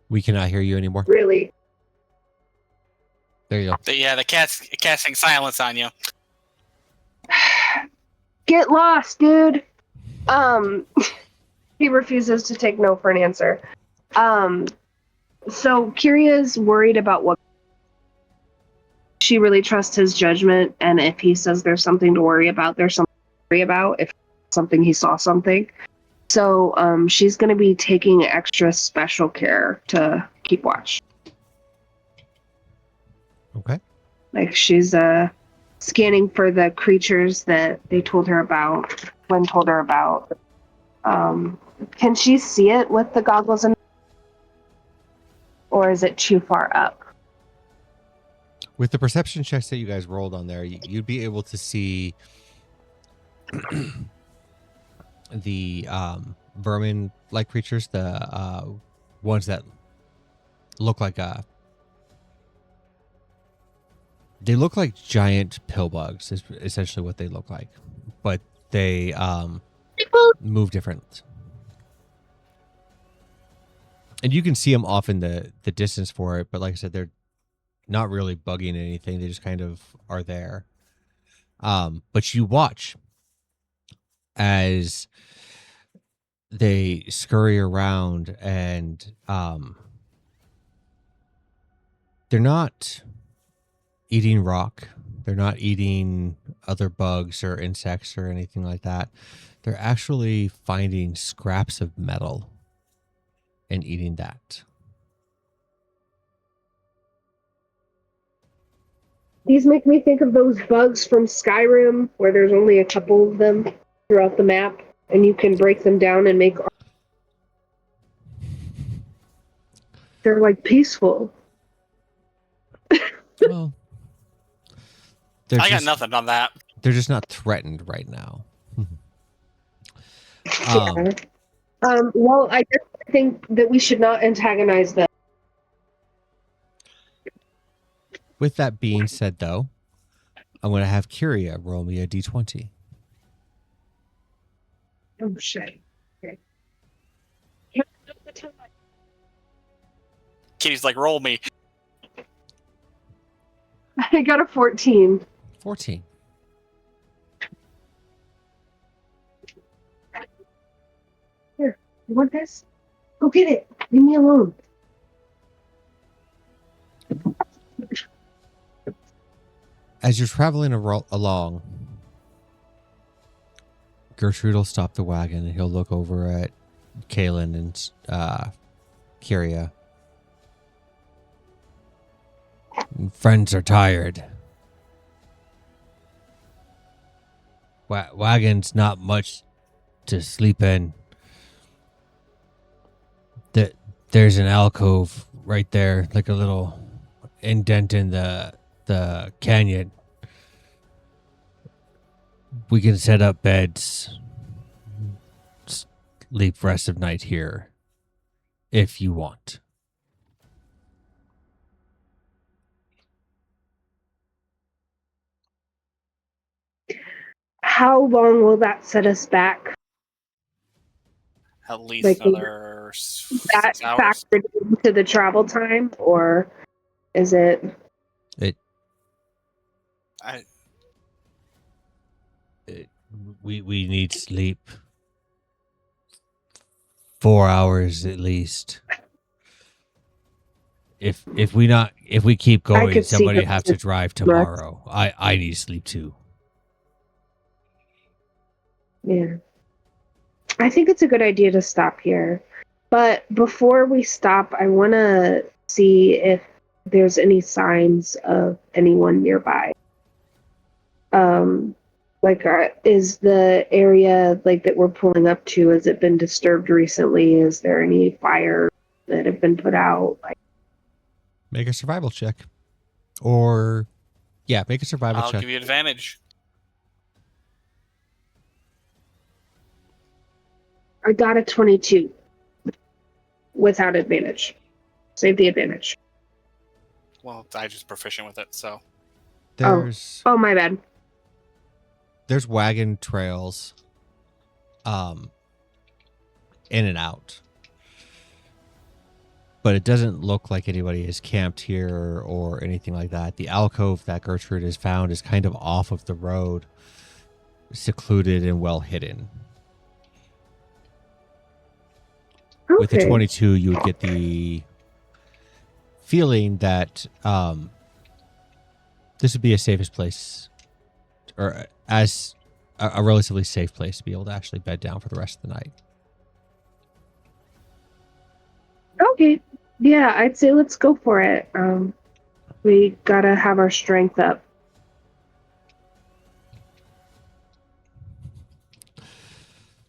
We cannot hear you anymore. Really? There you go. The cat's casting silence on you. Get lost, dude. He refuses to take no for an answer. So Kiria's worried about what she really trusts his judgment, and if he says there's something to worry about, there's something to worry about. If something he saw something. So she's gonna be taking extra special care to keep watch. Okay. Like she's scanning for the creatures that they told her about. Gwen told her about. Can she see it with the goggles in? Or is it too far up? With the perception checks that you guys rolled on there, you'd be able to see the vermin-like creatures, the ones that look like they look like giant pill bugs is essentially what they look like, but they move different. And you can see them off in the distance for it, but like I said, they're not really bugging anything. They just kind of are there. But you watch as they scurry around, and they're not eating rock. They're not eating other bugs or insects or anything like that. They're actually finding scraps of metal and eating that. These make me think of those bugs from Skyrim, where there's only a couple of them throughout the map, and you can break them down and make. They're like peaceful. Well, I got nothing on that. They're just not threatened right now. Yeah. Well, I guess I think that we should not antagonize them. With that being said, though, I'm going to have Kyria roll me a d20. Oh shit. Okay. Kitty's like, roll me. I got a 14. 14. Here, you want this? Go get it. Leave me alone. As you're traveling along, Gertrude will stop the wagon and he'll look over at Kaylin and Kyria. Friends are tired. Wagon's not much to sleep in. There's an alcove right there, like a little indent in the canyon. We can set up beds, sleep rest of night here, if you want. How long will that set us back? At least Like, another That 6 hours. factored into the travel time, or is it? We need sleep. 4 hours at least. If we keep going, could see somebody that have to drive tomorrow. I need sleep too. Yeah. I think it's a good idea to stop here. But before we stop, I want to see if there's any signs of anyone nearby. Is the area like that we're pulling up to, has it been disturbed recently? Is there any fires that have been put out? Make a survival check. Or, yeah, make a survival I'll check. give you advantage. I got a 22 without advantage. Save the advantage. Well, I just proficient with it, so. There's Oh, my bad. there's wagon trails in and out. But it doesn't look like anybody is camped here or anything like that. The alcove that Gertrude has found is kind of off of the road, secluded and well hidden. Okay. With the 22, you would get the feeling that this would be a safest place, or as a relatively safe place to be able to actually bed down for the rest of the night. Okay. Yeah, I'd say let's go for it. We gotta have our strength up.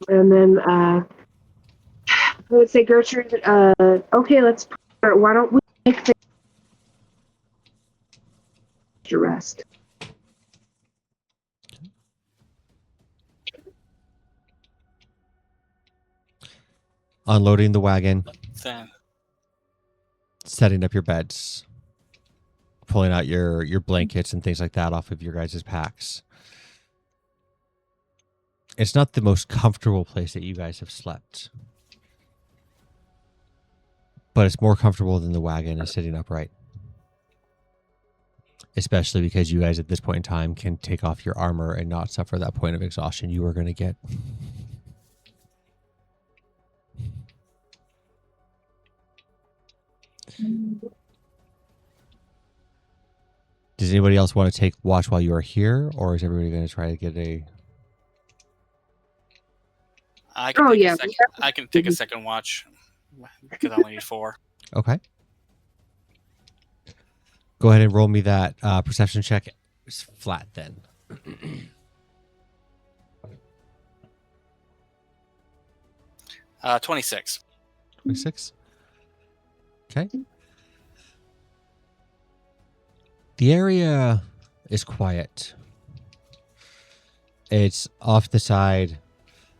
And then I would say, Gertrude, okay, why don't we make the rest? Unloading the wagon, Then setting up your beds, pulling out your blankets and things like that off of your guys' packs. It's not the most comfortable place that you guys have slept, but it's more comfortable than the wagon is sitting upright. Especially because you guys at this point in time can take off your armor and not suffer that point of exhaustion you are going to get. Does anybody else want to take watch while you are here, or is everybody going to try to get a? I can Oh, take yeah. a second. I can take a second watch because I only need 4. Okay. Go ahead and roll me that perception check. It's flat then. 26. 26. Okay. The area is quiet. It's off the side.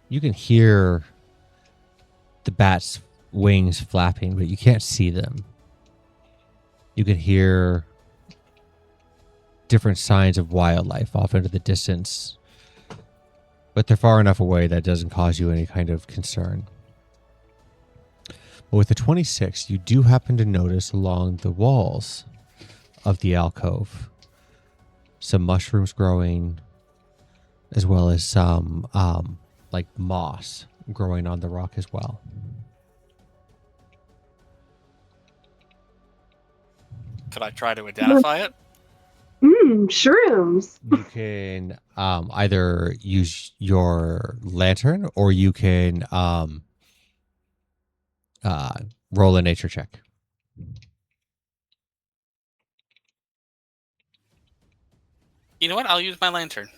You can hear the bats' wings flapping, but you can't see them. You can hear different signs of wildlife off into the distance, but they're far enough away that it doesn't cause you any kind of concern. But with the 26, you do happen to notice along the walls of the alcove some mushrooms growing, as well as some like moss growing on the rock as well. Could I try to identify it? Shrooms. You can either use your lantern, or you can roll a nature check. You know what? I'll use my lantern.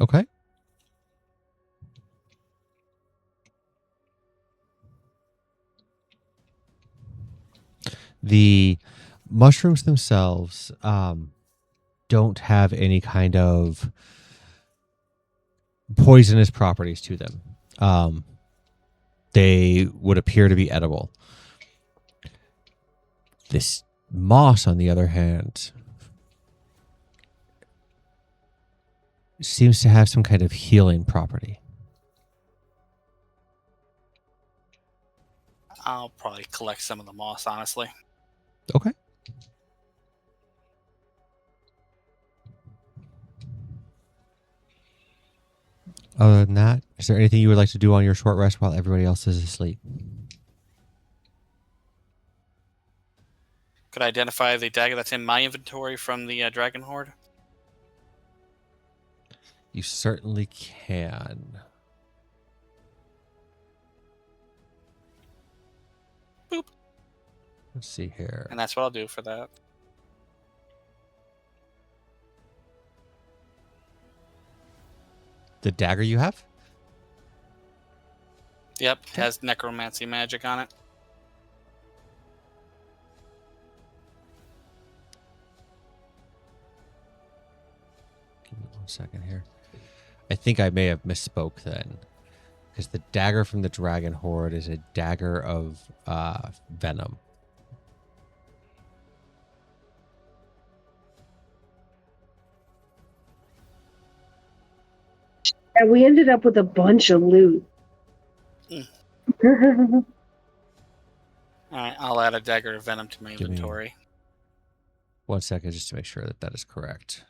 Okay. The mushrooms themselves don't have any kind of poisonous properties to them. They would appear to be edible. This moss, on the other hand, seems to have some kind of healing property. I'll probably collect some of the moss, honestly. Okay. Other than that, is there anything you would like to do on your short rest while everybody else is asleep? Could I identify the dagger that's in my inventory from the dragon horde? You certainly can. Boop. Let's see here. And that's what I'll do for that. The dagger you have? Yep, has necromancy magic on it. Give me 1 second here. I think I may have misspoke then, because the dagger from the dragon horde is a dagger of venom. And we ended up with a bunch of loot. Alright, I'll add a dagger of venom to my Give me- inventory. 1 second just to make sure that that is correct.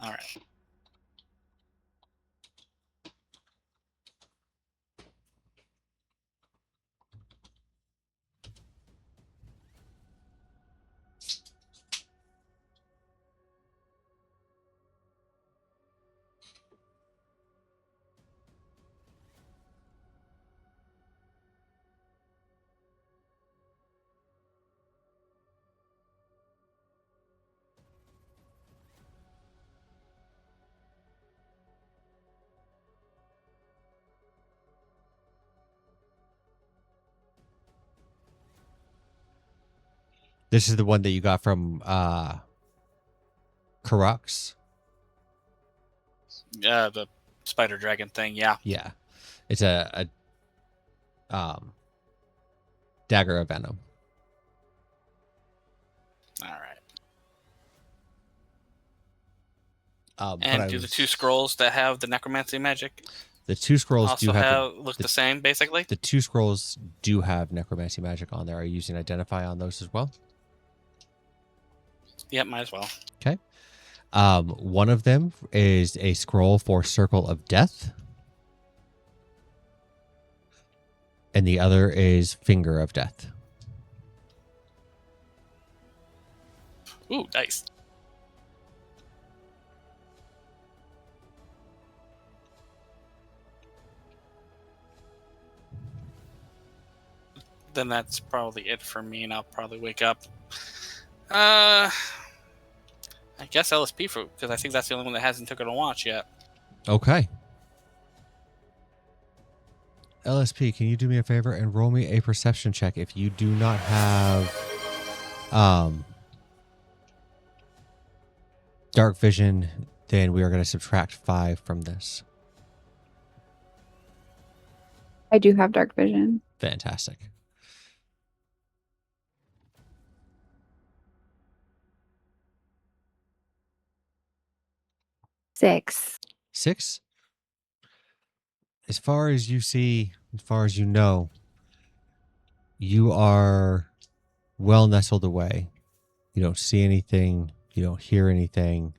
Alright. This is the one that you got from Karux. Yeah, the spider dragon thing, yeah. Yeah, it's a dagger of venom. Alright. But And I do the was- 2 scrolls that have the necromancy magic The 2 scrolls also do have have look the same, basically? the 2 scrolls do have necromancy magic on there. Are you using identify on those as well? Yep, might as well. Okay. One of them is a scroll for Circle of Death, and the other is Finger of Death. Ooh, nice. Then that's probably it for me, and I'll probably wake up. I guess LSP fruit, because I think that's the only one that hasn't taken a watch yet. Okay. LSP, can you do me a favor and roll me a perception check if you do not have dark vision, then we are going to subtract 5 from this. I do have dark vision. Fantastic. Six. 6. As far as you see, as far as you know, you are well nestled away. You don't see anything. You don't hear anything.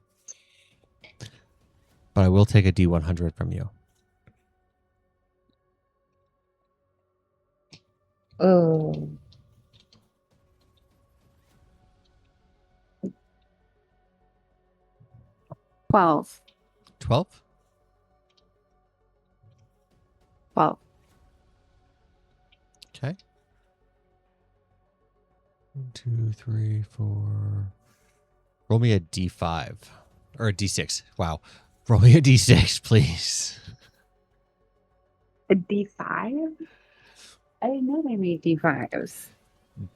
But I will take a D100 from you. Oh. $12. 12? Well, Okay. 1, 2, 3, 4. Roll me a D5 or a D6. Wow. Roll me a D6, please. a D5? I didn't know they made D5s.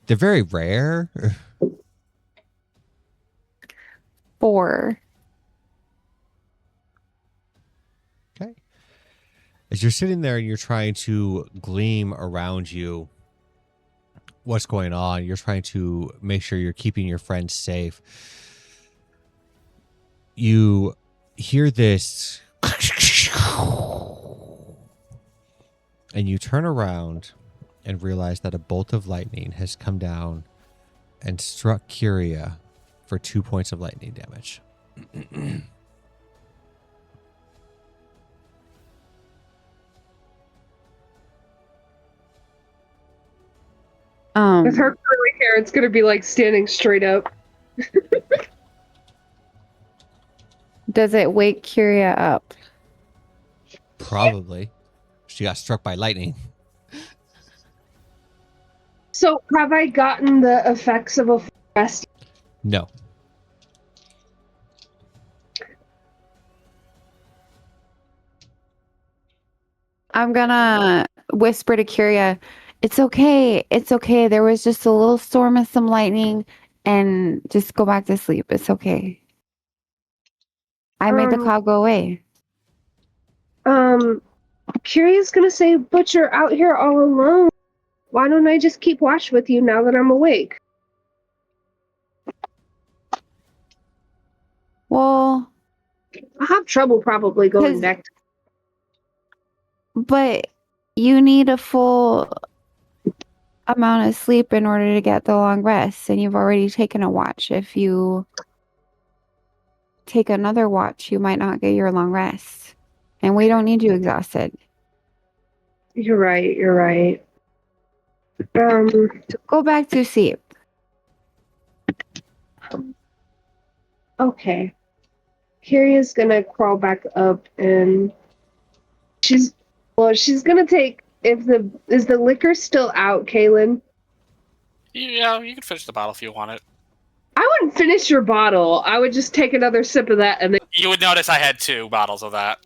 They're very rare. 4. Okay. As you're sitting there and you're trying to gleam around you what's going on, you're trying to make sure you're keeping your friends safe. You hear this and you turn around and realize that a bolt of lightning has come down and struck Kyria for 2 points of lightning damage. With her curly hair, it's gonna be like standing straight up. Does it wake Kyria up? Probably. She got struck by lightning. So, have I gotten the effects of a rest? No. I'm gonna whisper to Kyria, it's okay. It's okay. There was just a little storm and some lightning, and just go back to sleep. It's okay. I made the cloud go away. Kyria's gonna say, but you're out here all alone. Why don't I just keep watch with you now that I'm awake? Well, I'll have trouble probably going 'Cause- back. but you need a full amount of sleep in order to get the long rest, and you've already taken a watch. If you take another watch, you might not get your long rest, and we don't need you exhausted. You're right. You're right. So go back to sleep. Okay. Kyria's gonna crawl back up and she's gonna take is the liquor still out, Kaylin? Yeah, you can finish the bottle if you want it. I wouldn't finish your bottle. I would just take another sip of that and then You would notice I had 2 bottles of that.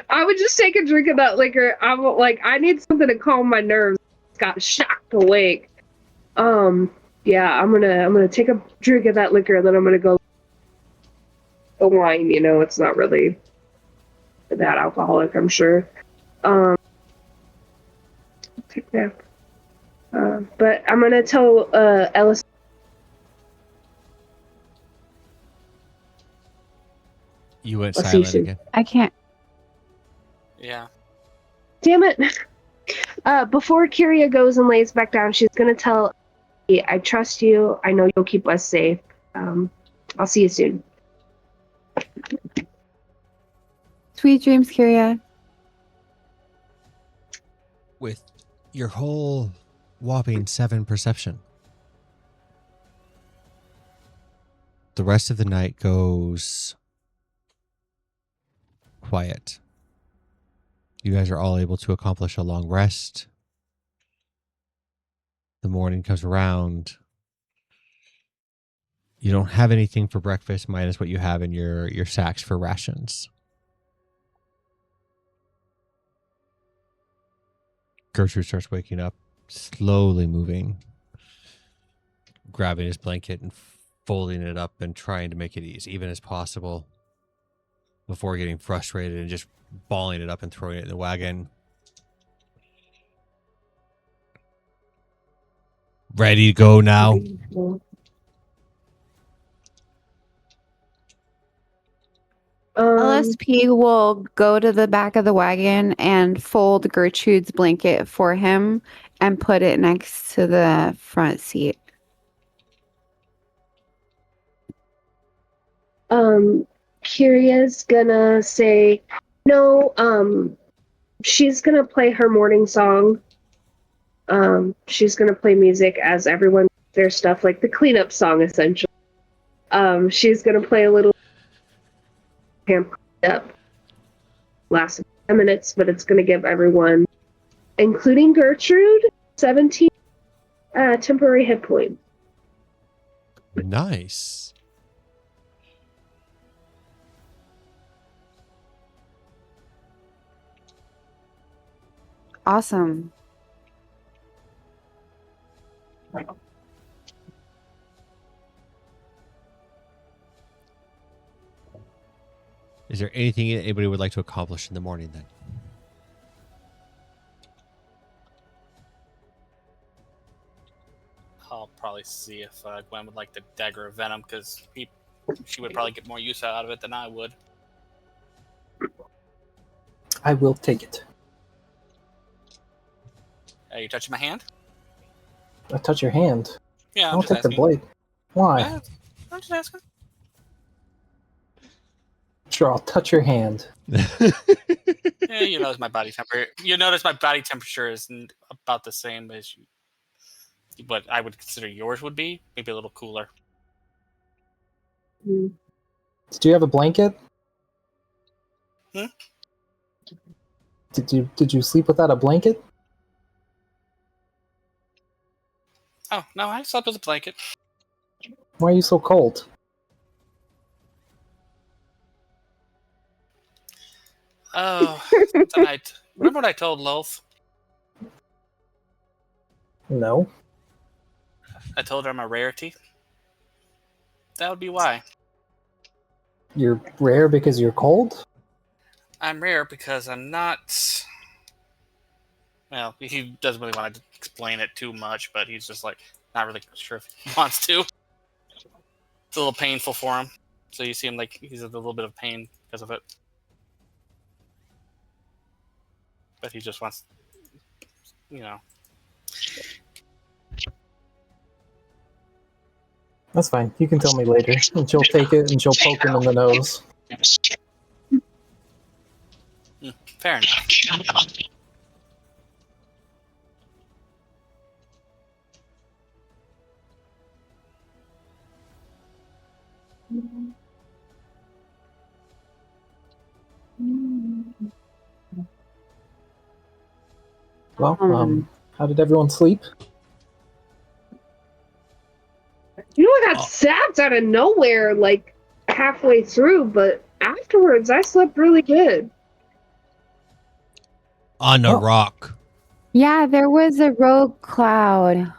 I would just take a drink of that liquor. I'm like, I need something to calm my nerves. Got shocked awake. Yeah, I'm gonna take a drink of that liquor and then I'm gonna go. The wine, it's not really that alcoholic, I'm sure. Take that. But I'm gonna tell Ellis. You went Let's see, silent again. I can't. Yeah. Damn it! Before Kyria goes and lays back down, she's gonna tell, I trust you. I know you'll keep us safe. I'll see you soon. Sweet dreams, Kyria. With your whole whopping 7 perception. the rest of the night goes quiet. You guys are all able to accomplish a long rest. The morning comes around. You don't have anything for breakfast minus what you have in your sacks for rations. Gertrude starts waking up, slowly moving, grabbing his blanket and folding it up and trying to make it as even as possible before getting frustrated and just balling it up and throwing it in the wagon. Ready to go now? LSP will go to the back of the wagon and fold Gertrude's blanket for him and put it next to the front seat. Kiria's gonna say, no, she's gonna play her morning song. She's gonna play music as everyone does their stuff, like the cleanup song, essentially. She's gonna play a little camp up. Lasts 10 minutes, but it's gonna give everyone, including Gertrude, 17 temporary hit points. Nice. Awesome. Is there anything anybody would like to accomplish in the morning then? I'll probably see if Gwen would like the dagger of venom, because she would probably get more use out of it than I would. I will take it. Are you touching my hand? I touch your hand. Yeah, I'm I'll just take the asking. blade. Why? I'm just asking. Sure, I'll touch your hand. Yeah, you notice my body temperature. You notice my body temperature is about the same as what I would consider yours would be. Maybe a little cooler. Do you have a blanket? Hmm? Did you sleep without a blanket? Oh no, I slept with a blanket. Why are you so cold? Oh, tonight. Remember what I told Loth? No. I told her I'm a rarity. That would be why. You're rare because you're cold? I'm rare because I'm not. Well, he doesn't really want to explain it too much, but he's just like not really sure if he wants to. It's a little painful for him, so you see him like he's in a little bit of pain because of it. But he just wants, you know. That's fine. You can tell me later. And she'll take it and she'll poke him in the nose. Fair enough. Well, how did everyone sleep? You know, I got stabbed out of nowhere, like halfway through, but afterwards, I slept really good. On a Oh. rock. Yeah, there was a rogue cloud.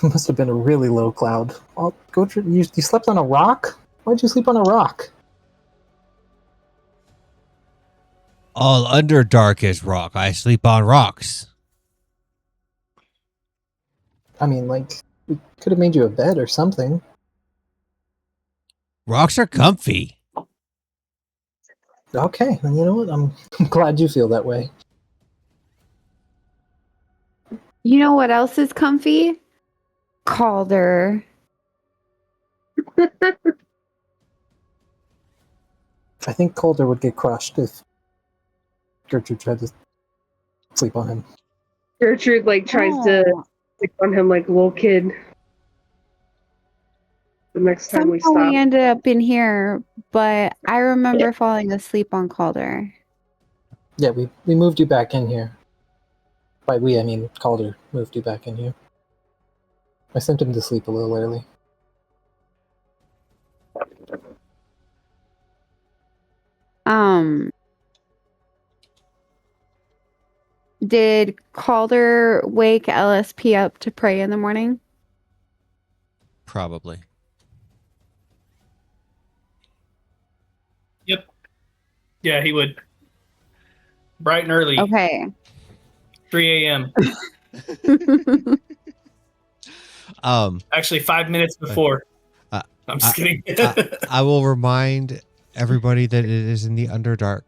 Must have been a really low cloud. Oh, you slept on a rock? Why'd you sleep on a rock? All Underdark is rock. I sleep on rocks. I mean, like, we could have made you a bed or something. Rocks are comfy. Okay, and you know what? I'm glad you feel that way. You know what else is comfy? Calder. I think Calder would get crushed if Gertrude tried to sleep on him. Gertrude, like, tries to Oh. stick on him like a little kid. the next time we Somehow we stop. ended up in here, but I remember falling asleep on Calder. Yeah, we moved you back in here. By we, I mean Calder moved you back in here. I sent him to sleep a little early. Did Calder wake LSP up to pray in the morning? Probably. Yep. Yeah, he would. Bright and early, Okay. 3 a.m. Actually, 5 minutes before. I'm just kidding. I will remind everybody that it is in the Underdark,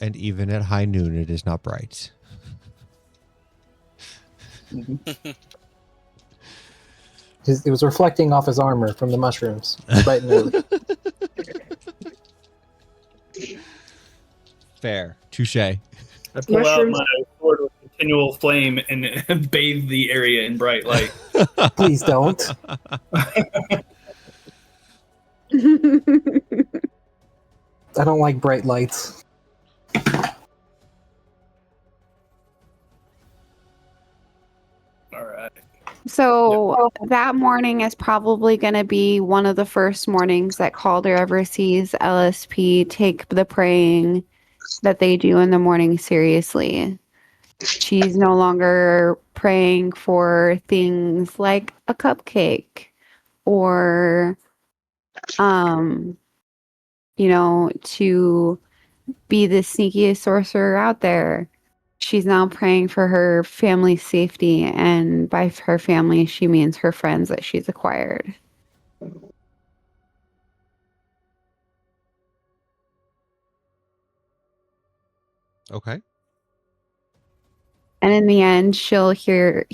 and even at high noon, it is not bright. It was reflecting off his armor from the mushrooms, bright and early. Fair. Touche. I pull out Mushrooms. my sword with continual flame and bathe the area in bright light. Please don't. I don't like bright lights. All right. So that morning is probably going to be one of the first mornings that Calder ever sees LSP take the praying that they do in the morning seriously. She's no longer praying for things like a cupcake or, to be the sneakiest sorcerer out there. She's now praying for her family's safety, and by her family, she means her friends that she's acquired. Okay. And in the end, he'll hear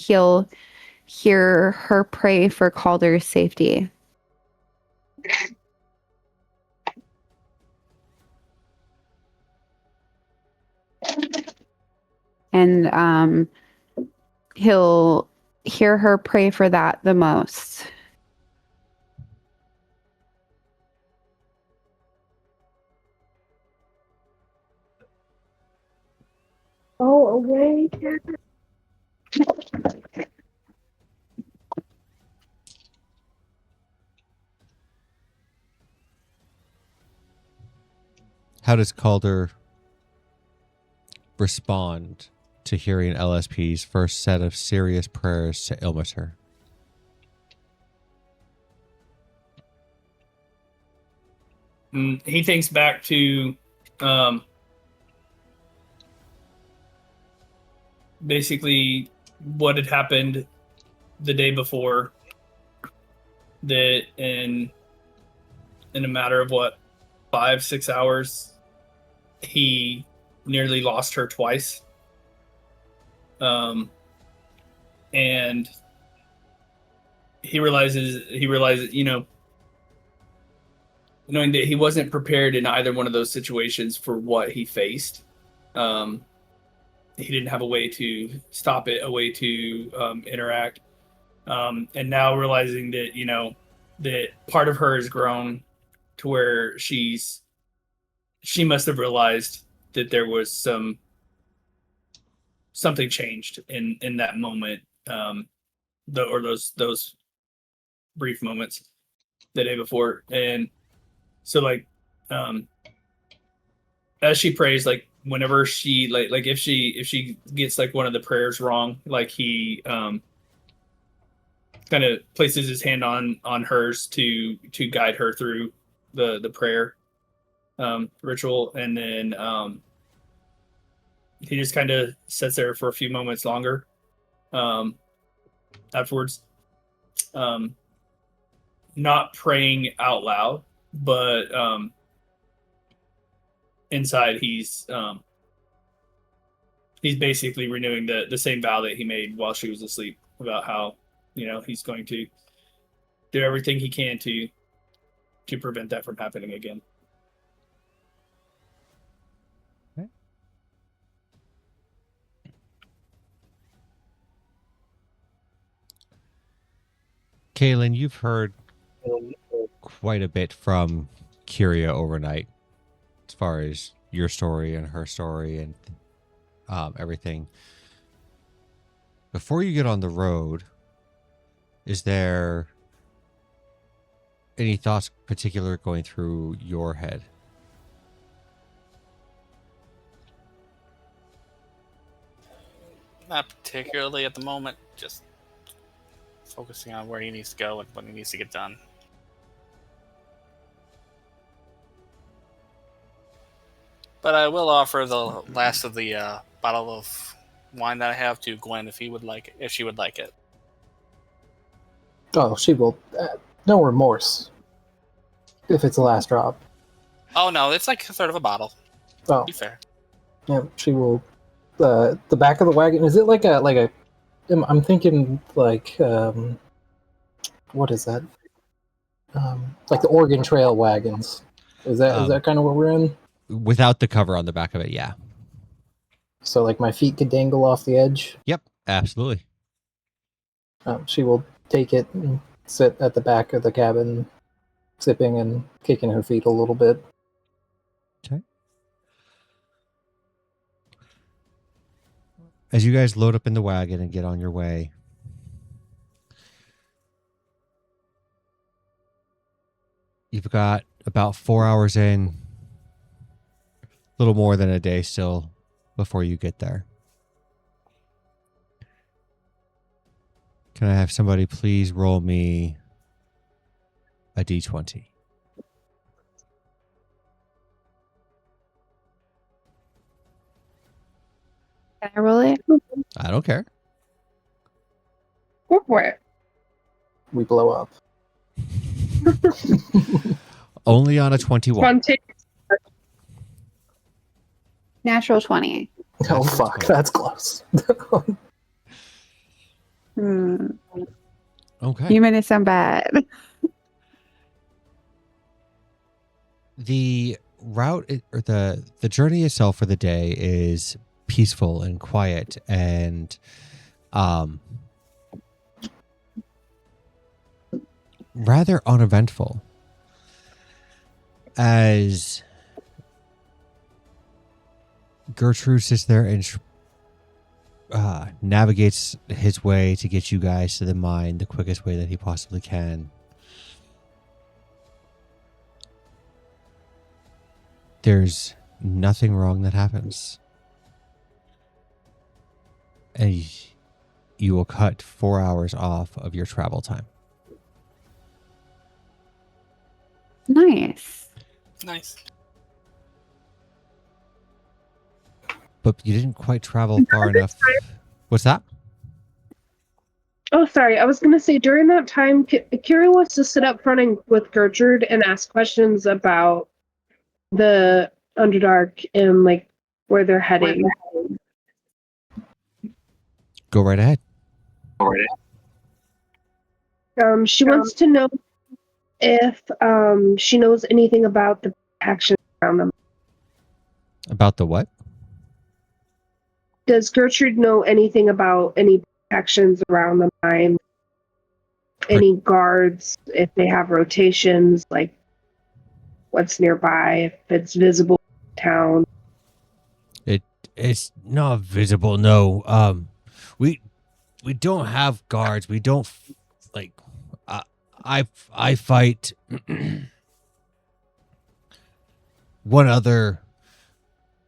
her pray for Calder's safety. And he'll hear her pray for that the most. Oh, away. How does Calder respond to hearing LSP's first set of serious prayers to Ilmater? He thinks back to basically what had happened the day before, that in a matter of 5-6 hours, he nearly lost her twice. And he realizes, knowing that he wasn't prepared in either one of those situations for what he faced. He didn't have a way to stop it, a way to interact. And now realizing that, that part of her has grown to where she must have realized that there was something changed in that moment, those brief moments the day before. And so as she prays, whenever she if she gets one of the prayers wrong, he kind of places his hand on hers to guide her through the prayer ritual, and then he just kind of sits there for a few moments longer afterwards, not praying out loud, but inside he's basically renewing the same vow that he made while she was asleep, about how he's going to do everything he can to prevent that from happening again. Okay. Kaylin, you've heard quite a bit from Kyria overnight, as far as your story and her story and everything. Before you get on the road, is there any thoughts particular going through your head? Not particularly at the moment. Just focusing on where he needs to go and what he needs to get done. But I will offer the last of the bottle of wine that I have to Gwen if she would like it. Oh, she will. No remorse. If it's the last drop. Oh no, it's like a third of a bottle. Oh, Be fair. yeah, she will. The back of the wagon, is it like a? I'm thinking like what is that? Like the Oregon Trail wagons. Is that kind of what we're in? Without the cover on the back of it, yeah. So like my feet could dangle off the edge. Yep, absolutely. She will take it and sit at the back of the cabin, sipping and kicking her feet a little bit. Okay. As you guys load up in the wagon and get on your way, you've got about 4 hours in, a little more than a day still before you get there. Can I have somebody please roll me a d20? Can I roll it? I don't care. Go for it. We blow up. Only on a 21. Spontaneous. Natural 20. Oh fuck, that's close. Okay. You made it sound bad. The route or the journey itself for the day is peaceful and quiet and rather uneventful, as Gertrude sits there and navigates his way to get you guys to the mine the quickest way that he possibly can. There's nothing wrong that happens. And you will cut 4 hours off of your travel time. Nice. Nice. But you didn't quite travel far enough. What's that? Oh, sorry. I was going to say during that time, Kira wants to sit up front with Gertrude and ask questions about the Underdark and like where they're heading. Go right ahead. She wants to know if she knows anything about the actions around them. About the what? Does Gertrude know anything about any actions around the mine? Any guards, if they have rotations, like what's nearby, if it's visible in town? It's not visible, no. We don't have guards. We don't like I fight one other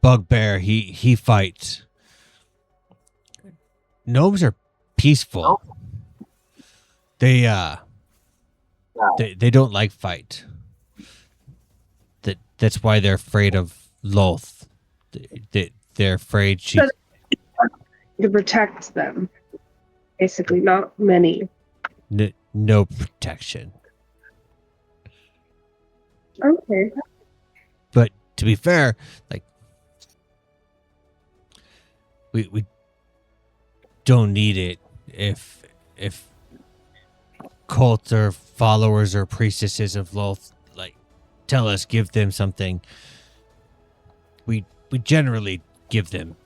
bugbear. He fights. Gnomes are peaceful. They don't like fight. That's why they're afraid of Loth. They're afraid she To protect them. Basically, not many. no protection. Okay. But to be fair, like we don't need it if cults or followers or priestesses of Loth like tell us give them something. We generally give them,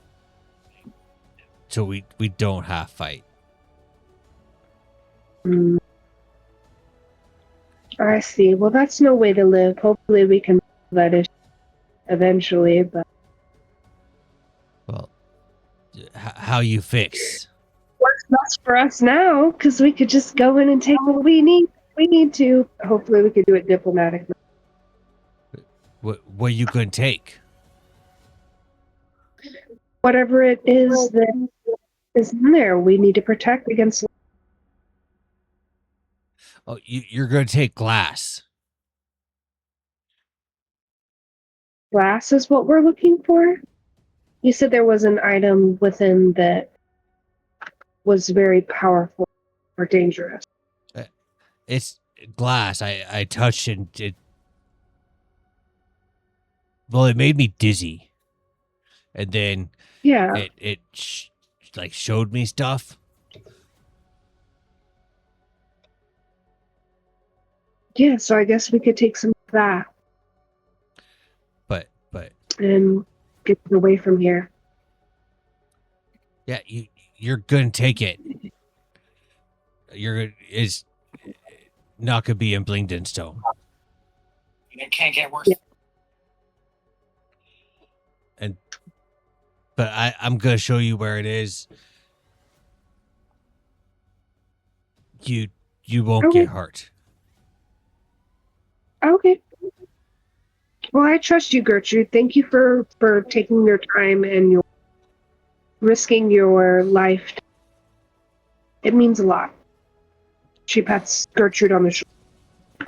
so we don't have fight. I see. Well, that's no way to live. Hopefully we can solve that issue eventually, but Well, how you fix? what's best for us now? Because we could just go in and take what we need. We need to. Hopefully we could do it diplomatically. What you gonna take? Whatever it is that is in there, we need to protect against Oh, you're gonna take glass. glass is what we're looking for. You said there was an item within that was very powerful or dangerous. It's glass. I touched and it. Well, it made me dizzy, and then Yeah. like showed me stuff. Yeah, so I guess we could take some of that But and get it away from here. yeah, you're gonna take it. It's not gonna be in Blingden Stone. It can't get worse. Yeah. But I'm gonna show you where it is. You won't Okay. get hurt. Okay. Well, I trust you, Gertrude. Thank you for taking your time and your risking your life. It means a lot. She pats Gertrude on the shoulder.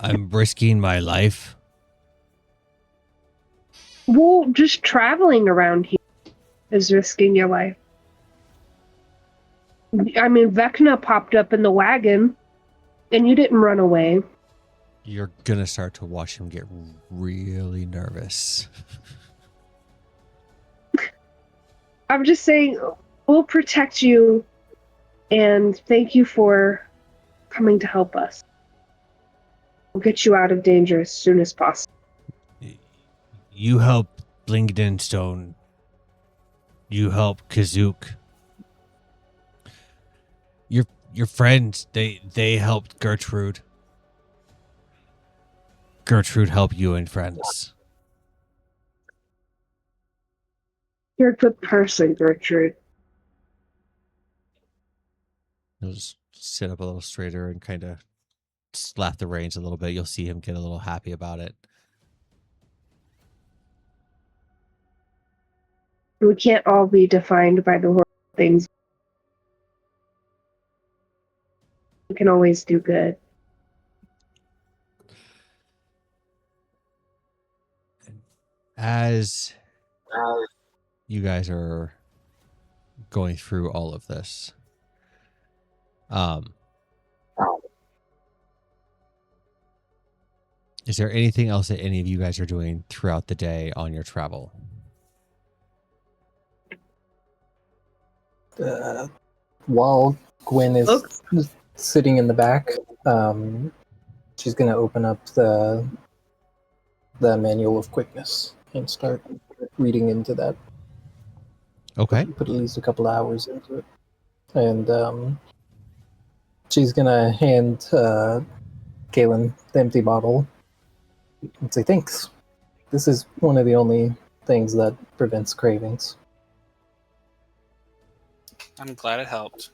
I'm risking my life. Well, just traveling around here is risking your life. I mean, Vecna popped up in the wagon, and you didn't run away. You're gonna start to watch him get really nervous. I'm just saying, we'll protect you, and thank you for coming to help us. We'll get you out of danger as soon as possible. You help Blingden Stone. You help Kazook. Your friends, they helped Gertrude. Gertrude helped you and friends. You're a good person, Gertrude. He'll just sit up a little straighter and kind of slap the reins a little bit. You'll see him get a little happy about it. We can't all be defined by the horrible things. We can always do good. As you guys are going through all of this, is there anything else that any of you guys are doing throughout the day on your travel? While Gwen is Look. sitting in the back, she's gonna open up the manual of quickness and start reading into that. Okay. Put at least a couple hours into it, and she's gonna hand Galen the empty bottle and say thanks. This is one of the only things that prevents cravings. I'm glad it helped.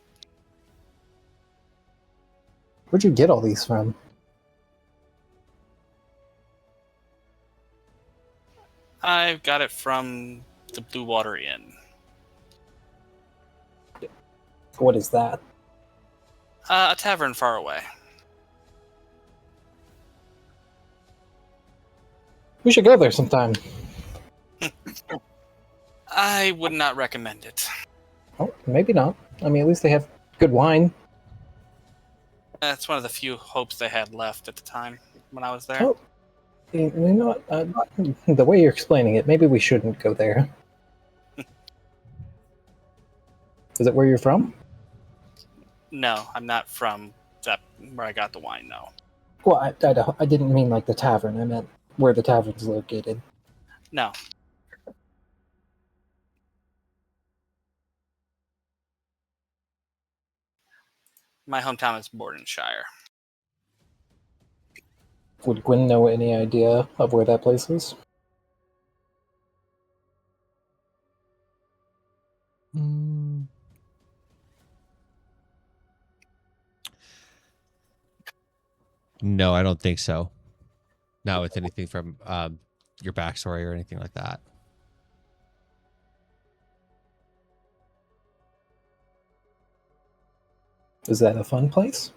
Where'd you get all these from? I got it from the Blue Water Inn. What is that? A tavern far away. We should go there sometime. I would not recommend it. Oh, maybe not. I mean, at least they have good wine. That's one of the few hopes they had left at the time when I was there. Oh, you know what? The way you're explaining it, maybe we shouldn't go there. Is it where you're from? No, I'm not from that where I got the wine, no. Well, I didn't mean like the tavern. I meant where the tavern's located. No. My hometown is Bordenshire. Would Gwen know any idea of where that place is? Mm. No, I don't think so. Not with anything from your backstory or anything like that. Is that a fun place?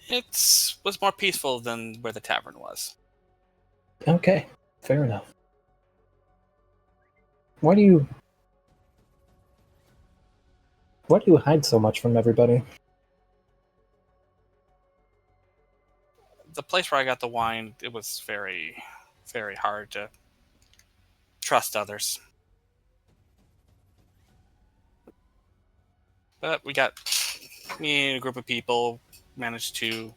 It was more peaceful than where the tavern was. Okay, fair enough. Why do you hide so much from everybody? The place where I got the wine, it was very, very hard to trust others. But me and a group of people managed to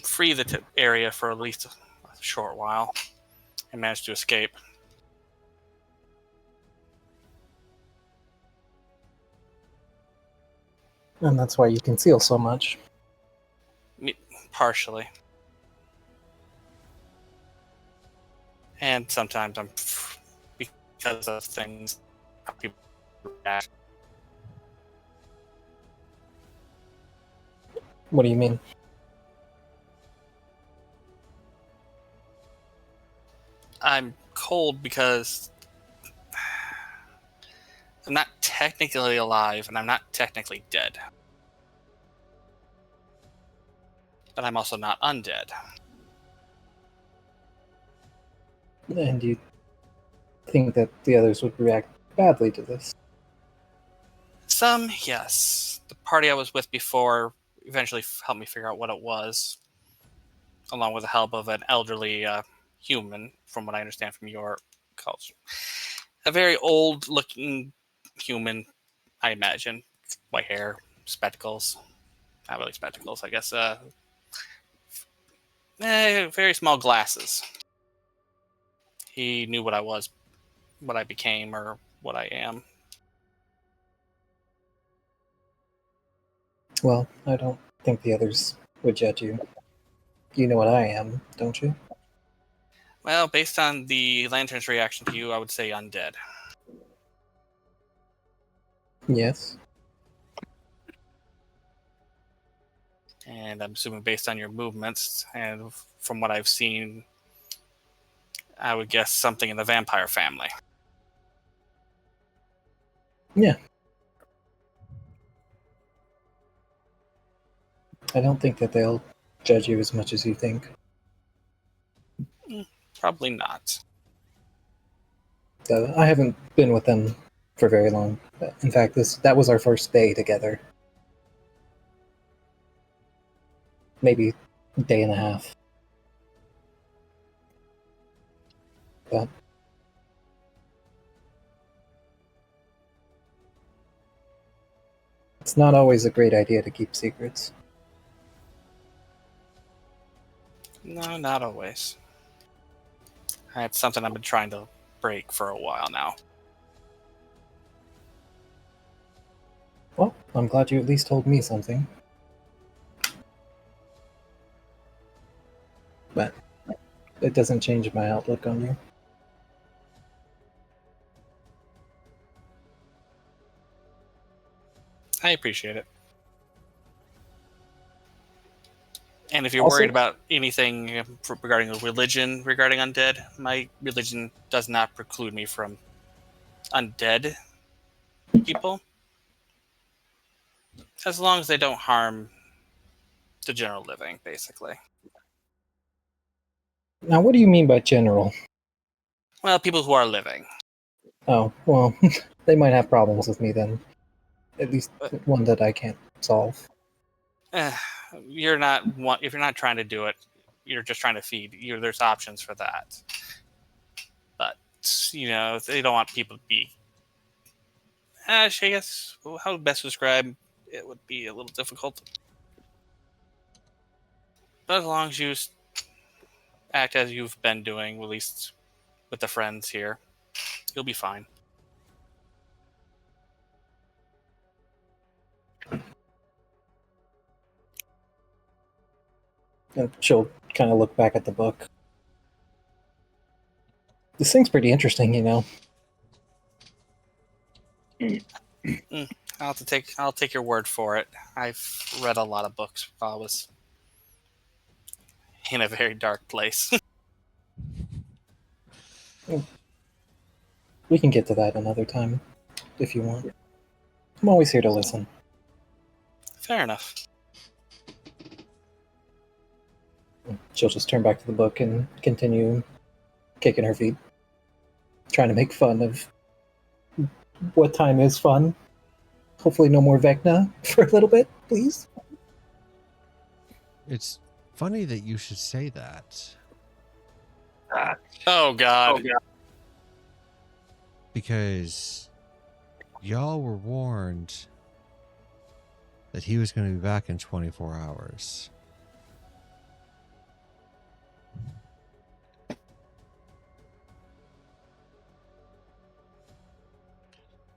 free the area for at least a short while and managed to escape. And that's why you conceal so much. Partially. And sometimes because of things, how people react. What do you mean? I'm cold because I'm not technically alive and I'm not technically dead. But I'm also not undead. And you think that the others would react badly to this? Some, yes. The party I was with before eventually helped me figure out what it was, along with the help of an elderly human, from what I understand from your culture. A very old-looking human, I imagine. White hair, spectacles. Not really spectacles, I guess. Very small glasses. He knew what I was, what I became, or what I am. Well, I don't think the others would judge you. You know what I am, don't you? Well, based on the lantern's reaction to you, I would say undead. Yes. And I'm assuming based on your movements and from what I've seen, I would guess something in the vampire family. Yeah. I don't think that they'll judge you as much as you think. Probably not. I haven't been with them for very long. In fact, that was our first day together. Maybe a day and a half. But it's not always a great idea to keep secrets. No, not always. That's something I've been trying to break for a while now. Well, I'm glad you at least told me something. But it doesn't change my outlook on you. I appreciate it. And if you're Also- worried about anything regarding the religion regarding undead, my religion does not preclude me from undead people. As long as they don't harm the general living, basically. Now, what do you mean by general? Well, people who are living. Oh, well, they might have problems with me then. At least But- one that I can't solve. You're not if you're not trying to do it, you're just trying to feed. There's options for that. But they don't want people to be. I guess how best to describe it would be a little difficult. But as long as you act as you've been doing, at least with the friends here, you'll be fine. And she'll kind of look back at the book. This thing's pretty interesting, you know. I'll take your word for it. I've read a lot of books while I was in a very dark place. We can get to that another time, if you want. I'm always here to listen. Fair enough. She'll just turn back to the book and continue kicking her feet, trying to make fun of what time is fun. Hopefully no more Vecna for a little bit, please. It's funny that you should say that. Oh God. Because y'all were warned that he was going to be back in 24 hours.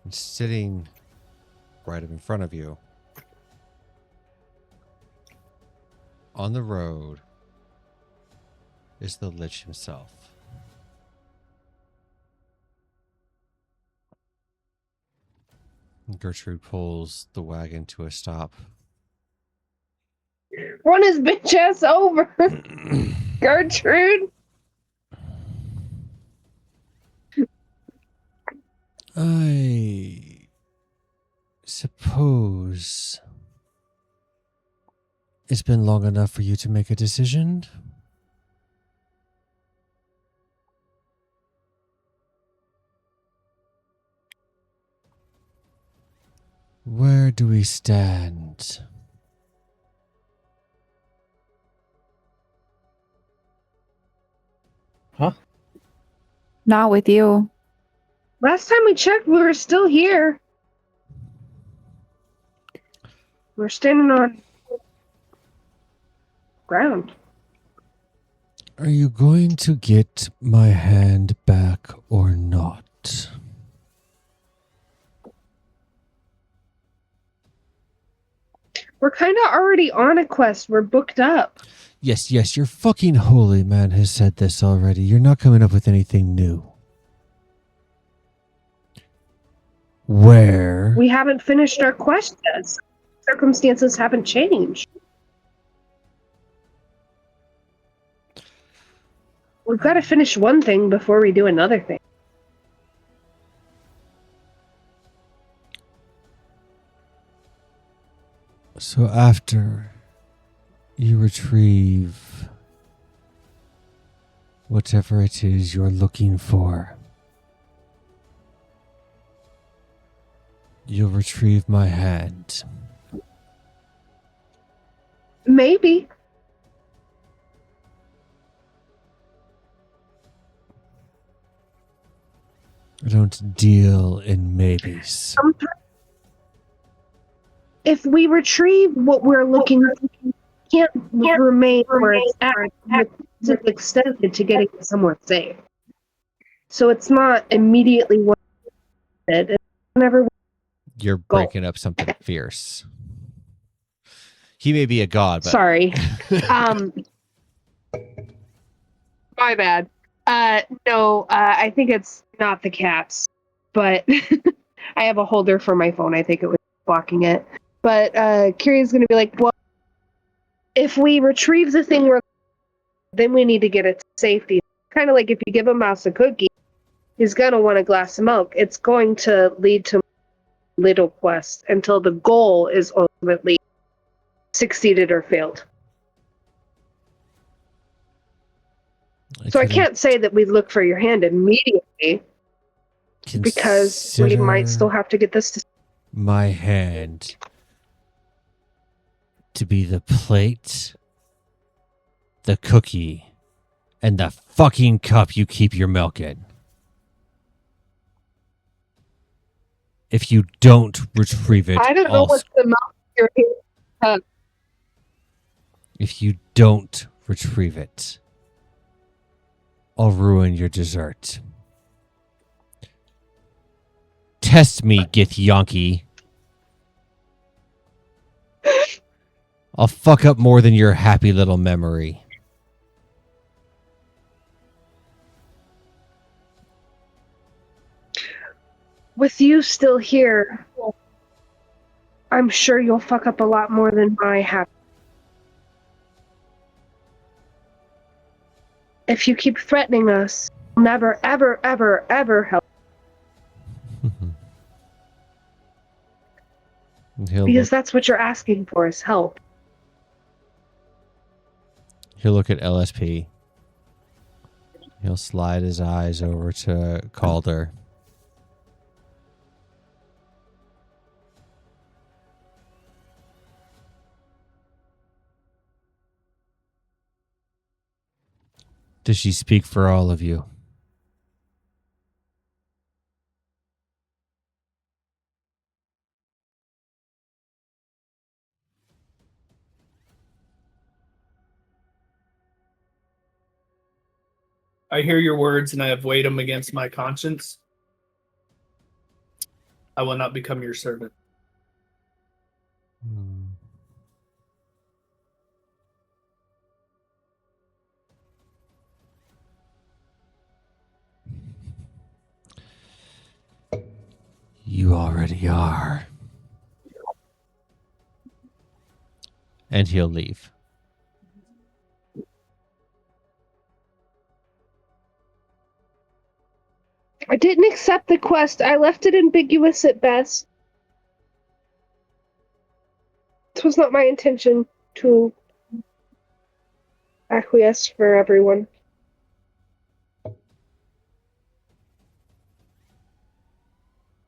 And sitting right up in front of you on the road is the Lich himself. Gertrude pulls the wagon to a stop. Run his bitch ass over, Gertrude. I suppose it's been long enough for you to make a decision. Where do we stand? Not with you. Last time we checked, we were still here. We're standing on ground. Are you going to get my hand back or not? We're kind of already on a quest. We're booked up. Yes, your fucking holy man has said this already. You're not coming up with anything new. Where? We haven't finished our quest yet. Circumstances haven't changed. We've got to finish one thing before we do another thing. So after you retrieve whatever it is you're looking for, you'll retrieve my hand. Maybe. I don't deal in maybes. If we retrieve what we're looking for, it can't remain where it's at. It's extended to getting somewhere safe. So it's not immediately wanted. It's whenever You're breaking up something fierce. He may be a god, but Sorry. My bad. No, I think it's not the cats, but I have a holder for my phone. I think it was blocking it. But Kiria's going to be like, well, if we retrieve the thing, then we need to get it to safety. Kind of like if you give a mouse a cookie, he's going to want a glass of milk. It's going to lead to little quests until the goal is ultimately succeeded or failed. So I can't say that we look for your hand immediately because we might still have to get this to my hand to be the plate, the cookie, and the fucking cup you keep your milk in. If you don't retrieve it, I don't know what's the mouth your hand. If you don't retrieve it, I'll ruin your dessert. Test me, Githyanki. I'll fuck up more than your happy little memory. With you still here, I'm sure you'll fuck up a lot more than I have. If you keep threatening us, I'll never, ever, ever, ever help. He'll Because look, that's what you're asking for is help. he'll look at LSP. He'll slide his eyes over to Calder. Does she speak for all of you? I hear your words and I have weighed them against my conscience. I will not become your servant. You already are. And he'll leave. I didn't accept the quest. I left it ambiguous at best. It was not my intention to acquiesce for everyone.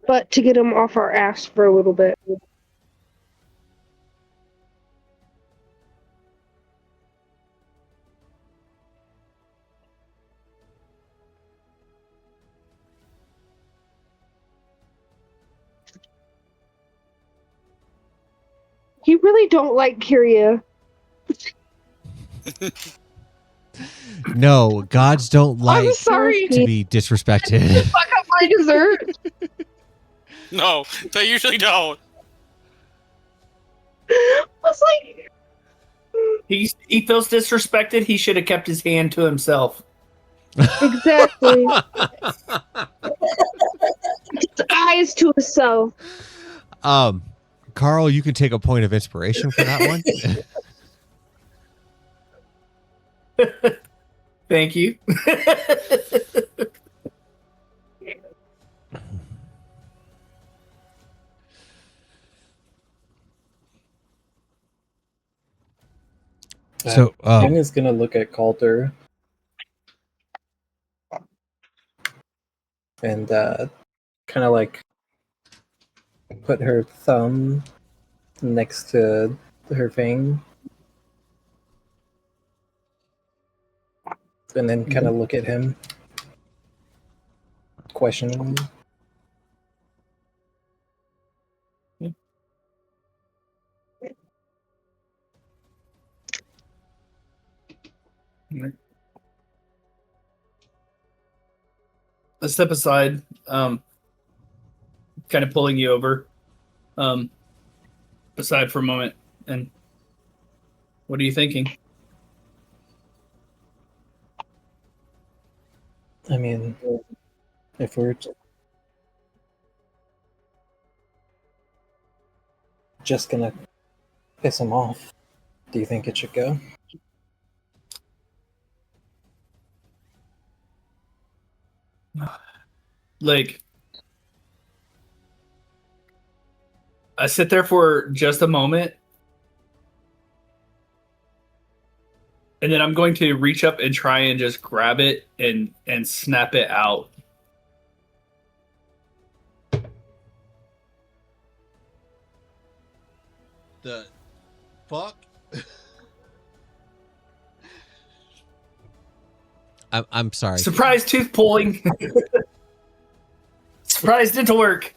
But to get him off our ass for a little bit. You really don't like Kyria. No, gods don't like I'm sorry. to be disrespected. Fuck up my dessert. No, they usually don't. I was like, He feels disrespected. He should have kept his hand to himself. exactly. His eyes to himself. Carl, you can take a point of inspiration for that one. Thank you. So, Jen is gonna look at Calder and kind of like put her thumb next to her vein, and then kind of look at him questioningly. Let's step aside, kind of pulling you over, aside for a moment. And what are you thinking? I mean, if we're just gonna piss him off, do you think it should go? Like, I sit there for just a moment, and then I'm going to reach up and try and just grab it and snap it out. The fuck? I'm sorry. Surprise tooth pulling. Surprise dental work.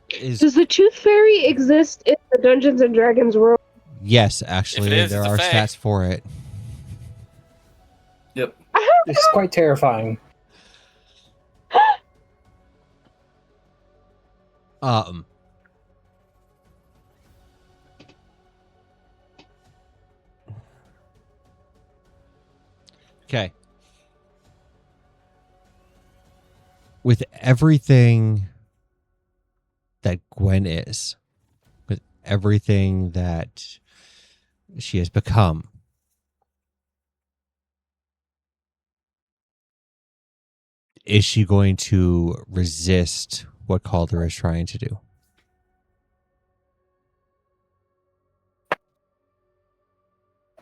Does the Tooth Fairy exist in the Dungeons and Dragons world? Yes, actually, If it is, there it's a are fae. stats for it. Yep. It's quite terrifying. Okay. With everything that Gwen is, with everything that she has become, is she going to resist what Calder is trying to do?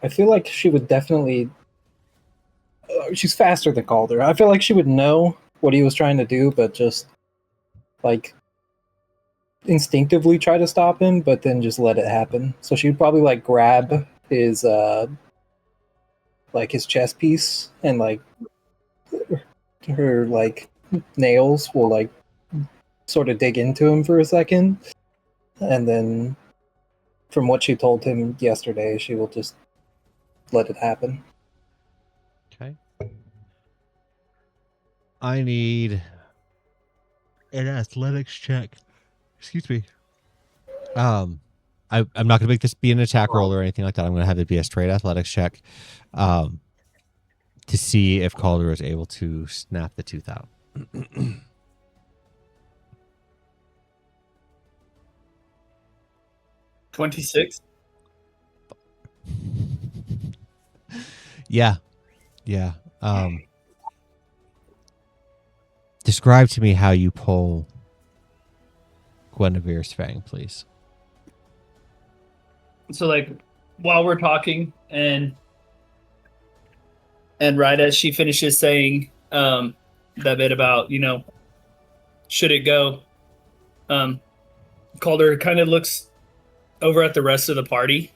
I feel like she would definitely. She's faster than Calder. I feel like she would know what he was trying to do, but just like instinctively try to stop him, but then just let it happen. So she'd probably like grab his like his chest piece, and like her like nails will like sort of dig into him for a second, and then from what she told him yesterday, she will just let it happen. Okay. I need an athletics check. Excuse me. I'm not going to make this be an attack roll or anything like that. I'm going to have it be a straight athletics check, to see if Calder is able to snap the tooth out. 26. Yeah. Describe to me how you pull Guinevere's fang, please. So like while we're talking and right as she finishes saying that bit about, should it go, Calder kind of looks over at the rest of the party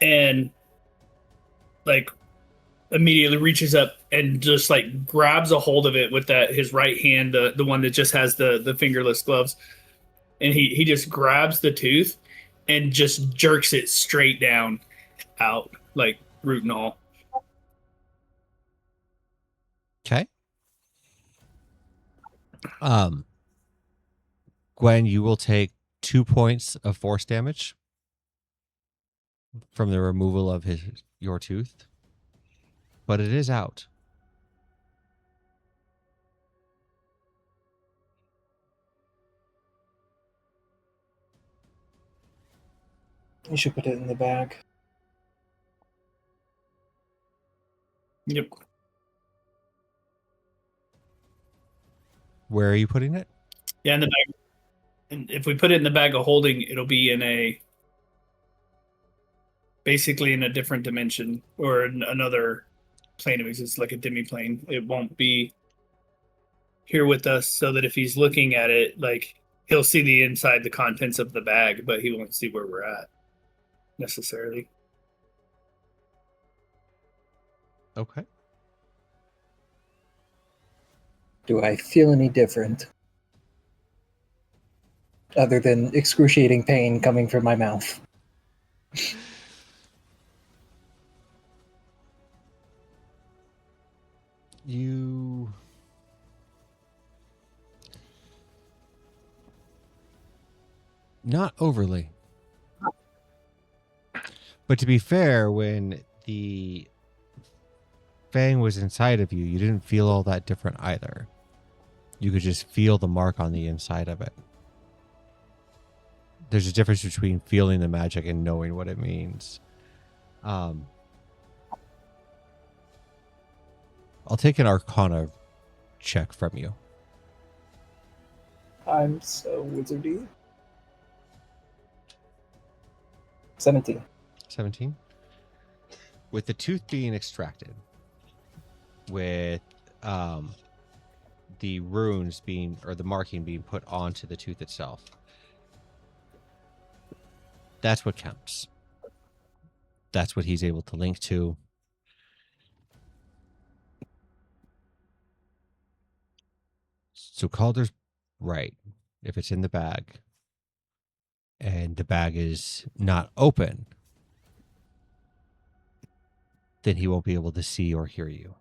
and like immediately reaches up and just like grabs a hold of it with that his right hand, the one that just has the fingerless gloves, and he just grabs the tooth and just jerks it straight down out, like root and all. Okay. Gwen, you will take 2 points of force damage from the removal of your tooth, but it is out. You should put it in the bag. Yep. Where are you putting it? Yeah, in the bag. And if we put it in the bag of holding, it'll be basically in a different dimension or in another plane of existence, like a demi-plane. It won't be here with us, so that if he's looking at it, like he'll see the inside, the contents of the bag, but he won't see where we're at necessarily. Okay. Do I feel any different? Other than excruciating pain coming from my mouth. You not overly. But to be fair, when the fang was inside of you, you didn't feel all that different either. You could just feel the mark on the inside of it. There's a difference between feeling the magic and knowing what it means. I'll take an Arcana check from you. I'm so wizardy. 17. 17. With the tooth being extracted, with the runes being, or the marking being put onto the tooth itself, that's what counts. That's what he's able to link to. So Calder's right. If it's in the bag and the bag is not open, then he won't be able to see or hear you.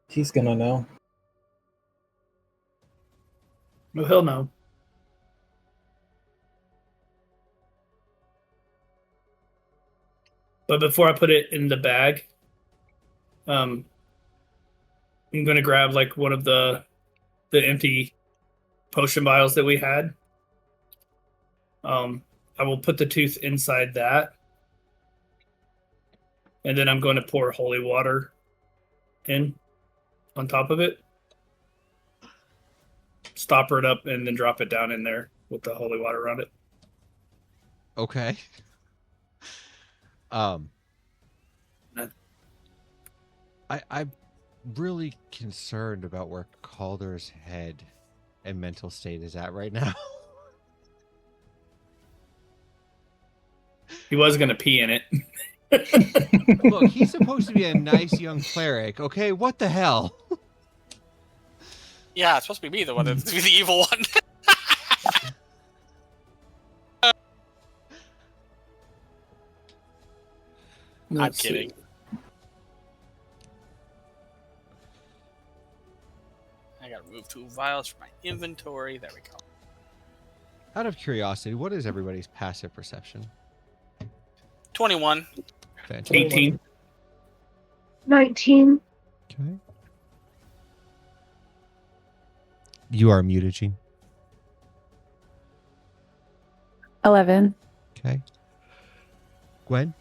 He's gonna know. Oh, hell no. But before I put it in the bag, I'm gonna grab like one of the empty potion vials that we had. I will put the tooth inside that, and then I'm going to pour holy water in on top of it. Stopper it up and then drop it down in there with the holy water around it. Okay. I'm really concerned about where Calder's head and mental state is at right now. He was going to pee in it. Look, he's supposed to be a nice young cleric. Okay, what the hell? Yeah, it's supposed to be me, the one that's the evil one. I'm kidding. I gotta remove 2 vials from my inventory. There we go. Out of curiosity, what is everybody's passive perception? 21. Fantastic. 18. 19. Okay. You are muted, Gene. 11. Okay. Gwen?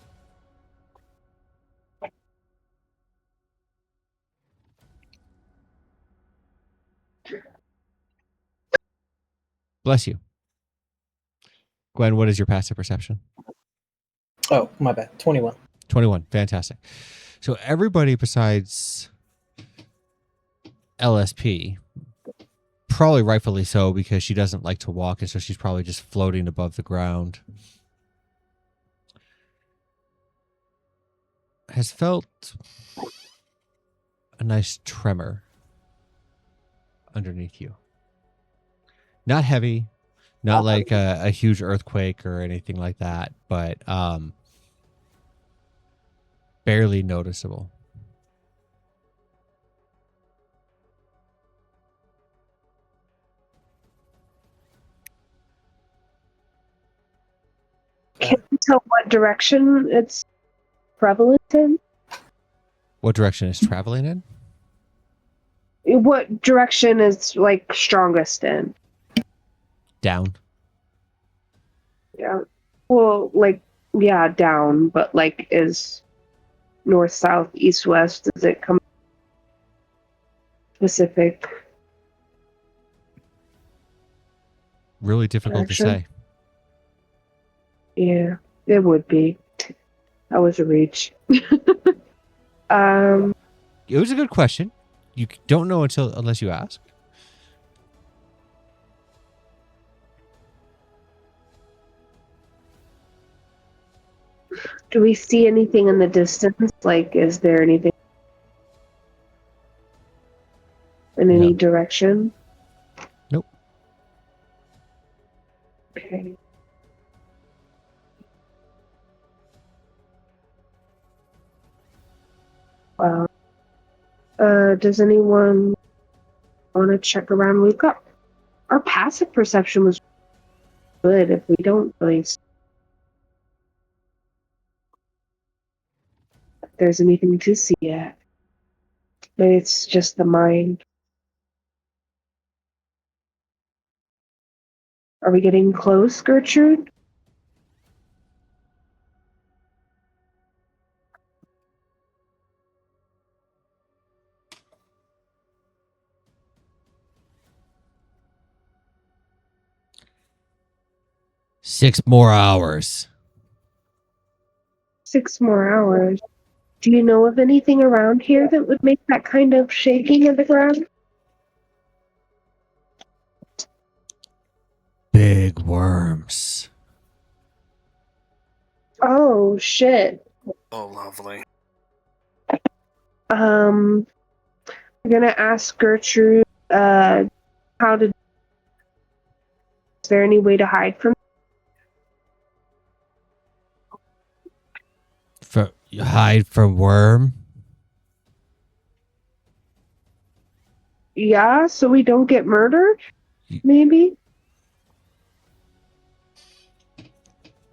Bless you. Gwen, what is your passive perception? Oh, my bad. 21. 21. Fantastic. So everybody besides LSP, probably rightfully so, because she doesn't like to walk, and so she's probably just floating above the ground, has felt a nice tremor underneath you. Not heavy, not like a huge earthquake or anything like that, but barely noticeable. Can you tell what direction it's prevalent in? What direction is traveling in? What direction is like strongest in? Down. Yeah. Well, like, yeah, down, but like, is north, south, east, west? Does it come specific? Really difficult to say. Yeah, it would be. That was a reach. It was a good question. You don't know unless you ask. Do we see anything in the distance? Like, is there anything in any No. direction? Nope. Okay. Wow. Does anyone want to check around? We've got our passive perception was good. If we don't really see if there's anything to see yet, maybe it's just the mind. Are we getting close, Gertrude? Six more hours. 6 more hours. Do you know of anything around here that would make that kind of shaking of the ground? Big worms. Oh shit. Oh, lovely. I'm gonna ask Gertrude, how to. Is there any way to hide from? Hide from worm? Yeah, so we don't get murdered. maybe.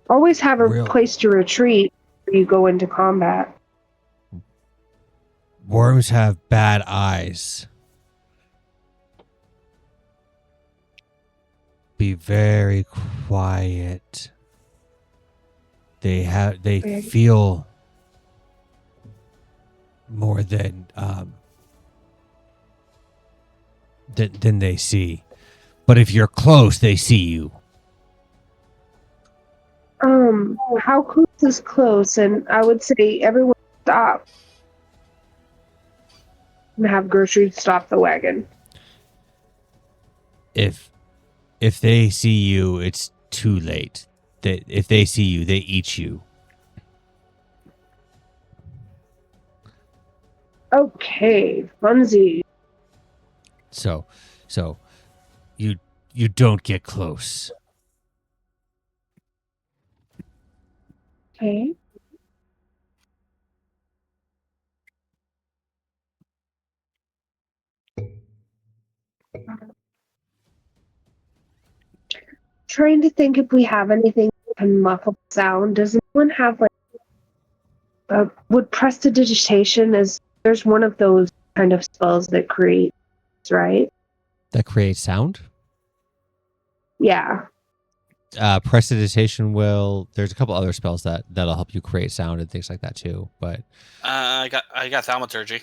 Always have a Real- place to retreat when you go into combat. Worms have bad eyes. Be very quiet. They Okay. feel more than than they see. But if you're close, they see you. How close is close? And I would say everyone stop and have Gertrude stop the wagon. If they see you, it's too late. That if they see you, they eat you. Okay, Funzy. So you don't get close. Okay. Trying to think if we have anything that can muffle sound. Does anyone have like would prestidigitation is there's one of those kind of spells that creates, right? That creates sound. Yeah. Prestidigitation will. There's a couple other spells that'll help you create sound and things like that too. But I got thaumaturgy.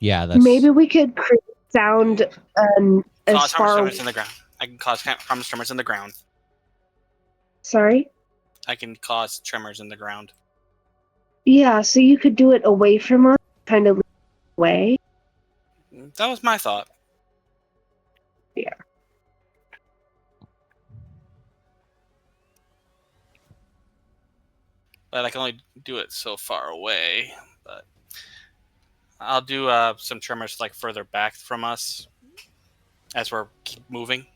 yeah, that's Maybe we could create sound as Cause far. tremors in the ground. I can cause tremors in the ground. Sorry. I can cause tremors in the ground. Yeah, so you could do it away from us, kind of away. That was my thought. Yeah. But I can only do it so far away. But I'll do some tremors like further back from us as we're keep moving.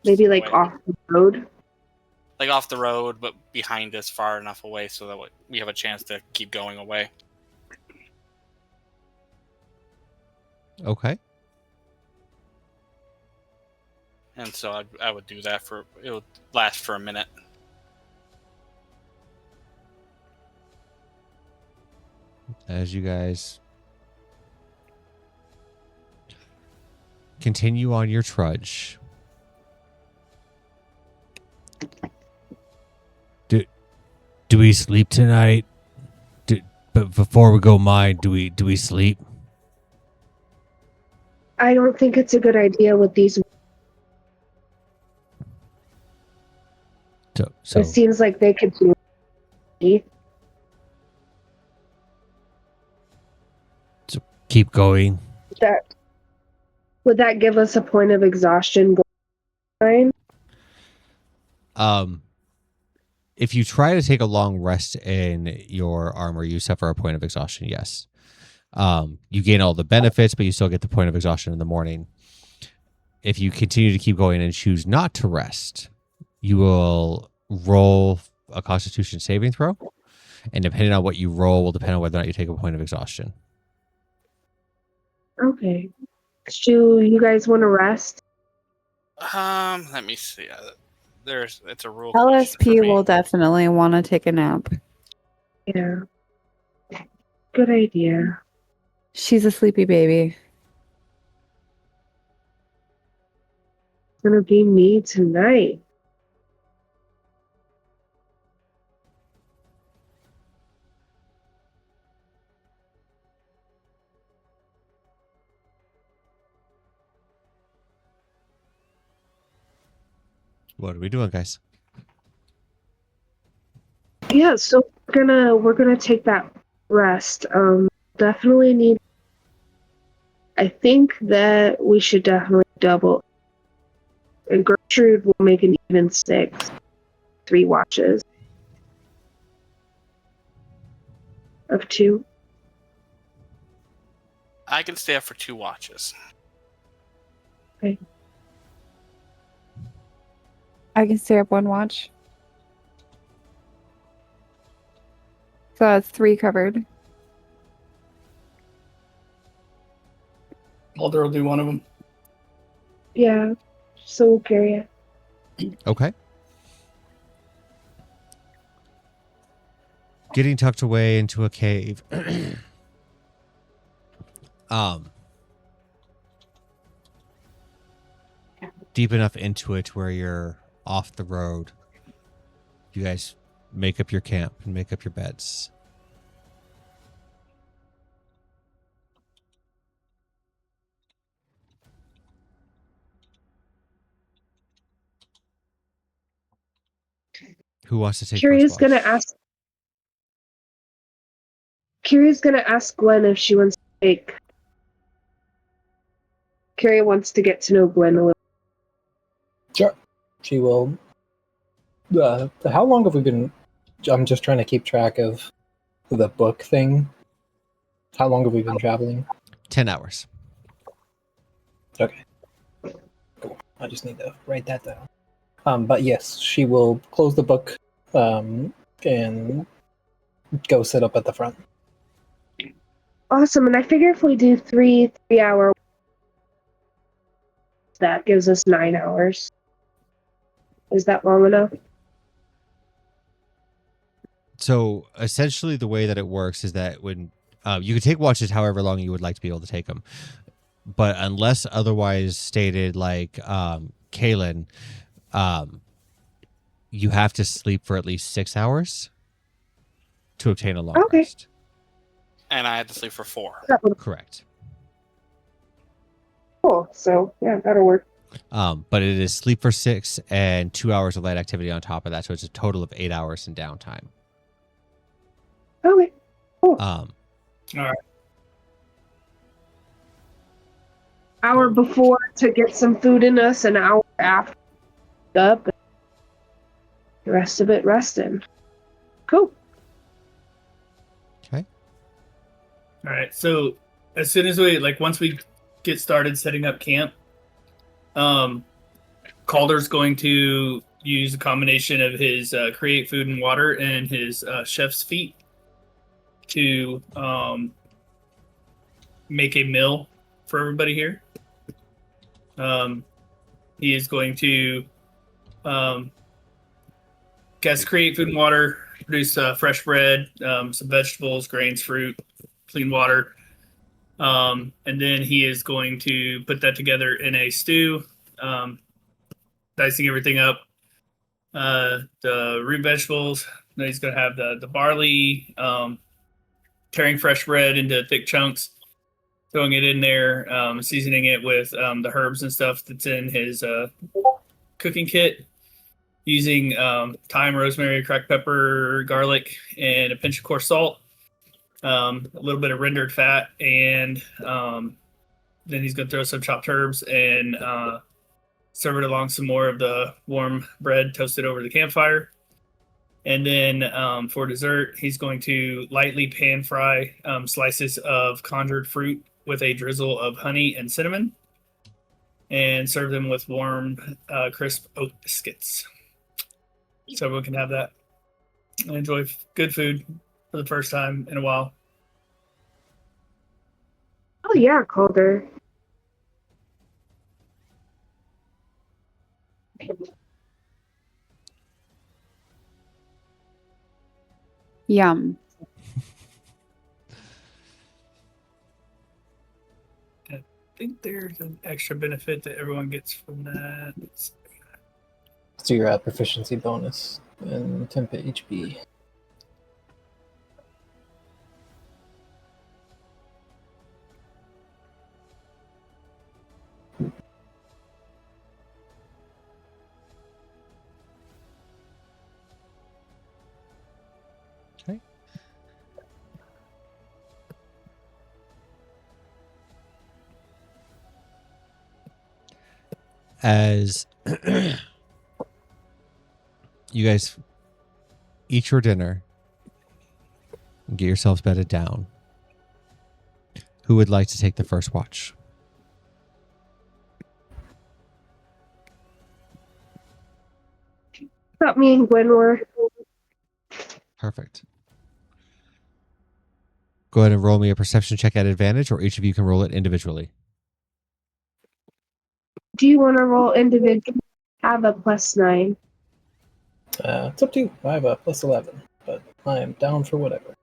Maybe like Away. off the road. Like off the road, but behind us, far enough away so that we have a chance to keep going away. okay. And so I would do that it would last for a minute. As you guys continue on your trudge, do we sleep tonight? But before we go mine, do we sleep? I don't think it's a good idea with these. So It seems like they could do it. keep going. That would that give us a point of exhaustion going? If you try to take a long rest in your armor, you suffer a point of exhaustion. Yes. You gain all the benefits, but you still get the point of exhaustion in the morning. If you continue to keep going and choose not to rest, you will roll a Constitution saving throw, and depending on what you roll, will depend on whether or not you take a point of exhaustion. Okay. Do you guys want to rest? Let me see. It's a rule. question for LSP me. will definitely want to take a nap. Yeah. Good idea. She's a sleepy baby. It's gonna be me tonight. What are we doing, guys? Yeah, so we're gonna take that rest. Definitely need. I think that we should definitely double. And Gertrude will make an even 6. 3 watches of 2. I can stay up for 2 watches. I can stay up 1 watch. So that's 3 covered. Alder will do one of them. Yeah, so we'll carry it. Okay. Getting tucked away into a cave. Deep enough into it where you're off the road. You guys make up your camp and make up your beds. Who wants to take Kiri's first watch? gonna ask Gwen if she wants to take. Kiri wants to get to know Gwen a little. Sure. She will. How long have we been? I'm just trying to keep track of the book thing. How long have we been traveling? 10 hours. Okay. Cool. I just need to write that down. But yes, she will close the book and go sit up at the front. Awesome, and I figure if we do 3-hour, that gives us 9 hours. Is that long enough? So essentially the way that it works is that when you can take watches however long you would like to be able to take them. But unless otherwise stated, like Kaylin, you have to sleep for at least 6 hours to obtain a long Okay. rest. And I had to sleep for 4. That would be Correct. cool. So, yeah, that'll work. But it is sleep for 6 and 2 hours of light activity on top of that. So it's a total of 8 hours in downtime. Okay. Cool. All right. Hour before to get some food in us, an hour after up. The rest of it resting. Cool. Okay. All right. So as soon as once we get started setting up camp, Calder's going to use a combination of his create food and water and his chef's feat to make a meal for everybody here. He is going to create food and water, produce fresh bread, some vegetables, grains, fruit, clean water. And then he is going to put that together in a stew, dicing everything up. The root vegetables. Then he's going to have the barley, tearing fresh bread into thick chunks, throwing it in there, seasoning it with the herbs and stuff that's in his cooking kit, using thyme, rosemary, cracked pepper, garlic, and a pinch of coarse salt, a little bit of rendered fat, and then he's going to throw some chopped herbs and serve it along some more of the warm bread toasted over the campfire. And then for dessert, he's going to lightly pan fry slices of conjured fruit with a drizzle of honey and cinnamon, and serve them with warm, crisp oat biscuits. So everyone can have that and enjoy good food for the first time in a while. Oh, yeah, Calder. Yum. I think there's an extra benefit that everyone gets from that. So your proficiency bonus and temp HP. Okay. As you guys eat your dinner and get yourselves bedded down, who would like to take the first watch? Thought me and Gwen were. Perfect. Go ahead and roll me a perception check at advantage, or each of you can roll it individually. Do you want to roll individual? Have a +9. It's up to you. I have a +11, but I am down for whatever.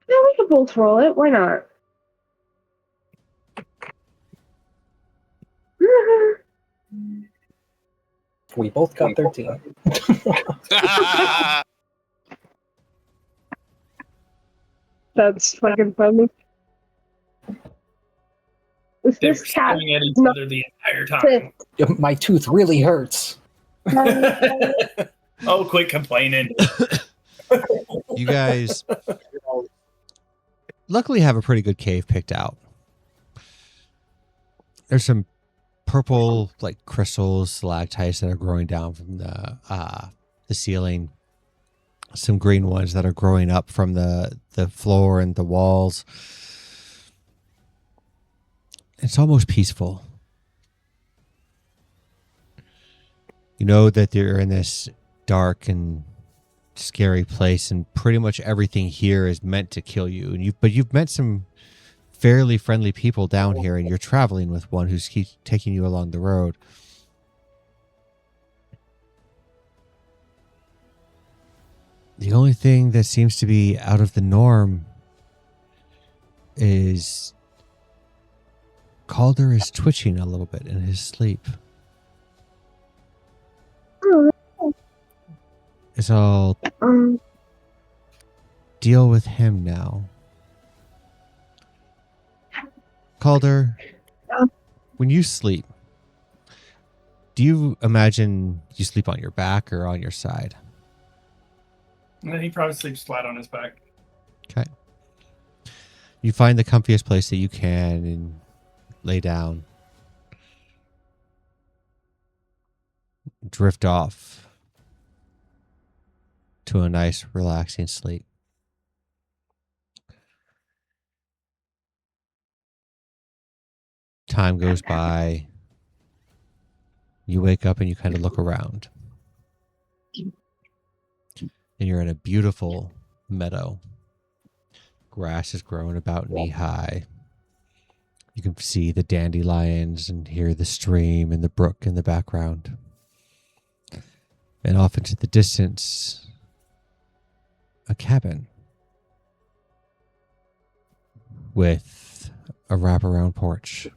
Yeah, we can both roll it. Why not? We both got 13. That's fucking funny. If They were this cat staring at each not other the entire time. My tooth really hurts. Oh, quit complaining. You guys luckily have a pretty good cave picked out. There's some purple like crystals, stalactites that are growing down from the ceiling. Some green ones that are growing up from the floor and the walls. It's almost peaceful. You know that you're in this dark and scary place, and pretty much everything here is meant to kill you. But you've met some fairly friendly people down here, and you're traveling with one who's keeps taking you along the road. The only thing that seems to be out of the norm is Calder is twitching a little bit in his sleep. It's all deal with him now. Calder, when you sleep, do you imagine you sleep on your back or on your side? He probably sleeps flat on his back. Okay. You find the comfiest place that you can and lay down. Drift off to a nice, relaxing sleep. Time goes by. You wake up and you kind of look around. And you're in a beautiful meadow. Grass is growing about knee high. You can see the dandelions and hear the stream and the brook in the background. And off into the distance, a cabin with a wraparound porch.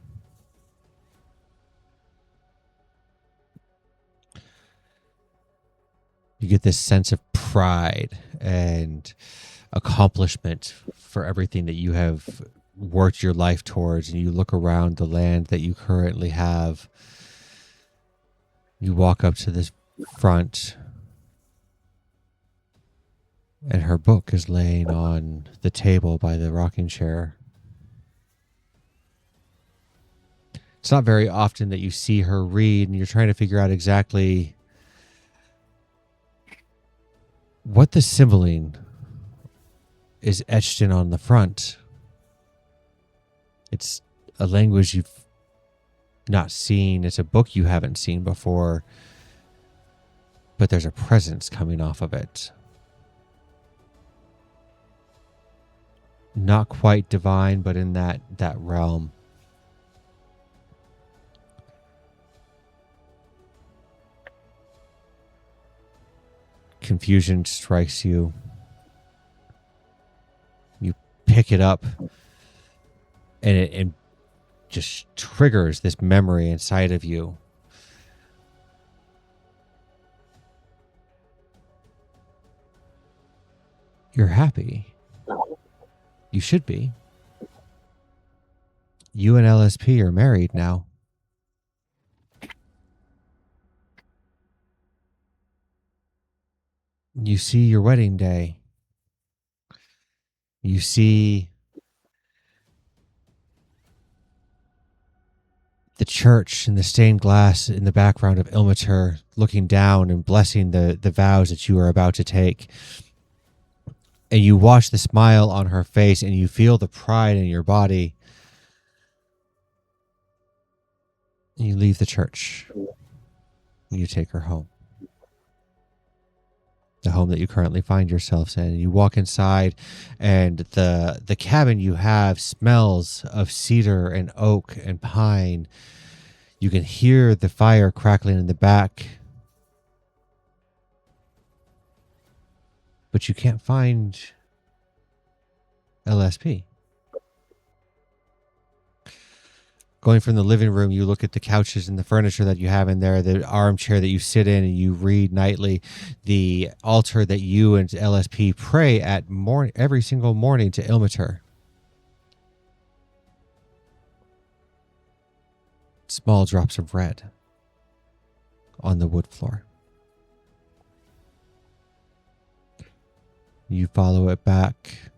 You get this sense of pride and accomplishment for everything that you have worked your life towards, and you look around the land that you currently have. You walk up to this front, and her book is laying on the table by the rocking chair. It's not very often that you see her read, and you're trying to figure out exactly what the symboling is etched in on the front. It's a language you've not seen. It's a book you haven't seen before. But there's a presence coming off of it. Not quite divine, but in that realm. Confusion strikes you. You pick it up, and it just triggers this memory inside of you. You're happy. You should be. You and LSP are married now. You see your wedding day. You see the church and the stained glass in the background of Ilmater looking down and blessing the vows that you are about to take. And you watch the smile on her face, and you feel the pride in your body. And you leave the church. And you take her home. The home that you currently find yourselves in. You walk inside, and the cabin you have smells of cedar and oak and pine. You can hear the fire crackling in the back, but you can't find LSP. Going from the living room, you look at the couches and the furniture that you have in there, the armchair that you sit in and you read nightly, the altar that you and LSP pray at every single morning to Ilmater. Small drops of red on the wood floor. You follow it back,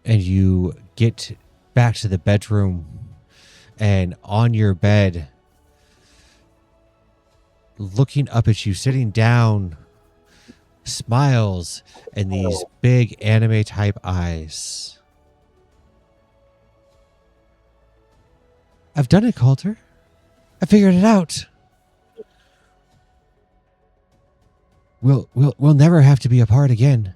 and you get back to the bedroom, and on your bed, looking up at you, sitting down, smiles and these big anime type eyes. I've done it, Coulter. I figured it out. We'll never have to be apart again.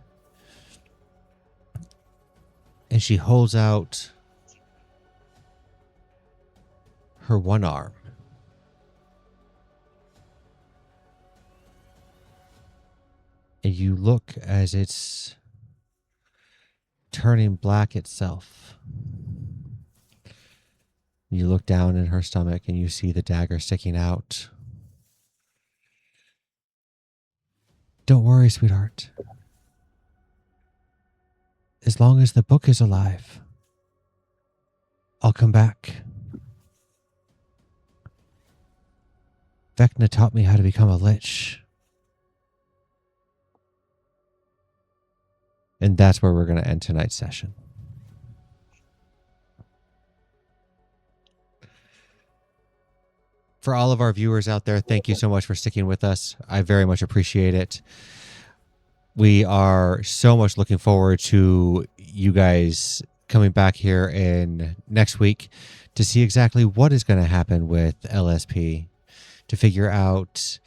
And she holds out her one arm. And you look as it's turning black itself. You look down in her stomach and you see the dagger sticking out. Don't worry, sweetheart. As long as the book is alive, I'll come back. Vecna taught me how to become a lich. And that's where we're going to end tonight's session. For all of our viewers out there, thank you so much for sticking with us. I very much appreciate it. We are so much looking forward to you guys coming back here in next week to see exactly what is going to happen with LSP, to figure out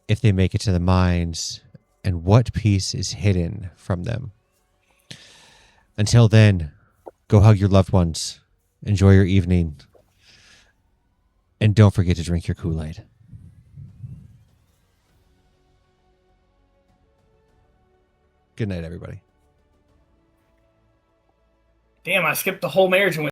if they make it to the mines and what piece is hidden from them. Until then, go hug your loved ones. Enjoy your evening. And don't forget to drink your Kool-Aid. Good night, everybody. Damn, I skipped the whole marriage and went